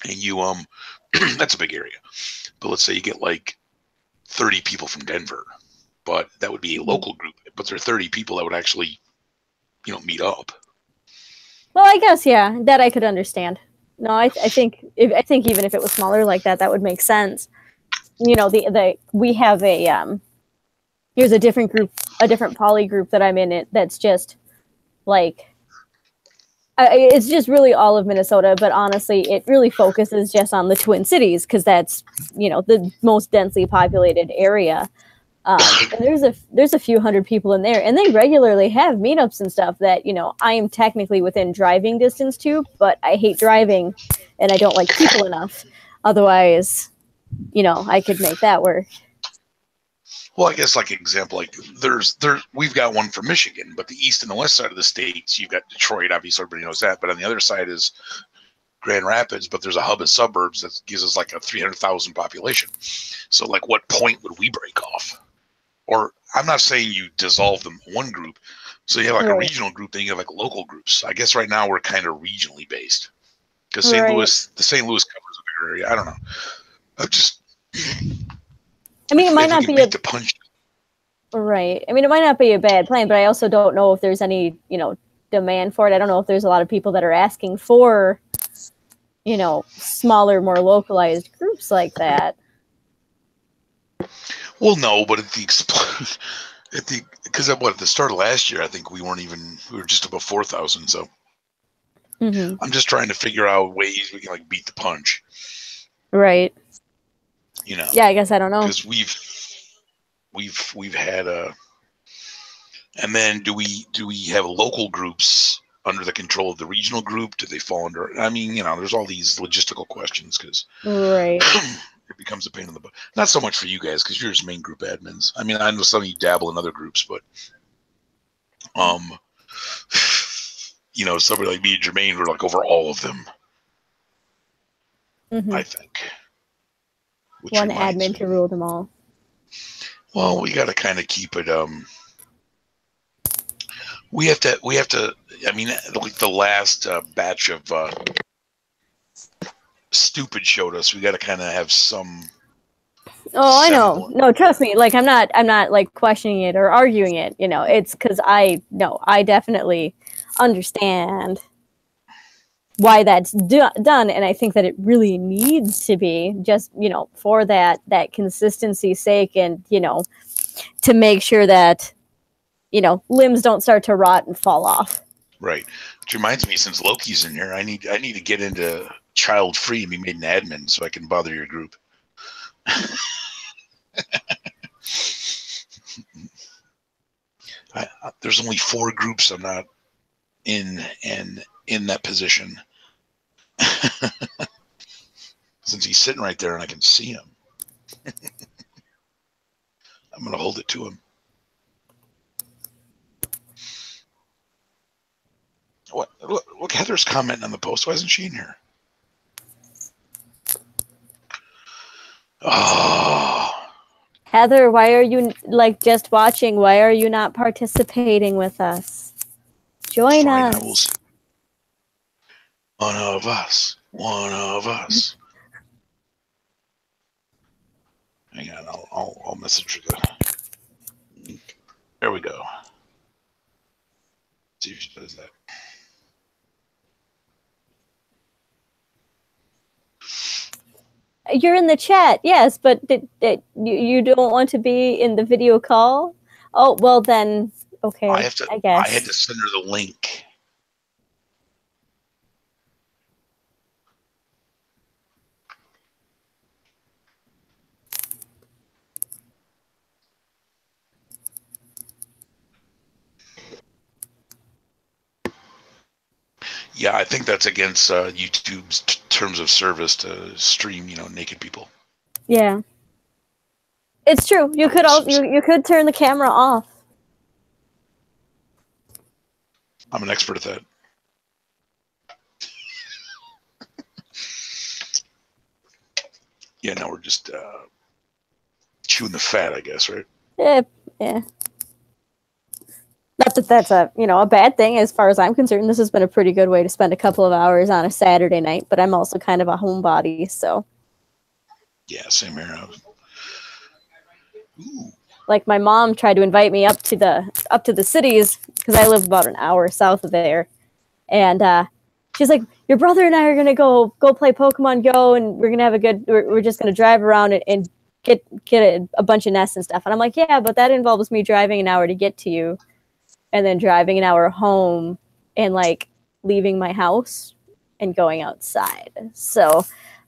A: And you that's a big area. But let's say you get like 30 people from Denver, but that would be a local group. But there are 30 people that would actually, meet up.
C: Well, I guess that I could understand. No, I think even if it was smaller like that, that would make sense. We have here's a different group, a different poly group that I'm in it. That's just like. It's just really all of Minnesota, but honestly, it really focuses just on the Twin Cities because that's the most densely populated area. And there's a few hundred people in there, and they regularly have meetups and stuff that I am technically within driving distance to, but I hate driving, and I don't like people enough. Otherwise, I could make that work.
A: Well, I guess like example, like we've got one for Michigan, but the east and the west side of the states, you've got Detroit, obviously everybody knows that, but on the other side is Grand Rapids, but there's a hub of suburbs that gives us like a 300,000 population. So like what point would we break off? Or I'm not saying you dissolve them one group. So you have like a regional group, then you have like local groups. I guess right now we're kind of regionally based because the St. Louis covers a bigger area. I don't know.
C: I mean, it might not be right. I mean, it might not be a bad plan, but I also don't know if there's any, demand for it. I don't know if there's a lot of people that are asking for, smaller, more localized groups like that.
A: Well, no, but at the start of last year, I think we were just above 4,000. So I'm just trying to figure out ways we can like beat the punch.
C: Right. Yeah, I guess I don't know.
A: Because we've had and then do we have local groups under the control of the regional group? Do they fall under? I mean, there's all these logistical questions because it becomes a pain in the butt. Not so much for you guys because you're just main group admins. I mean, I know some of you dabble in other groups, but somebody like me and Jermaine were like over all of them. I think.
C: One admin to rule them all.
A: Well, we got to kind of keep it. We have to. I mean, like the last batch of stupid showed us. We got to kind of have some.
C: Oh, I know. No, trust me. Like I'm not like questioning it or arguing it. It's because I definitely understand why that's done, and I think that it really needs to be just for that consistency's sake, and to make sure that limbs don't start to rot and fall off.
A: Right. Which reminds me, since Loki's in here, I need to get into child free and be made an admin so I can bother your group. There's only 4 groups I'm not in that position. Since he's sitting right there and I can see him. I'm going to hold it to him. What Look, Heather's commenting on the post. Why isn't she in here? Oh.
C: Heather, why are you like just watching? Why are you not participating with us? Join us.
A: One of us. One of us. Hang on, I'll message her that. There we go. See if she does that.
C: You're in the chat, yes, but you don't want to be in the video call? Oh, well then, okay, I guess.
A: I had to send her the link. Yeah, I think that's against YouTube's terms of service to stream, naked people.
C: Yeah, it's true. You could also you could turn the camera off.
A: I'm an expert at that. Yeah, now we're just chewing the fat, I guess, right?
C: Yeah. Not that that's a bad thing as far as I'm concerned. This has been a pretty good way to spend a couple of hours on a Saturday night, but I'm also kind of a homebody, so.
A: Yeah, same here. Ooh.
C: Like my mom tried to invite me up to the cities because I live about an hour south of there, and she's like, "Your brother and I are gonna go play Pokemon Go, and we're gonna have we're just gonna drive around and get a bunch of nests and stuff." And I'm like, "Yeah, but that involves me driving an hour to get to you, and then driving an hour home, and like leaving my house and going outside. So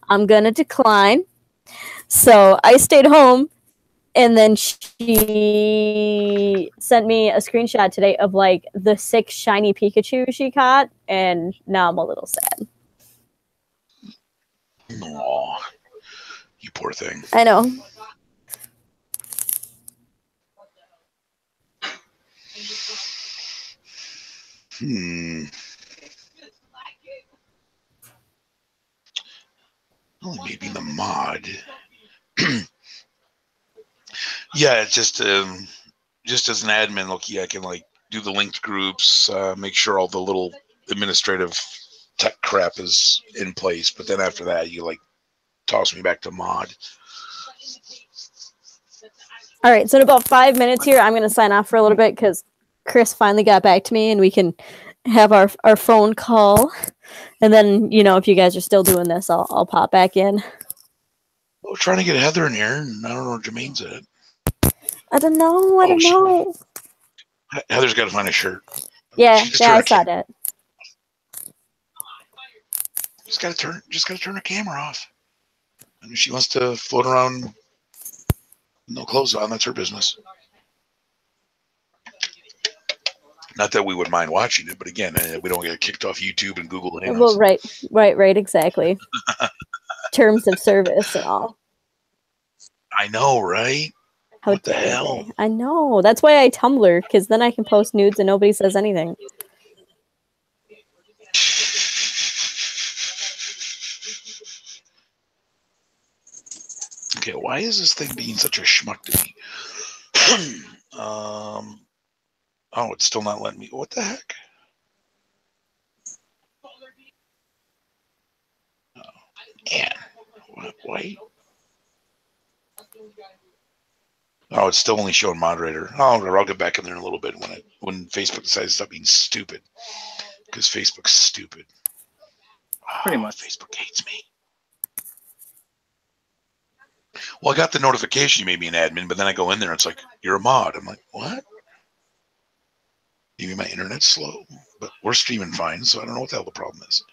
C: I'm gonna decline." So I stayed home. And then she sent me a screenshot today of like the 6 shiny Pikachu she caught, and now I'm a little sad.
A: Aw, you poor thing.
C: I know.
A: Only maybe the mod. Yeah, it's just as an admin, I can like do the linked groups, make sure all the little administrative tech crap is in place. But then after that, you like toss me back to mod.
C: All right, so in about 5 minutes here, I'm going to sign off for a little bit because Chris finally got back to me, and we can have our phone call. And then, if you guys are still doing this, I'll pop back in.
A: We're trying to get Heather in here, and I don't know where Jermaine's at.
C: I don't know. I don't know.
A: Heather's got to find a shirt.
C: Yeah, I saw that.
A: Just got to turn her camera off. And if she wants to float around with no clothes on, that's her business. Not that we would mind watching it, but again, we don't get kicked off YouTube and Google.
C: Well, right, exactly. Terms of service and all.
A: I know, right? What the hell?
C: I know. That's why I Tumblr, because then I can post nudes and nobody says anything.
A: Okay, why is this thing being such a schmuck to me? Oh, it's still not letting me. What the heck? Oh, man. Wait. Oh, it's still only showing moderator. Oh, I'll get back in there in a little bit when Facebook decides to stop being stupid. Because Facebook's stupid.
H: Pretty much.
A: Facebook hates me. Well, I got the notification you made me an admin, but then I go in there and it's like, you're a mod. I'm like, what? Maybe my internet's slow, but we're streaming fine, so I don't know what the hell the problem is.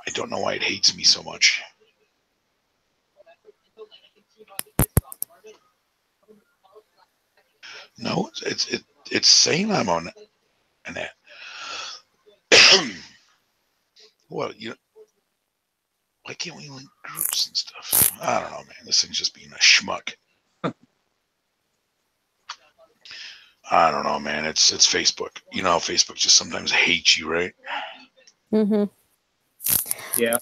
A: I don't know why it hates me so much. No, it's saying I'm on an ad. Well, why can't we link groups and stuff? I don't know, man. This thing's just being a schmuck. I don't know, man. It's Facebook. You know how Facebook just sometimes hates you, right?
C: Mm-hmm.
H: Yeah.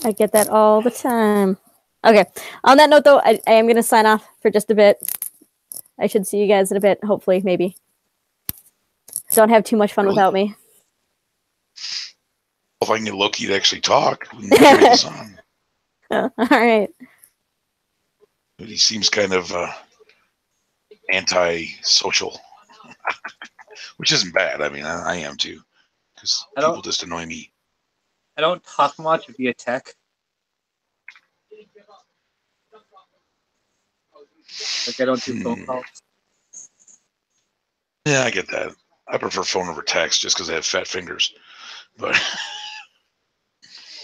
C: I get that all the time. Okay. On that note, though, I am going to sign off for just a bit. I should see you guys in a bit, hopefully, maybe. Don't have too much fun without me.
A: If I can get Loki to actually talk, we can carry this on.
C: All right.
A: But he seems kind of anti-social, which isn't bad. I mean, I am too, because people just annoy me.
H: I don't talk much via tech. Like I don't do phone calls.
A: Yeah, I get that. I prefer phone over text just because I have fat fingers. But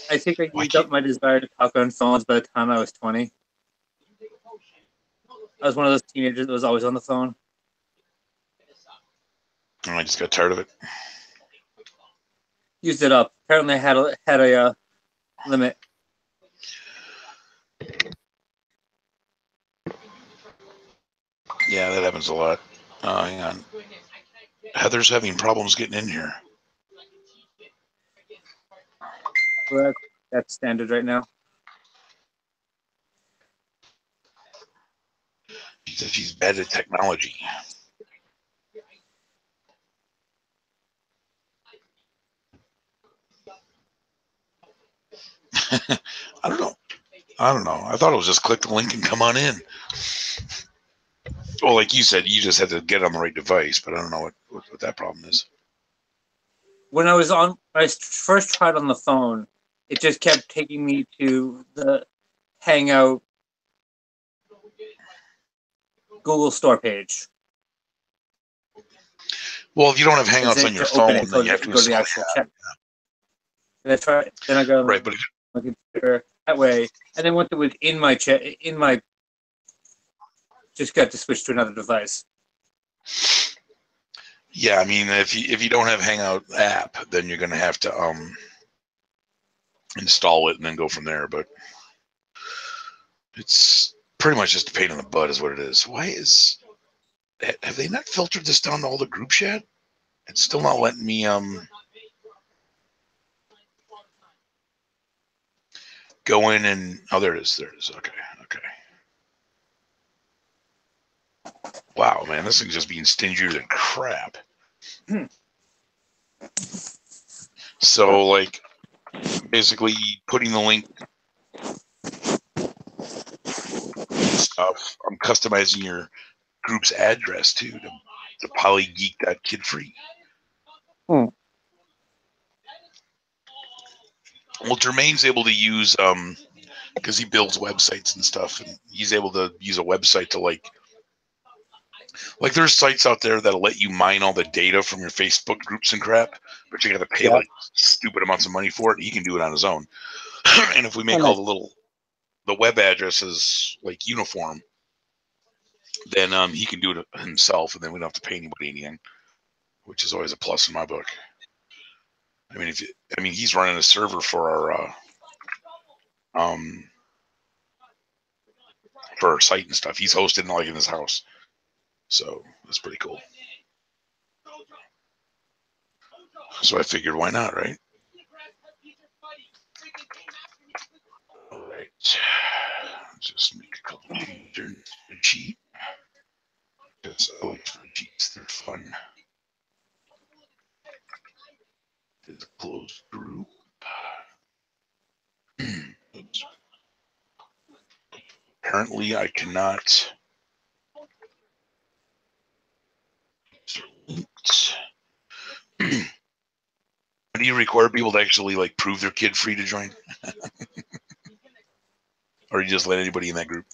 H: I think I used up my desire to talk on phones by the time I was 20. I was one of those teenagers that was always on the phone.
A: I just got tired of it.
H: Used it up. Apparently, I had a limit.
A: Yeah, that happens a lot. Hang on. Heather's having problems getting in here.
H: Well, that's standard right now.
A: She said she's bad at technology. I don't know. I thought it was just click the link and come on in. Well, like you said, you just had to get on the right device, but I don't know what that problem is.
H: When I first tried on the phone, it just kept taking me to the Hangout Google Store page.
A: Well, if you don't have Hangouts on your phone, then you have to
H: go to the actual chat. And then I go
A: right, but
H: my computer that way, and then once it was in my chat, just got to switch to another device.
A: Yeah, I mean, if you don't have Hangout app, then you're gonna have to install it and then go from there. But it's pretty much just a pain in the butt, is what it is. Have they not filtered this down to all the groups yet? It's still not letting me go in and there it is. Okay. Wow, man, this thing's just being stingier than crap. So, like, basically putting the link stuff. I'm customizing your group's address too to polygeek.kidfree. Well, Jermaine's able to use because he builds websites and stuff, and he's able to use a website to like there's sites out there that'll let you mine all the data from your Facebook groups and crap, but you got to pay like stupid amounts of money for it. He can do it on his own. And if we make all the web addresses like uniform, then he can do it himself, and then we don't have to pay anybody anything, which is always a plus in my book. I mean, he's running a server for our site and stuff. He's hosted like in his house, so that's pretty cool. So I figured, why not, right? All right, just make a couple changes in the spreadsheet because I like spreadsheets; they're fun. It's a closed group. Oops. Apparently, I cannot. Do you require people to actually like prove their kid free to join, or you just let anybody in that group?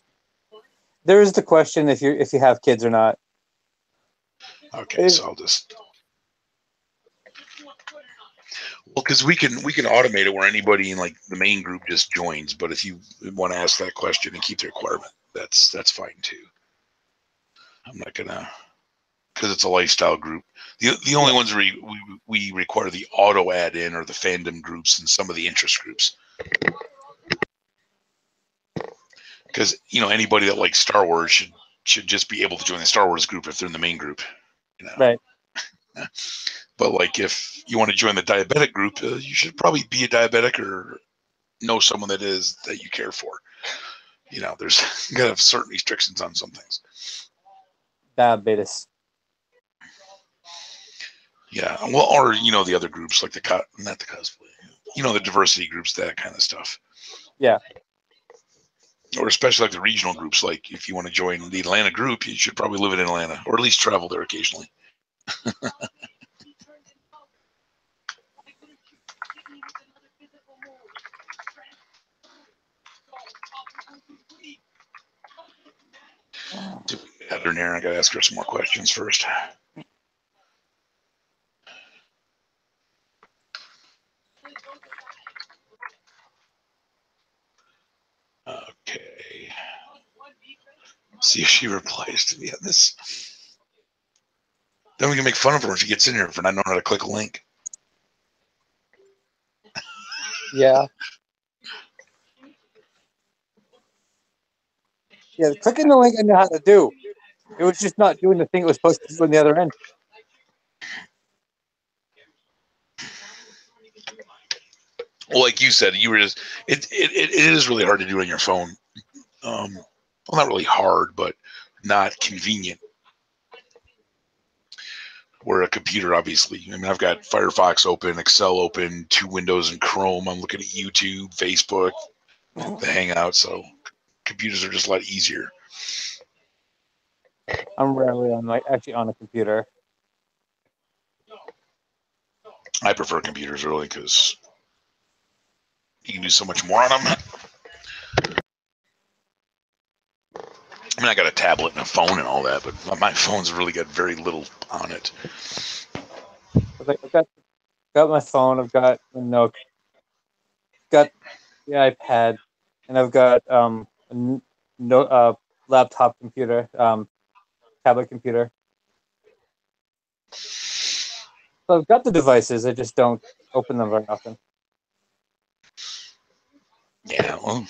E: There is the question if you have kids or not.
A: Okay, so I'll just. Well, because we can automate it where anybody in like the main group just joins, but if you want to ask that question and keep the requirement, that's fine too. I'm not gonna, because it's a lifestyle group. The only ones we require the auto add in are the fandom groups and some of the interest groups. Because anybody that likes Star Wars should just be able to join the Star Wars group if they're in the main group. You know?
H: Right.
A: But like, if you want to join the diabetic group, you should probably be a diabetic or know someone that is that you care for. You know, there's you gotta have certain restrictions on some things.
H: Diabetes.
A: Yeah, well, or you know, the other groups like not the cosplay, you know, the diversity groups, that kind of stuff.
H: Yeah.
A: Or especially like the regional groups. Like if you want to join the Atlanta group, you should probably live in Atlanta or at least travel there occasionally. Heather Nairn, I gotta ask her some more questions first. Okay. See if she replies to me on this. Then we can make fun of her when she gets in here for not knowing how to click a link.
H: Yeah. Yeah, clicking the link I know how to do. It was just not doing the thing it was supposed to do on the other end.
A: Well, like you said, you were just it is really hard to do on your phone. Well, not really hard, but not convenient. Where a computer, obviously, I mean, I've got Firefox open, Excel open, 2 windows in Chrome. I'm looking at YouTube, Facebook, the Hangout. So computers are just a lot easier.
H: I'm rarely actually on a computer.
A: I prefer computers really because you can do so much more on them. I mean, I got a tablet and a phone and all that, but my phone's really got very little on it.
H: I've got my phone, I've got a Nook, got the iPad, and I've got laptop computer, tablet computer. So I've got the devices, I just don't open them very often.
A: Yeah, well,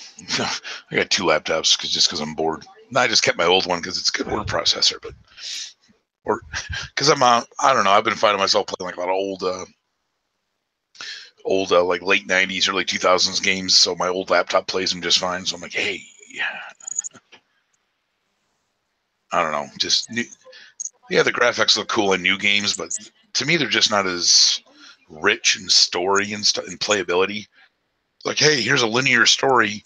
A: I got 2 laptops because I'm bored. I just kept my old one because it's a good word processor, but because I don't know, I've been finding myself playing like a lot of old like late 90s, early 2000s games. So my old laptop plays them just fine. So I'm like, hey, I don't know, just new. Yeah, the graphics look cool in new games, but to me, they're just not as rich in story and playability. Like, hey, here's a linear story.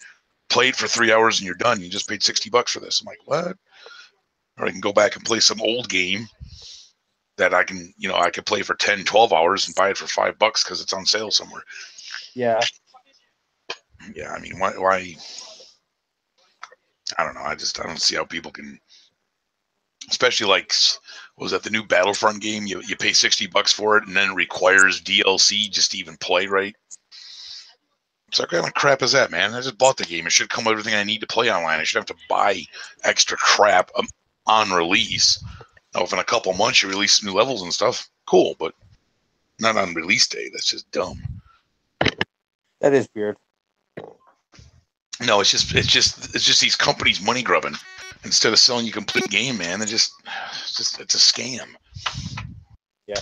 A: Play it for 3 hours and you're done. You just paid $60 for this. I'm like, what? Or I can go back and play some old game that I can, I could play for 10, 12 hours and buy it for $5 because it's on sale somewhere.
H: Yeah.
A: Yeah, I mean, why? I don't know. I don't see how people can, especially like, what was that, the new Battlefront game? You pay $60 for it and then it requires DLC just to even play, right? It's like, what kind of crap is that, man? I just bought the game. It should come with everything I need to play online. I should have to buy extra crap on release. Now, if in a couple months you release new levels and stuff, cool, but not on release day. That's just dumb.
H: That is weird.
A: No, it's just these companies money grubbing instead of selling you a complete game, man. It's a scam.
H: Yeah.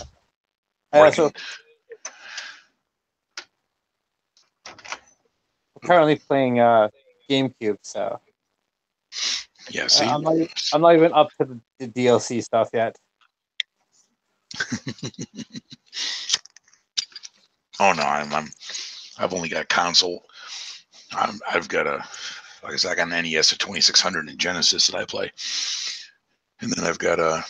H: Currently playing GameCube, so
A: yeah. See,
H: I'm not even up to the DLC stuff yet.
A: Oh no, I've only got console. I've got like I said, I got an NES, a 2600 and Genesis that I play, and then I've got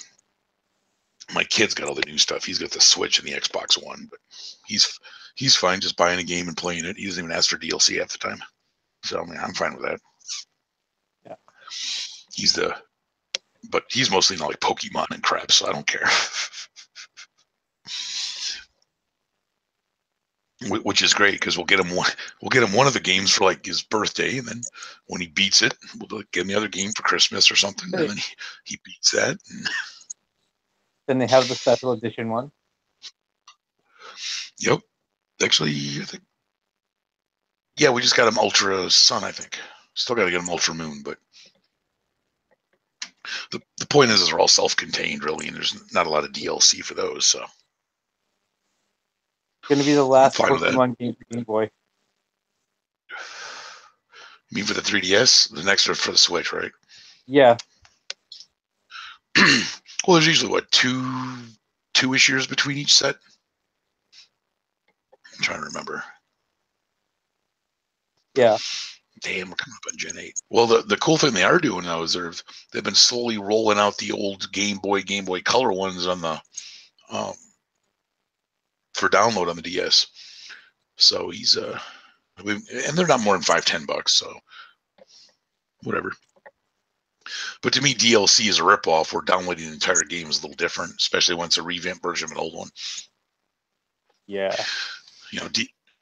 A: my kid's got all the new stuff. He's got the Switch and the Xbox One, but he's fine just buying a game and playing it. He doesn't even ask for DLC half the time. So I mean, I'm fine with that. Yeah. But he's mostly into like Pokemon and crap, so I don't care. Which is great because we'll get him one of the games for like his birthday, and then when he beats it, we'll get him the other game for Christmas or something, and then he beats that.
H: Then they have the special edition one.
A: Yep. Actually, I think. Yeah, we just got him Ultra Sun, I think. Still got to get him Ultra Moon, but The point is they're all self-contained, really, and there's not a lot of DLC for those. So,
H: Going to be the last
A: fine with that.
H: Pokemon game for Game Boy.
A: You mean for the 3DS? The next are for the Switch, right?
H: Yeah.
A: Well, there's usually what two-ish years between each set. I'm trying to remember.
H: Yeah.
A: Damn, we're coming up on Gen 8. Well, the cool thing they are doing now is they've been slowly rolling out the old Game Boy Color ones on the for download on the DS. So he's and they're not more than $5-10, so whatever. But to me, DLC is a ripoff where downloading the entire game is a little different, especially when it's a revamped version of an old one.
H: Yeah.
A: You know,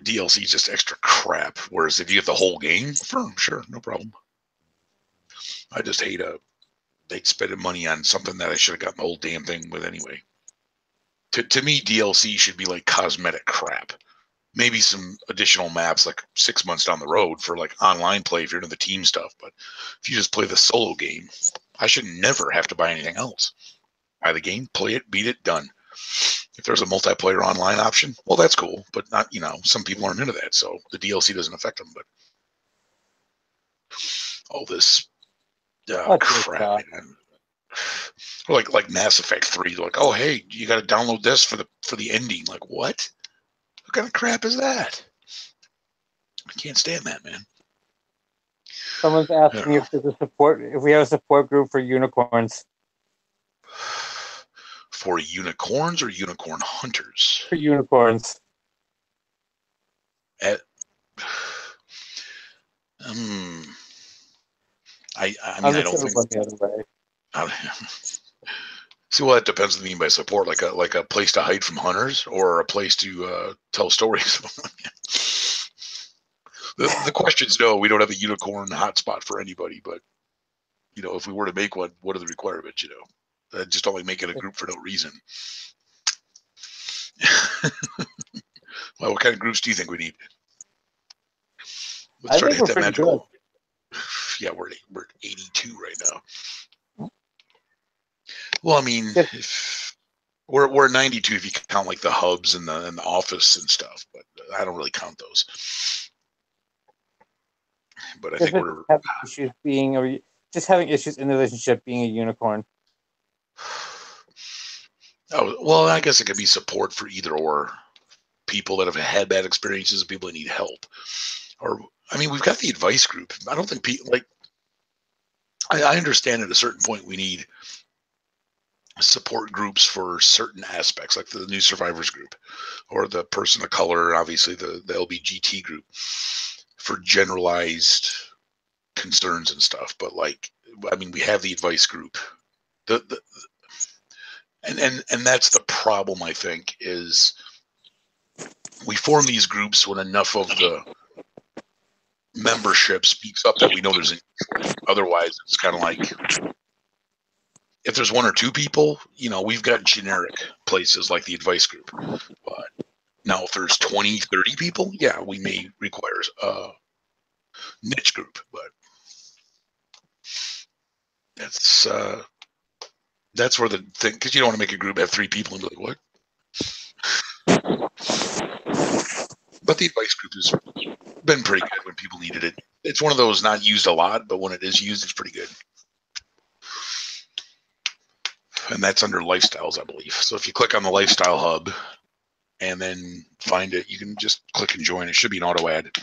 A: DLC is just extra crap. Whereas if you get the whole game, sure, no problem. I just hate they'd spending money on something that I should have gotten the whole damn thing with anyway. To me, DLC should be like cosmetic crap. Maybe some additional maps like 6 months down the road for like online play if you're into the team stuff. But if you just play the solo game, I should never have to buy anything else. Buy the game, play it, beat it, done. If there's a multiplayer online option, well, that's cool. But not, some people aren't into that, so the DLC doesn't affect them. But all this crap, man. Or like Mass Effect 3, they're like, oh, hey, you got to download this for the ending. Like, what? What kind of crap is that? I can't stand that, man.
H: Someone's asking if we have a support group for unicorns.
A: For unicorns or unicorn hunters?
H: For unicorns.
A: I mean, I don't think
H: the other way.
A: See, well, that depends on what you mean by support. Like a place to hide from hunters, or a place to tell stories. The question's no. We don't have a unicorn hotspot for anybody, but if we were to make one, what are the requirements? Just only make it a group for no reason. Well, what kind of groups do you think we need? Let's try to hit that magical. Yeah, we're at 82 right now. Well, I mean, if we're 92 if you count like the hubs and the office and stuff, but I don't really count those. But I think we're
H: having issues in the relationship being a unicorn.
A: Oh, well, I guess it could be support for either or. People that have had bad experiences, people that need help. Or, I mean, we've got the advice group. I don't think people I understand at a certain point we need support groups for certain aspects, like the new survivors group or the person of color, obviously the LBGT group for generalized concerns and stuff. But we have the advice group. And that's the problem, I think, is we form these groups when enough of the membership speaks up that we know there's an issue. Otherwise, it's kind of like if there's one or two people, we've got generic places like the advice group. But now if there's 20, 30 people, yeah, we may require a niche group. But that's where the thing, because you don't want to make a group have 3 people and be like, what? But the advice group has been pretty good when people needed it. It's one of those not used a lot, but when it is used, it's pretty good. And that's under lifestyles, I believe. So if you click on the lifestyle hub and then find it, you can just click and join. It should be an auto ad.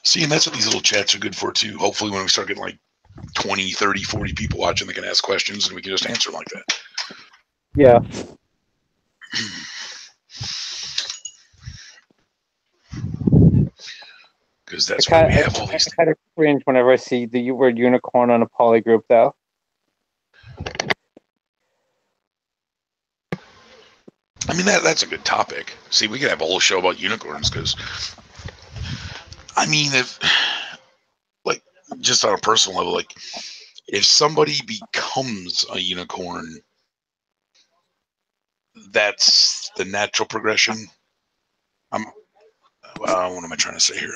A: See, and that's what these little chats are good for too. Hopefully when we start getting like 20, 30, 40 people watching, they can ask questions and we can just answer like that.
H: Yeah.
A: Because that's why we have all these.
H: I kind of cringe whenever I see the word unicorn on a poly group, though.
A: I mean, that's a good topic. See, we could have a whole show about unicorns because, I mean, if, just on a personal level, if somebody becomes a unicorn, that's the natural progression. What am I trying to say here?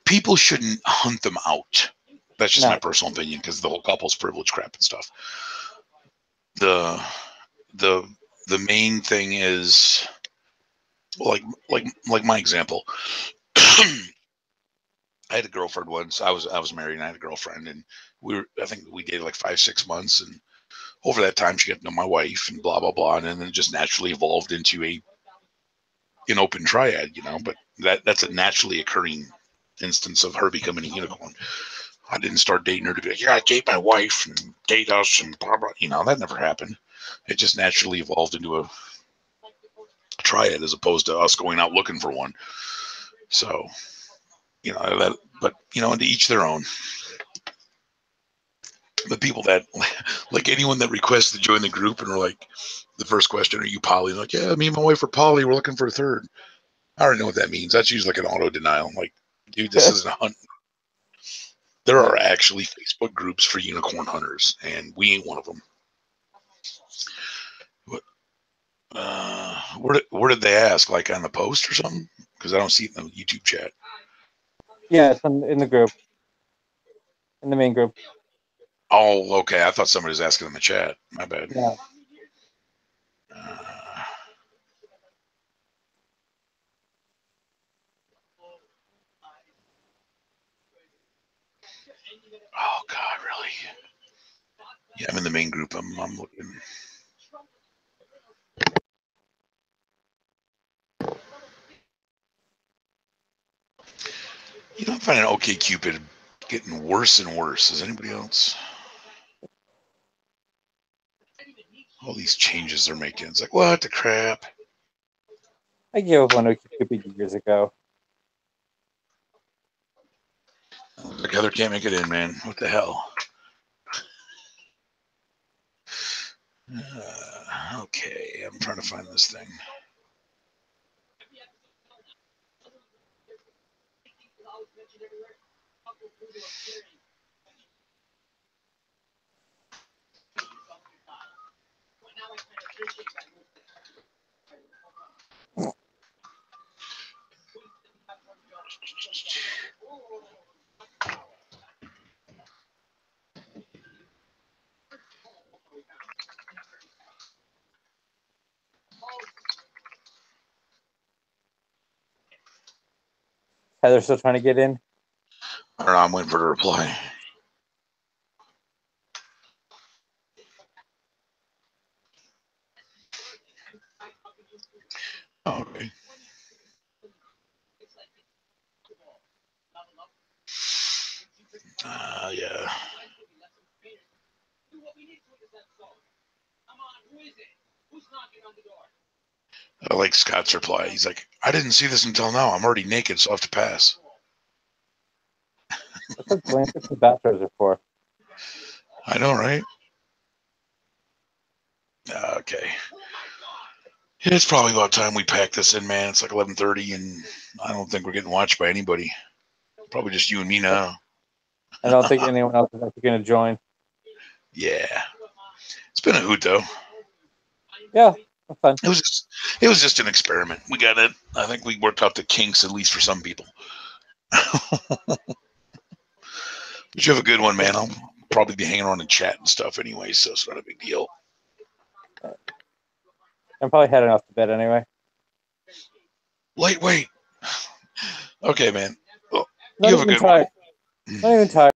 A: people shouldn't hunt them out. That's just my personal opinion, because the whole couple's privilege crap and stuff. The main thing is, like my example. I had a girlfriend once. I was married and I had a girlfriend, and I think we dated like 5-6 months, and over that time she got to know my wife and blah blah blah, and then it just naturally evolved into an open triad, but that's a naturally occurring instance of her becoming a unicorn. I didn't start dating her to be like, yeah, I date my wife and date us and blah blah. That never happened. It just naturally evolved into a triad as opposed to us going out looking for one. So, but to each their own. The people that, like anyone that requests to join the group and are like, the first question, are you poly? Like, yeah, me and my wife are poly. We're looking for a third. I already know what that means. That's usually like an auto denial. Like, dude, this isn't a hunt. There are actually Facebook groups for unicorn hunters, and we ain't one of them. Where did they ask? Like on the post or something? Because I don't see it in the YouTube chat.
H: Yeah, it's in the group. In the main group.
A: Oh, okay. I thought somebody was asking in the chat. My bad.
H: Yeah.
A: Oh God, really? Yeah, I'm in the main group. I'm looking. I'm finding OkCupid getting worse and worse. Is anybody else? All these changes they're making. It's like, what the crap?
H: I gave up on OkCupid years ago.
A: Like Heather can't make it in, man. What the hell? Okay, I'm trying to find this thing.
H: Heather's still trying to get in?
A: I don't know. I'm waiting for her to reply. Oh, okay. Yeah. I like Scott's reply. He's like, I didn't see this until now. I'm already naked, so I have to pass.
H: That's what blankets and bathrobes are for.
A: I know, right? Okay. Yeah, it's probably about time we pack this in, man. It's like 11:30, and I don't think we're getting watched by anybody. Probably just you and me now.
H: I don't think anyone else is actually going to join.
A: Yeah. It's been a hoot, though.
H: Yeah, fun.
A: It was just an experiment. We got it. I think we worked out the kinks, at least for some people. But you have a good one, man. I'll probably be hanging around in chat and stuff anyway, so it's not a big deal.
H: I'm probably heading off to bed anyway.
A: Wait. Okay, man. Well,
H: You have a good one. Not even tired.